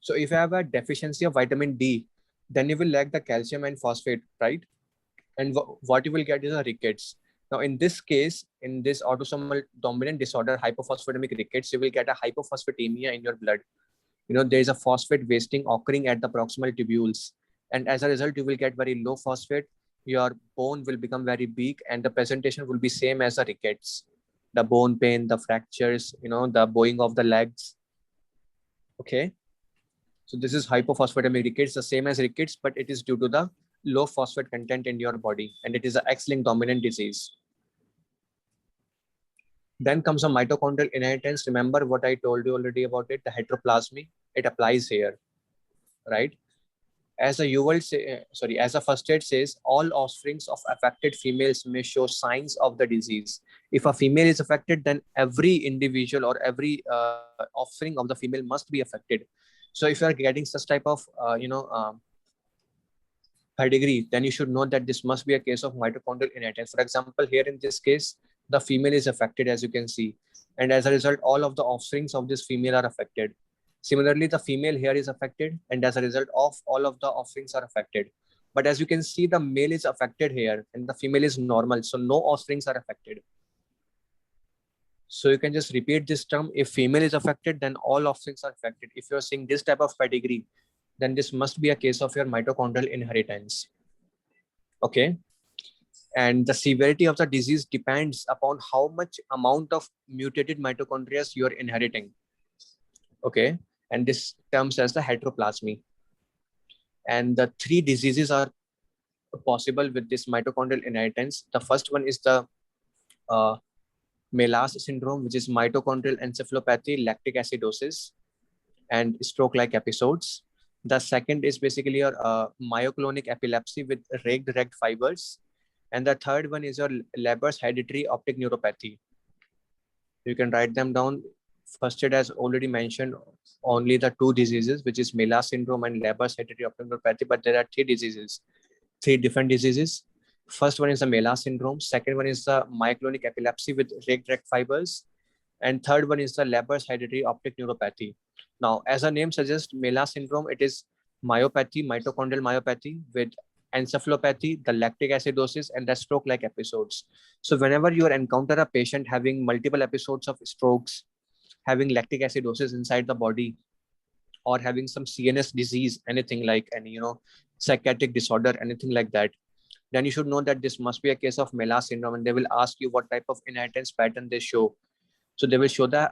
So if you have a deficiency of vitamin D, then you will lack the calcium and phosphate, right? And what you will get is a rickets. Now, in this case, in this autosomal dominant disorder, hypophosphatemic rickets, you will get a hypophosphatemia in your blood. There is a phosphate wasting occurring at the proximal tubules. And as a result, you will get very low phosphate. Your bone will become very big and the presentation will be same as a rickets. The bone pain, the fractures, the bowing of the legs. Okay. So this is hypophosphatemic rickets, the same as rickets, but it is due to the low phosphate content in your body, and it is an X-linked dominant disease. Then comes a mitochondrial inheritance. Remember what I told you already about it, the heteroplasmy. It applies here, right? As a first aid says, all offsprings of affected females may show signs of the disease. If a female is affected, then every individual or every offspring of the female must be affected. So if you are getting such type of pedigree, then you should know that this must be a case of mitochondrial inheritance. For example, here in this case, the female is affected, as you can see, and as a result, all of the offsprings of this female are affected. Similarly, the female here is affected, and as a result of all of the offsprings are affected. But as you can see, the male is affected here, and the female is normal, so no offsprings are affected. So you can just repeat this term. If female is affected, then all offsprings are affected. If you're seeing this type of pedigree, then this must be a case of your mitochondrial inheritance. Okay. And the severity of the disease depends upon how much amount of mutated mitochondria you're inheriting. Okay. And this terms as the heteroplasmy. And the 3 diseases are possible with this mitochondrial inheritance. The first one is the Melas syndrome, which is mitochondrial encephalopathy, lactic acidosis, and stroke-like episodes. The second is basically your myoclonic epilepsy with raked fibers. And the third one is your Leber's hereditary optic neuropathy. You can write them down. First aid has already mentioned only the 2 diseases, which is Melas syndrome and Leber's hereditary optic neuropathy, but there are 3 diseases, 3 different diseases. First one is the Melas syndrome. Second one is the myoclonic epilepsy with raked fibers. And third one is the Leber's hereditary optic neuropathy. Now, as the name suggests, Melas syndrome, it is myopathy, mitochondrial myopathy with encephalopathy, the lactic acidosis, and the stroke-like episodes. So whenever you encounter a patient having multiple episodes of strokes, having lactic acidosis inside the body, or having some CNS disease, anything like any, psychiatric disorder, anything like that, then you should know that this must be a case of Melas syndrome, and they will ask you what type of inheritance pattern they show. So they will show the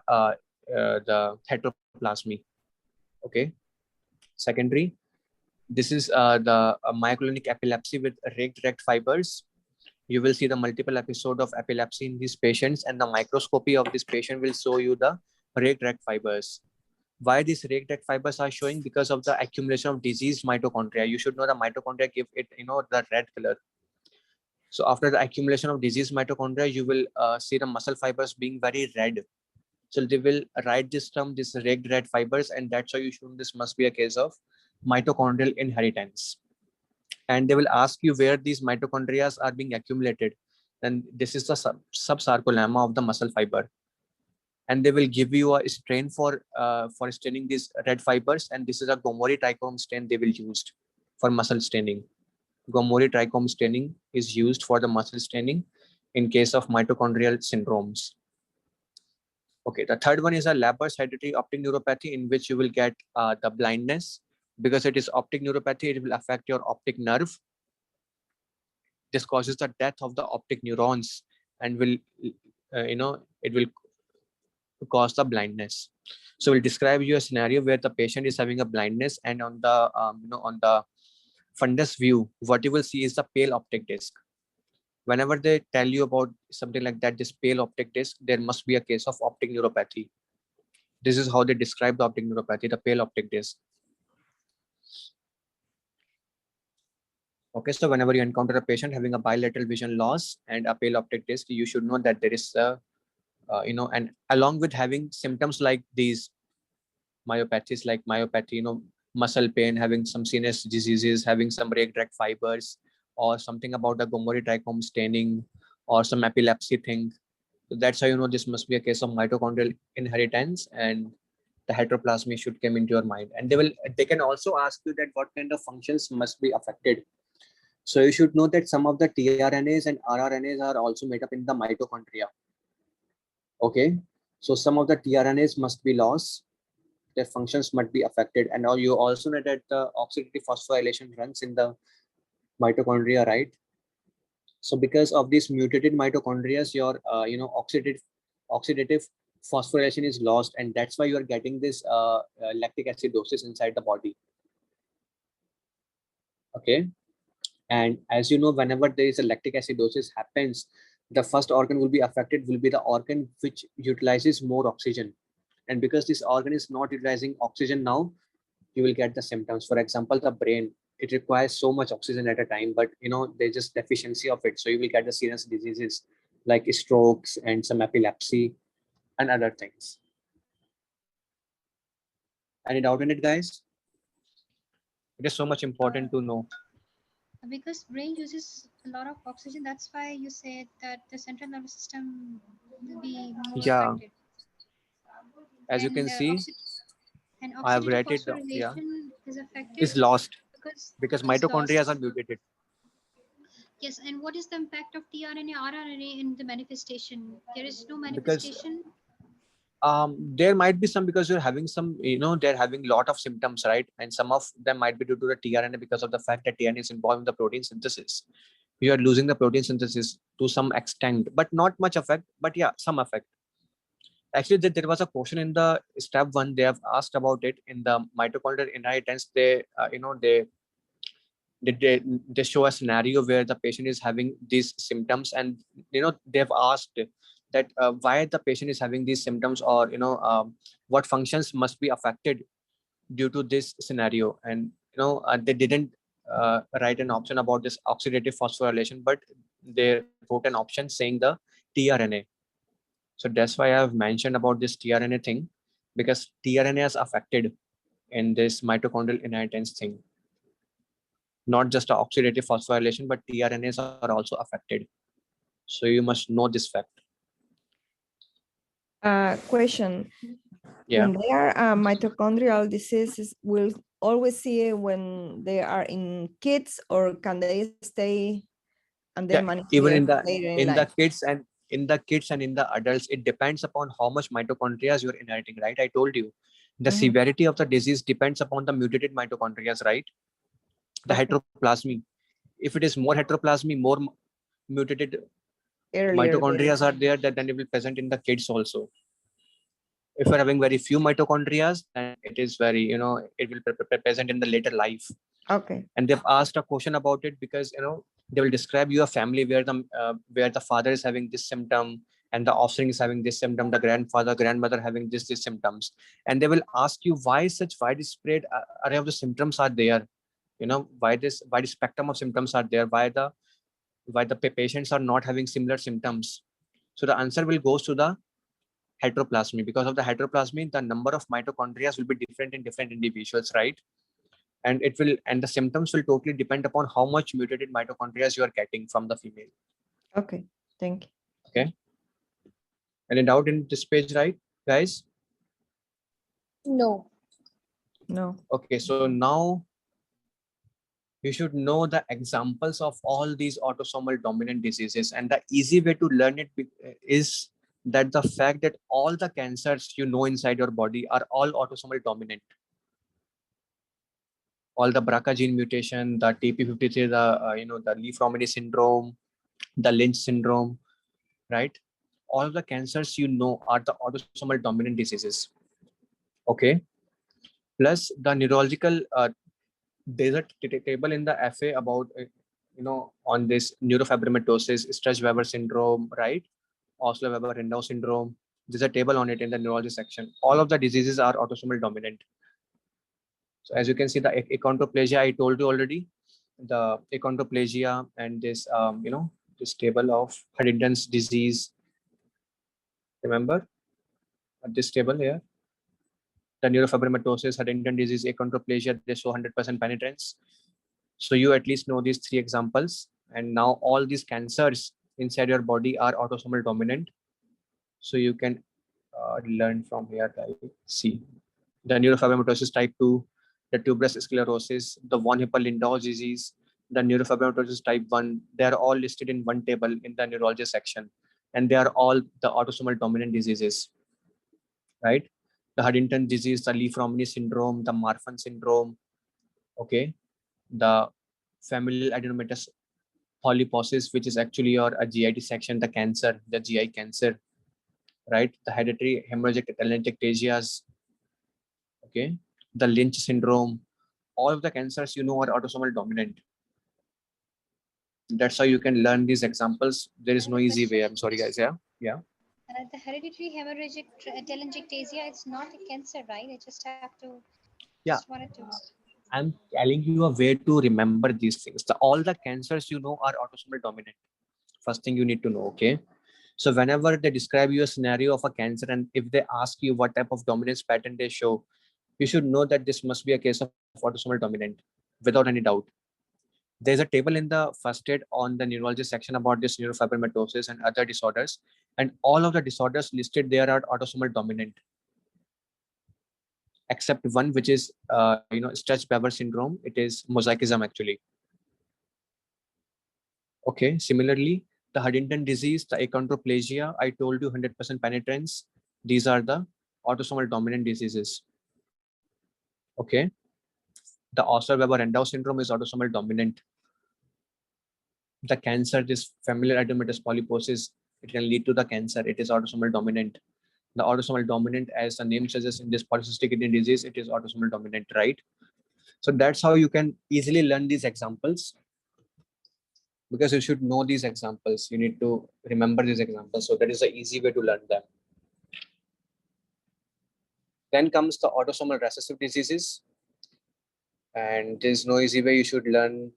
heteroplasmy. Okay. Secondary. This is the myoclonic epilepsy with raked fibers. You will see the multiple episode of epilepsy in these patients, and the microscopy of this patient will show you the raked red fibers. Why these raked red fibers are showing? Because of the accumulation of diseased mitochondria. You should know the mitochondria give it, the red color. So after the accumulation of diseased mitochondria, you will see the muscle fibers being very red. So they will write this term, this raked red fibers, and that's why you should, this must be a case of mitochondrial inheritance. And they will ask you where these mitochondria are being accumulated. Then this is the subsarcolemma of the muscle fiber. And they will give you a strain for staining these red fibers. And this is a Gomori trichome stain they will use for muscle staining. Gomori trichome staining is used for the muscle staining in case of mitochondrial syndromes. Okay, the third one is a Leber's hereditary optic neuropathy, in which you will get the blindness. Because it is optic neuropathy, it will affect your optic nerve. This causes the death of the optic neurons and will, it will cause the blindness. So we'll describe you a scenario where the patient is having a blindness, and on the, on the fundus view, what you will see is the pale optic disc. Whenever they tell you about something like that, this pale optic disc, there must be a case of optic neuropathy. This is how they describe the optic neuropathy, the pale optic disc. Okay, so whenever you encounter a patient having a bilateral vision loss and a pale optic disc, you should know that there is a, and along with having symptoms like these myopathies, like myopathy, muscle pain, having some sinus diseases, having some raked red fibers, or something about the Gomori trichome staining, or some epilepsy thing. So that's how you know this must be a case of mitochondrial inheritance, and the heteroplasmy should come into your mind. And they can also ask you that what kind of functions must be affected. So you should know that some of the tRNAs and rRNAs are also made up in the mitochondria. Okay, so some of the tRNAs must be lost, their functions might be affected, and now you also know that the oxidative phosphorylation runs in the mitochondria, right? So because of these mutated mitochondria, your oxidative phosphorylation is lost, and that's why you are getting this lactic acidosis inside the body. Okay, and as you know, whenever there is a lactic acidosis happens, the first organ will be affected will be the organ which utilizes more oxygen. And because this organ is not utilizing oxygen now, you will get the symptoms. For example, the brain, it requires so much oxygen at a time, but there's just deficiency of it. So you will get the serious diseases like strokes and some epilepsy and other things. Any doubt in it, guys? It is so much important to know. Because brain uses a lot of oxygen, that's why you said that the central nervous system will be more affected. As you can see, and I have oxidative read it down. phosphorylation is affected Is lost it's because mitochondria lost. are mutated. Yes, and what is the impact of tRNA, rRNA in the manifestation? There is no Because manifestation. there might be some, because you're having some, they're having a lot of symptoms, right? And some of them might be due to the tRNA, because of the fact that tRNA is involved in the protein synthesis. You are losing the protein synthesis to some extent, but not much effect, but yeah, some effect. Actually, there was a question in the step 1, they have asked about it in the mitochondrial inheritance. They they show a scenario where the patient is having these symptoms, and they've asked that why the patient is having these symptoms, or what functions must be affected due to this scenario. And they didn't write an option about this oxidative phosphorylation, but they wrote an option saying the tRNA. So that's why I have mentioned about this tRNA thing, because tRNA is affected in this mitochondrial inheritance thing. Not just the oxidative phosphorylation, but tRNAs are also affected. So you must know this fact. Question. Yeah. There are mitochondrial diseases, will always see it when they are in kids, or can they stay and then Even manifest later in life? in the kids and in the adults, it depends upon how much mitochondria you're inheriting, right? I told you the severity of the disease depends upon the mutated mitochondria, right? The heteroplasmy. If it is more heteroplasmy, more mutated mitochondria are there, that then it will present in the kids also. If you're having very few mitochondria, then it is very, it will present in the later life. Okay. And they've asked a question about it because, They will describe you a family where the father is having this symptom and the offspring is having this symptom, the grandmother having these symptoms, and they will ask you why such widespread array of the symptoms are there. Why the spectrum of symptoms are there, why the patients are not having similar symptoms. So the answer will goes to the heteroplasmy. Because of the heteroplasmy, the number of mitochondria will be different in different individuals, right? And the symptoms will totally depend upon how much mutated mitochondria you are getting from the female. Okay, thank you. Okay. Any doubt in this page, right, guys? No. No. Okay, so now you should know the examples of all these autosomal dominant diseases, and the easy way to learn it is that the fact that all the cancers inside your body are all autosomal dominant. All the BRCA gene mutation, the TP53, the Lee-Fraumeni syndrome, the Lynch syndrome, right? All of the cancers are the autosomal dominant diseases. Okay. Plus the neurological, there's a table in the FA about on this neurofibromatosis, Sturge-Weber syndrome, right? Osler-Weber-Rindau syndrome. There's a table on it in the neurology section. All of the diseases are autosomal dominant. So as you can see, the achondroplasia I told you already, the achondroplasia and this this table of Huntington's disease. Remember this table here? The neurofibromatosis, Huntington disease, achondroplasia, they show 100% penetrance. So you at least know these three examples. And now all these cancers inside your body are autosomal dominant. So you can learn from here, guys. See, the neurofibromatosis type 2, the tuberous sclerosis, the von Hippel-Lindau disease, the neurofibromatosis type 1, they are all listed in one table in the neurology section. And they are all the autosomal dominant diseases, right? The Huntington disease, the Lee-Fraumeni syndrome, the Marfan syndrome, okay, the familial adenomatous polyposis, which is actually your GIT section, the cancer, the GI cancer, right? The hereditary hemorrhagic telangiectasias, okay, the Lynch syndrome, all of the cancers are autosomal dominant. That's how you can learn these examples. There is no easy way. I'm sorry, guys. Yeah. The hereditary hemorrhagic telangiectasia, it's not a cancer, right? I just have to. Yeah. Just wanted to. I'm telling you a way to remember these things. All the cancers are autosomal dominant. First thing you need to know, okay? So whenever they describe you a scenario of a cancer, and if they ask you what type of dominance pattern they show, you should know that this must be a case of autosomal dominant without any doubt. There's a table in the first aid on the neurology section about this neurofibromatosis and other disorders, and all of the disorders listed there are autosomal dominant, except one, which is Sturge-Weber syndrome. It is mosaicism actually. Okay. Similarly, the Huntington disease, the achondroplasia, I told you 100% penetrance. These are the autosomal dominant diseases. Okay. The Osler-Weber-Rindau syndrome is autosomal dominant. The cancer, this familial adenomatous polyposis, it can lead to the cancer. It is autosomal dominant. The autosomal dominant, as the name suggests, in this polycystic kidney disease, it is autosomal dominant, right? So that's how you can easily learn these examples, because you should know these examples. You need to remember these examples. So that is the easy way to learn them. Then comes the autosomal recessive diseases. And there's no easy way. You should learn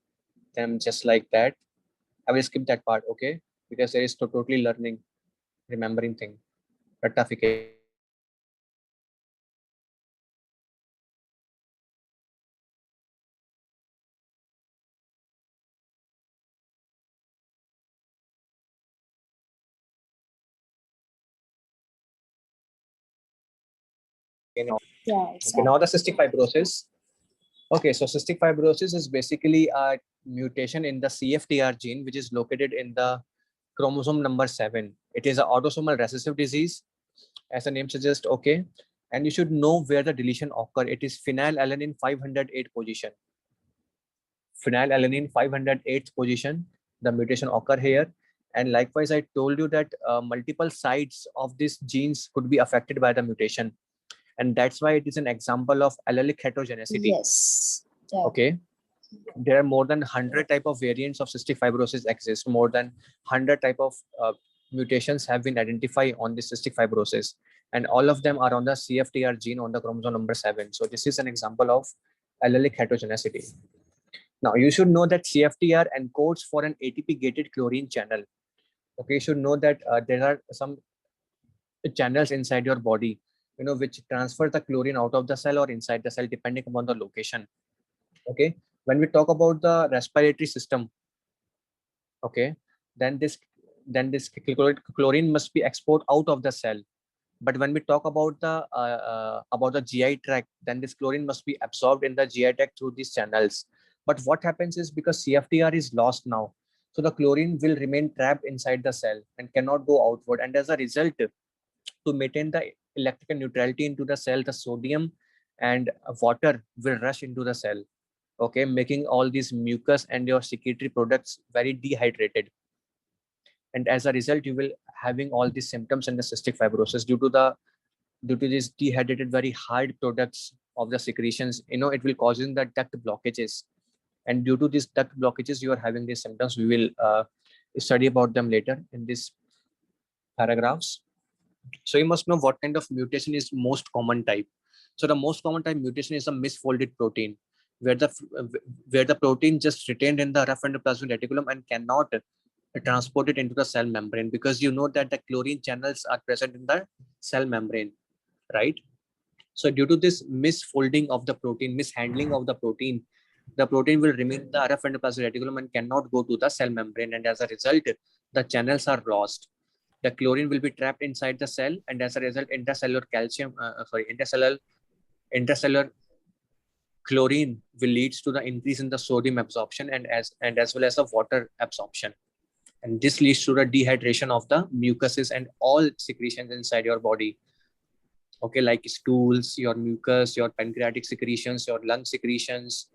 them just like that. I will skip that part, okay? Because there is totally learning, remembering thing, rectification. Yeah, Okay, now the cystic fibrosis. Okay, so cystic fibrosis is basically a mutation in the CFTR gene, which is located in the chromosome number 7. It is an autosomal recessive disease, as the name suggests, okay? And you should know where the deletion occur. It is phenylalanine 508 position. Phenylalanine 508th position, the mutation occur here. And likewise, I told you that multiple sites of these genes could be affected by the mutation. And that's why it is an example of allelic heterogeneity. Yes. Yeah. Okay. there are more than 100 type of variants of cystic fibrosis exist. More than 100 type of mutations have been identified on the cystic fibrosis, and all of them are on the CFTR gene on the chromosome number 7. So this is an example of allelic heterogeneity. Now you should know that CFTR encodes for an ATP gated chlorine channel. Okay, you should know that there are some channels inside your body, which transfer the chlorine out of the cell or inside the cell depending upon the location. Okay, when we talk about the respiratory system, okay, then this chlorine must be exported out of the cell. But when we talk about the GI tract, then this chlorine must be absorbed in the GI tract through these channels. But what happens is, because CFTR is lost now, so the chlorine will remain trapped inside the cell and cannot go outward. And as a result, to maintain the electrical neutrality into the cell, the sodium and water will rush into the cell, okay, making all these mucus and your secretory products very dehydrated. And as a result, you will having all these symptoms in the cystic fibrosis due to these dehydrated, very hard products of the secretions. It will causing the duct blockages, and due to these duct blockages, you are having these symptoms. We will study about them later in these paragraphs. So you must know what kind of mutation is most common type. So the most common type mutation is a misfolded protein, where the protein just retained in the rough endoplasmic reticulum and cannot transport it into the cell membrane, because you know that the chlorine channels are present in the cell membrane, right? So due to this misfolding of the protein, mishandling of the protein will remain in the rough endoplasmic reticulum and cannot go to the cell membrane, and as a result, the channels are lost. The chlorine will be trapped inside the cell, and as a result, intracellular chlorine will leads to the increase in the sodium absorption and as well as the water absorption. And this leads to the dehydration of the mucuses and all secretions inside your body. Okay, like stools, your mucus, your pancreatic secretions, your lung secretions,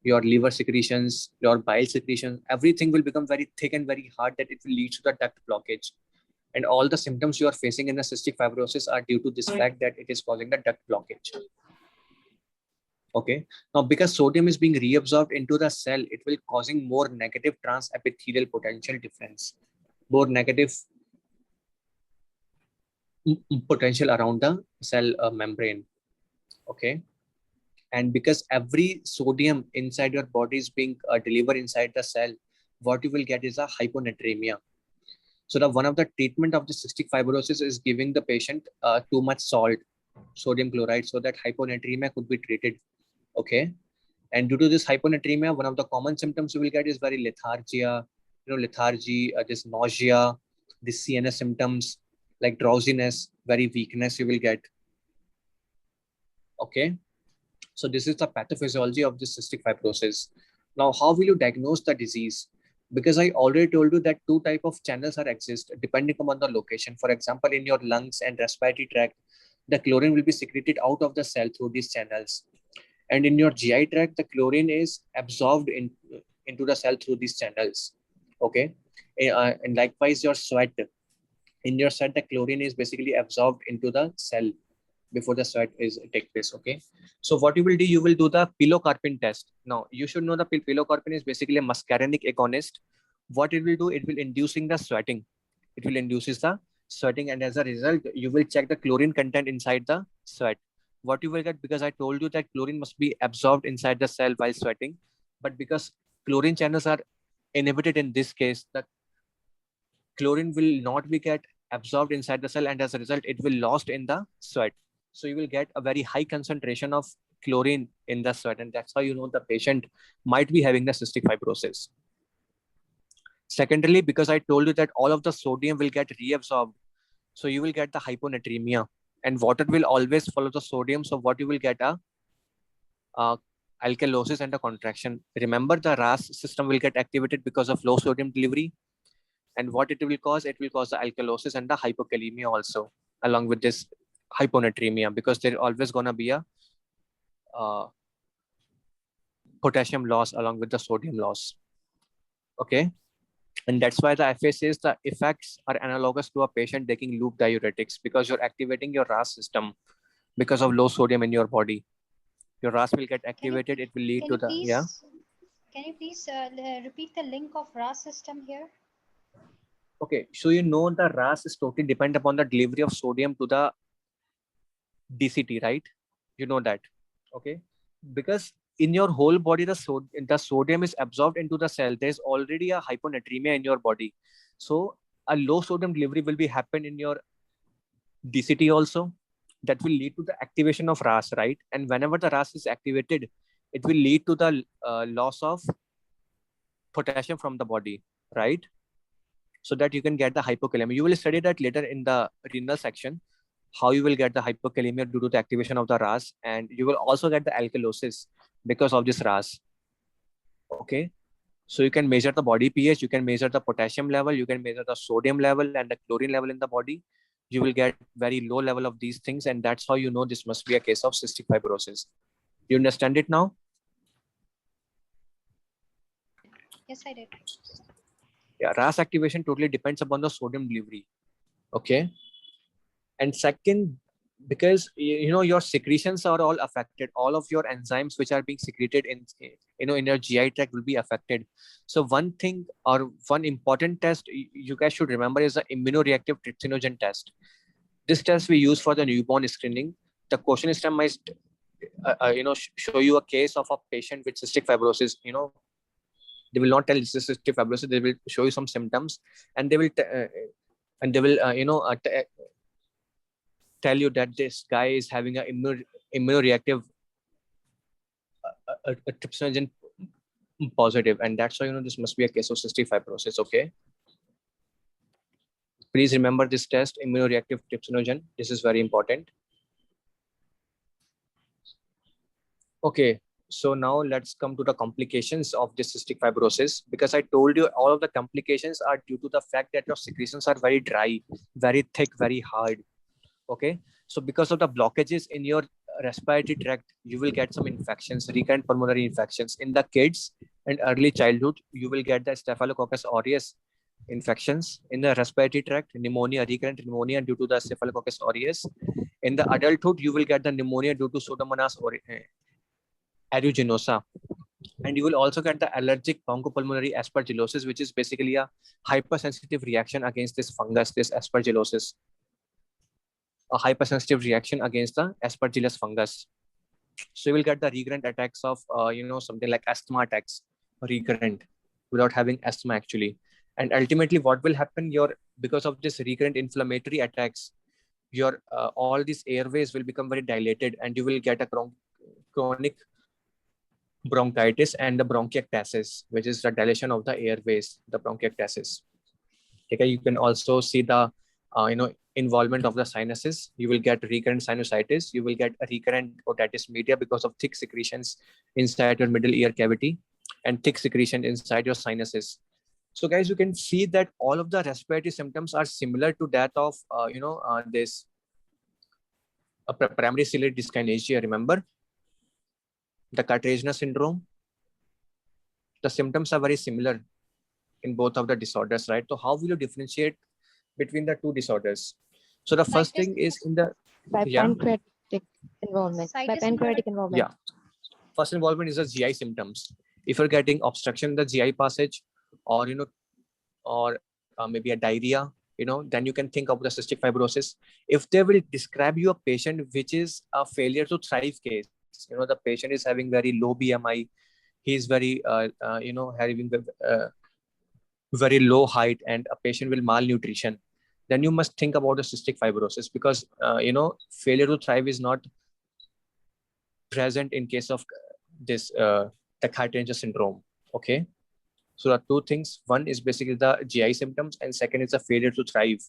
your liver secretions, your bile secretions, everything will become very thick and very hard, that it will lead to the duct blockage. And all the symptoms you are facing in the cystic fibrosis are due to this fact that it is causing the duct blockage. Okay, now because sodium is being reabsorbed into the cell, it will causing more negative transepithelial potential difference, more negative potential around the cell membrane. Okay, and because every sodium inside your body is being delivered inside the cell, what you will get is a hyponatremia. So the one of the treatment of the cystic fibrosis is giving the patient too much salt, sodium chloride, so that hyponatremia could be treated. Okay, and due to this hyponatremia, one of the common symptoms you will get is very lethargia, lethargy, this nausea, this CNS symptoms like drowsiness, very weakness you will get. Okay, so this is the pathophysiology of this cystic fibrosis. Now, how will you diagnose the disease? Because I already told you that two type of channels are exist depending upon the location. For example, in your lungs and respiratory tract, the chlorine will be secreted out of the cell through these channels. And in your GI tract, the chlorine is absorbed into the cell through these channels. Okay, and likewise your sweat. In your sweat, the chlorine is basically absorbed into the cell before the sweat is take place. Okay, so what you will do, you will do the pilocarpine test. Now you should know the pilocarpine is basically a muscarinic agonist. What it will do, it will inducing the sweating. It will induces the sweating, and as a result, you will check the chlorine content inside the sweat. What you will get, because I told you that chlorine must be absorbed inside the cell while sweating, but because chlorine channels are inhibited in this case, the chlorine will not be get absorbed inside the cell, and as a result, it will lost in the sweat. So you will get a very high concentration of chlorine in the sweat, and that's how you know the patient might be having the cystic fibrosis. Secondarily, because I told you that all of the sodium will get reabsorbed, so you will get the hyponatremia, and water will always follow the sodium. So what you will get a alkalosis and a contraction. Remember, the RAS system will get activated because of low sodium delivery. And what it will cause? It will cause the alkalosis and the hypokalemia also, along with this hyponatremia, because there always going to be a potassium loss along with the sodium loss. Okay, and that's why the FA says the effects are analogous to a patient taking loop diuretics, because you're activating your RAS system because of low sodium in your body. Your RAS will get activated. It will lead to the, yeah. Can you please repeat the link of RAS system here? Okay, so you know the RAS is totally dependent upon the delivery of sodium to the DCT, right? You know that, okay? Because in your whole body, the sodium is absorbed into the cell. There's already a hyponatremia in your body. So a low sodium delivery will be happen in your DCT also. That will lead to the activation of RAS, right? And whenever the RAS is activated, it will lead to the loss of potassium from the body, right? So that you can get the hypokalemia. You will study that later in the renal section, how you will get the hypokalemia due to the activation of the RAS, and you will also get the alkalosis because of this RAS. Okay, so you can measure the body pH, you can measure the potassium level, you can measure the sodium level and the chlorine level in the body. You will get very low level of these things, and that's how you know this must be a case of cystic fibrosis. You understand it now? Yes, I did. Yeah, RAS activation totally depends upon the sodium delivery. Okay. And second, because you know your secretions are all affected, all of your enzymes which are being secreted in in your GI tract will be affected. So one thing or one important test you guys should remember is the immunoreactive trypsinogen test. This test we use for the newborn screening. The question stem might show you a case of a patient with cystic fibrosis. They will not tell this is cystic fibrosis. They will show you some symptoms, and they will tell you that this guy is having a immunoreactive a trypsinogen positive, and that's why this must be a case of cystic fibrosis. Okay, please remember this test, immunoreactive trypsinogen. This is very important. Okay, so now let's come to the complications of this cystic fibrosis, because I told you all of the complications are due to the fact that your secretions are very dry, very thick, very hard. Okay, so because of the blockages in your respiratory tract, you will get some infections, recurrent pulmonary infections in the kids and early childhood. You will get the staphylococcus aureus infections in the respiratory tract, pneumonia, recurrent pneumonia due to the staphylococcus aureus. In the adulthood, you will get the pneumonia due to pseudomonas aeruginosa, and you will also get the allergic bronchopulmonary aspergillosis, which is basically a hypersensitive reaction against this fungus, this aspergillosis, a hypersensitive reaction against the aspergillus fungus. So you will get the recurrent attacks of something like asthma attacks, recurrent, without having asthma actually. And ultimately what will happen, because of this recurrent inflammatory attacks, your all these airways will become very dilated, and you will get a chronic bronchitis and the bronchiectasis, which is the dilation of the airways, the bronchiectasis. Okay, you can also see the involvement of the sinuses. You will get recurrent sinusitis. You will get a recurrent otitis media because of thick secretions inside your middle ear cavity and thick secretion inside your sinuses. So guys, you can see that all of the respiratory symptoms are similar to that of this primary ciliary dyskinesia. Remember the Cartagena syndrome? The symptoms are very similar in both of the disorders, right? So how will you differentiate between the two disorders? So the first thing is in the by pancreatic involvement. Yeah. First involvement is the GI symptoms. If you're getting obstruction in the GI passage, or maybe a diarrhea, then you can think of the cystic fibrosis. If they will describe you a patient which is a failure to thrive case, the patient is having very low BMI, he is very having very low height, and a patient with malnutrition, then you must think about the cystic fibrosis, because failure to thrive is not present in case of this the Cartagena syndrome. Okay, so the two things, one is basically the GI symptoms, and second is the failure to thrive.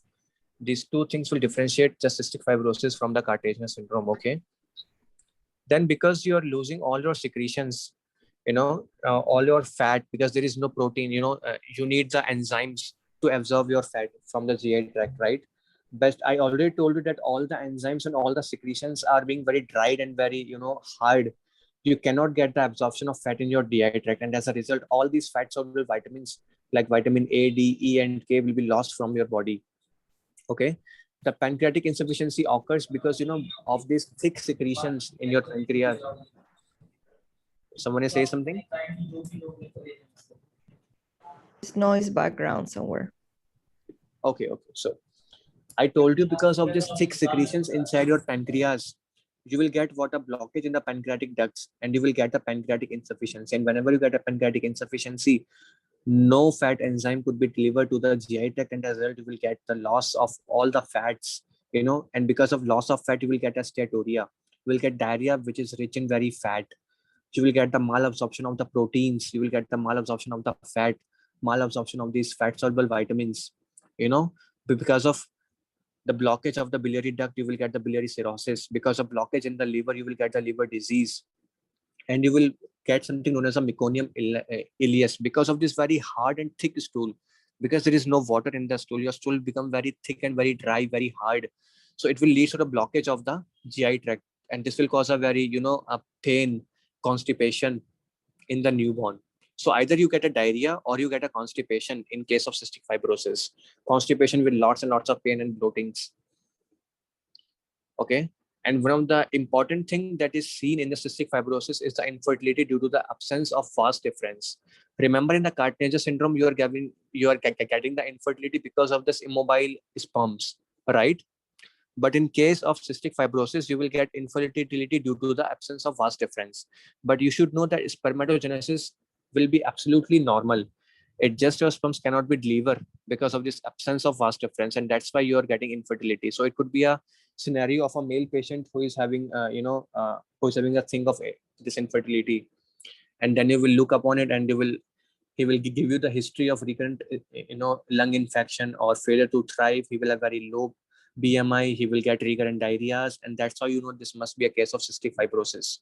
These two things will differentiate the cystic fibrosis from the Cartagena syndrome. Okay, then because you're losing all your secretions, all your fat, because there is no protein, you need the enzymes to absorb your fat from the GI tract, right? But I already told you that all the enzymes and all the secretions are being very dried and very hard. You cannot get the absorption of fat in your GI tract, and as a result, all these fat soluble vitamins like vitamin A, D, E, and K will be lost from your body. Okay, the pancreatic insufficiency occurs because of these thick secretions in your pancreas. Someone is saying something? It's noise background somewhere. Okay. So I told you because of these thick secretions inside your pancreas, you will get water blockage in the pancreatic ducts and you will get a pancreatic insufficiency. And whenever you get a pancreatic insufficiency, no fat enzyme could be delivered to the GI tract, and as a result, you will get the loss of all the fats, and because of loss of fat, you will get a steatorrhea. You will get diarrhea, which is rich in very fat. You will get the malabsorption of the proteins. You will get the malabsorption of the fat, malabsorption of these fat soluble vitamins, because of the blockage of the biliary duct, you will get the biliary cirrhosis. Because of blockage in the liver, you will get the liver disease. And you will get something known as a meconium ileus. Because of this very hard and thick stool, because there is no water in the stool, your stool become very thick and very dry, very hard. So it will lead to the blockage of the GI tract. And this will cause a very, a pain, constipation in the newborn. So either you get a diarrhea or you get a constipation in case of cystic fibrosis. Constipation with lots and lots of pain and bloatings. Okay. And one of the important thing that is seen in the cystic fibrosis is the infertility due to the absence of vas deferens. Remember, in the Cartnager syndrome, you are getting the infertility because of this immobile sperms, right? But in case of cystic fibrosis, you will get infertility due to the absence of vas deferens. But you should know that spermatogenesis will be absolutely normal. It just your sperms cannot be delivered because of this absence of vas deferens, and that's why you are getting infertility. So it could be a scenario of a male patient who is having, who is having a thing of this infertility, and then you will look upon it, and he will give you the history of recurrent, lung infection or failure to thrive. He will have very low BMI. He will get recurrent diarrheas, and that's how you know this must be a case of cystic fibrosis.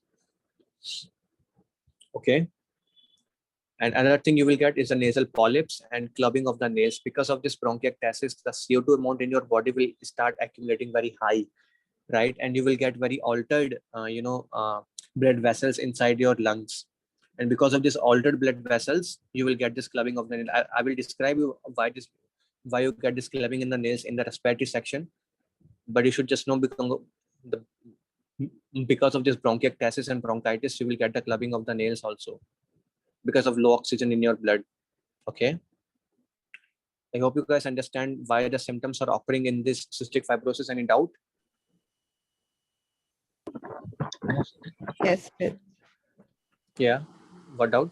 Okay. And another thing you will get is the nasal polyps and clubbing of the nails. Because of this bronchiectasis, the CO2 amount in your body will start accumulating very high, right? And you will get very altered, blood vessels inside your lungs. And because of this altered blood vessels, you will get this clubbing of the nail. I will describe you why you get this clubbing in the nails in the respiratory section. But you should just know because of this bronchiectasis and bronchitis, you will get the clubbing of the nails also, because of low oxygen in your blood. Okay. I hope you guys understand why the symptoms are occurring in this cystic fibrosis. Any doubt? Yes. Yeah. What doubt?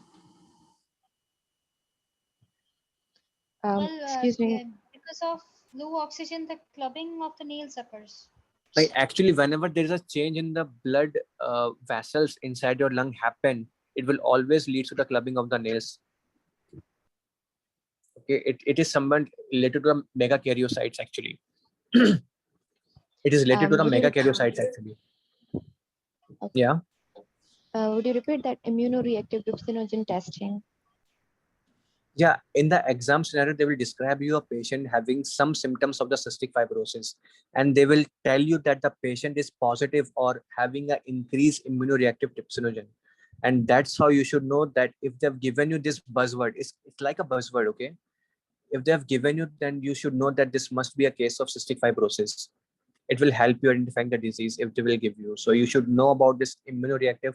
Excuse me. Because of low oxygen, the clubbing of the nails occurs. Like actually, whenever there is a change in the blood vessels inside your lung happen, it will always lead to the clubbing of the nails. Okay, it is somewhat related to the megakaryocytes actually. It is related to the megakaryocytes actually. Okay. Yeah. Would you repeat that immunoreactive trypsinogen testing? Yeah, in the exam scenario, they will describe you a patient having some symptoms of the cystic fibrosis, and they will tell you that the patient is positive or having an increased immunoreactive trypsinogen. And that's how you should know that if they've given you this buzzword, it's like a buzzword, okay? If they have given you, then you should know that this must be a case of cystic fibrosis. It will help you identifying the disease if they will give you. So you should know about this immunoreactive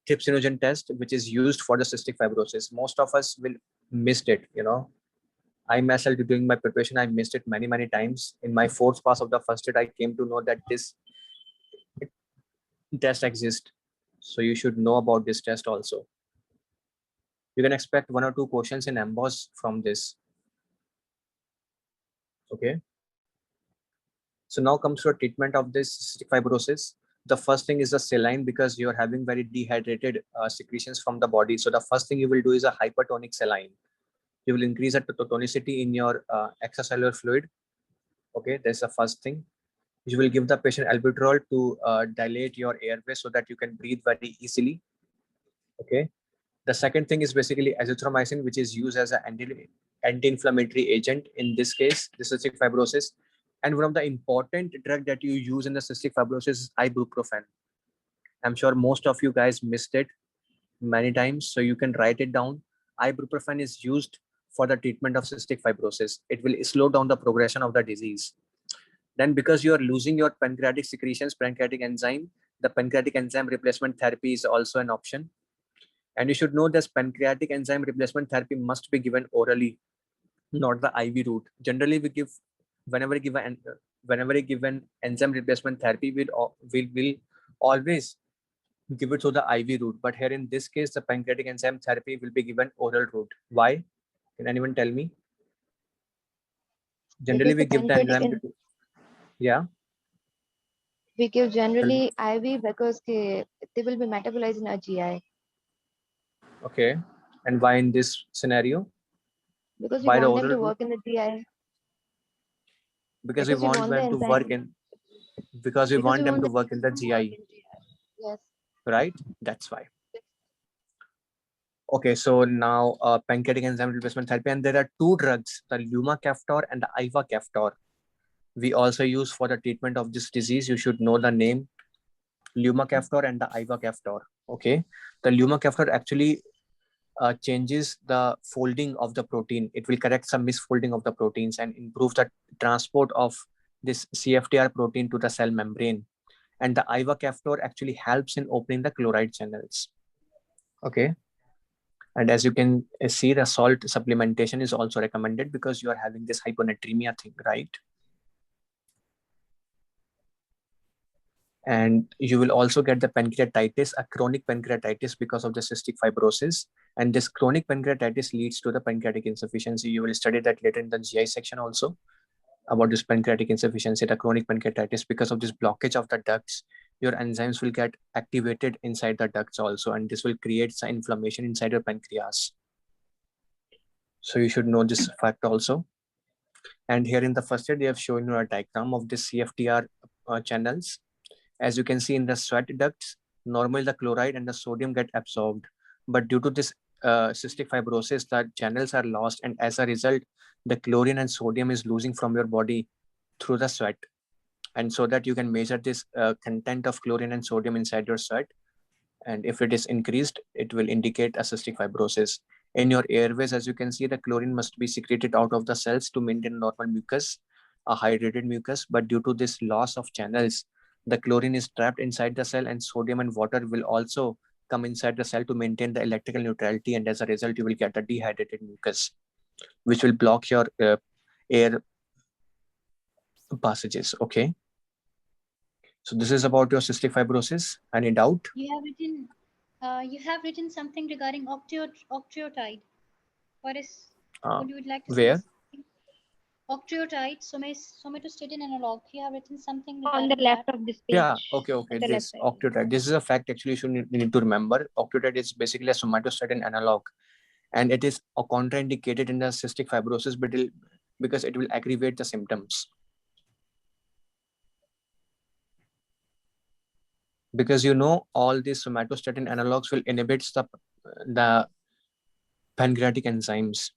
trypsinogen test, which is used for the cystic fibrosis. Most of us will missed it, I myself, during my preparation, I missed it many times. In my fourth pass of the first year, I came to know that this test exists. So you should know about this test also. You can expect 1 or 2 questions in emboss from this. Okay. So now comes to a treatment of this cystic fibrosis. The first thing is the saline, because you're having very dehydrated secretions from the body. So the first thing you will do is a hypertonic saline. You will increase the tonicity in your extracellular fluid. Okay, that's the first thing. You will give the patient albuterol to dilate your airway so that you can breathe very easily. Okay. The second thing is basically azithromycin, which is used as an anti-inflammatory agent in this case, the cystic fibrosis. And one of the important drug that you use in the cystic fibrosis is ibuprofen. I'm sure most of you guys missed it many times, so you can write it down. Ibuprofen is used for the treatment of cystic fibrosis. It will slow down the progression of the disease. Then because you are losing your pancreatic secretions, pancreatic enzyme, the pancreatic enzyme replacement therapy is also an option. And you should know this pancreatic enzyme replacement therapy must be given orally, not the IV route. Generally, we give whenever we give an enzyme replacement therapy, we'll always give it through the IV route. But here in this case, the pancreatic enzyme therapy will be given oral route. Why? Can anyone tell me? Generally, we give the enzyme. Yeah. We give generally IV because they will be metabolized in our GI. Okay. And why in this scenario? Because we Why the want them oral to route? work in the GI. Because we want the them to enzyme. work in. Because we want them to work in the GI. Yes. Right? That's why. Okay, so now pancreatic enzyme replacement therapy, and there are two drugs, the lumacaftor and the ivacaftor. We also use for the treatment of this disease. You should know the name, lumacaftor and the ivacaftor. Okay, the lumacaftor actually changes the folding of the protein. It will correct some misfolding of the proteins and improve the transport of this CFTR protein to the cell membrane. And the ivacaftor actually helps in opening the chloride channels. Okay. And as you can see, the salt supplementation is also recommended because you are having this hyponatremia thing, right? And you will also get the pancreatitis, a chronic pancreatitis because of the cystic fibrosis. And this chronic pancreatitis leads to the pancreatic insufficiency. You will study that later in the GI section also about this pancreatic insufficiency, the chronic pancreatitis. Because of this blockage of the ducts, your enzymes will get activated inside the ducts also, and this will create some inflammation inside your pancreas. So you should know this fact also. And here in the first aid, they have shown you a diagram of the CFTR channels. As you can see in the sweat ducts, normally the chloride and the sodium get absorbed. But due to this cystic fibrosis, the channels are lost. And as a result, the chlorine and sodium is losing from your body through the sweat. And so that you can measure this content of chlorine and sodium inside your sweat. And if it is increased, it will indicate a cystic fibrosis. In your airways, as you can see, the chlorine must be secreted out of the cells to maintain normal mucus, a hydrated mucus. But due to this loss of channels, the chlorine is trapped inside the cell, and sodium and water will also come inside the cell to maintain the electrical neutrality. And as a result, you will get a dehydrated mucus, which will block your air passages. Okay. So this is about your cystic fibrosis. Any doubt? You have written something regarding octreotide. What you would like to where? say? Octreotide, somatostatin analog. You have written something on the left that. of this page. Yeah, okay. This octreotide. This is a fact actually you need to remember. Octreotide is basically a somatostatin analog, and it is contraindicated in the cystic fibrosis, but because it will aggravate the symptoms. Because all these somatostatin analogs will inhibit the pancreatic enzymes.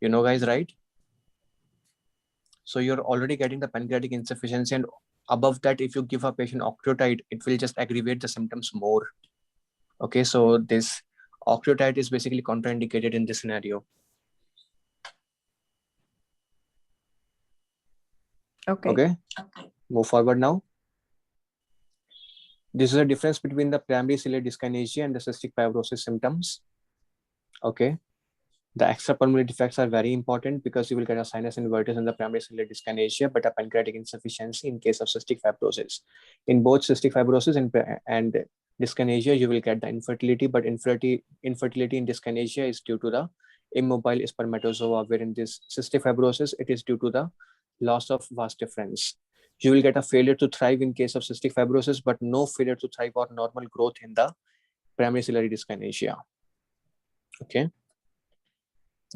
Guys, right? So you're already getting the pancreatic insufficiency, and above that, if you give a patient octreotide, it will just aggravate the symptoms more. Okay, so this octreotide is basically contraindicated in this scenario. Okay. Move forward now. This is a difference between the primary ciliary dyskinesia and the cystic fibrosis symptoms. Okay. The extrapulmonary defects are very important because you will get a sinus invertis in the primary ciliary dyskinesia, but a pancreatic insufficiency in case of cystic fibrosis. In both cystic fibrosis and dyskinesia, you will get the infertility, but infertility in dyskinesia is due to the immobile spermatozoa, where in this cystic fibrosis, it is due to the loss of vas deferens. You will get a failure to thrive in case of cystic fibrosis, but no failure to thrive or normal growth in the primary ciliary dyskinesia. Okay.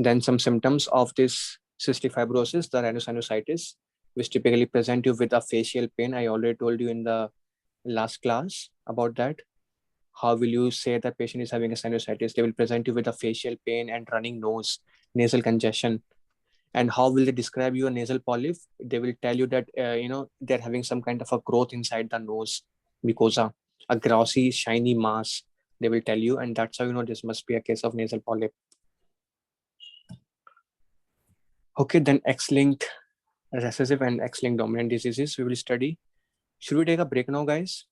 Then some symptoms of this cystic fibrosis, the rhinosinusitis, which typically present you with a facial pain. I already told you in the last class about that. How will you say that patient is having a sinusitis? They will present you with a facial pain and running nose, nasal congestion. And how will they describe you a nasal polyp? They will tell you that, they're having some kind of a growth inside the nose mucosa, a glossy, shiny mass, they will tell you. And that's how this must be a case of nasal polyp. Okay, then X-linked recessive and X-linked dominant diseases we will study. Should we take a break now, guys?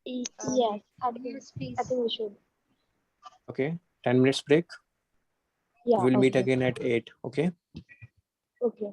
Yes, I think we should. Okay, 10 minutes break. Yeah. We'll meet Okay. again at 8. Okay. Okay.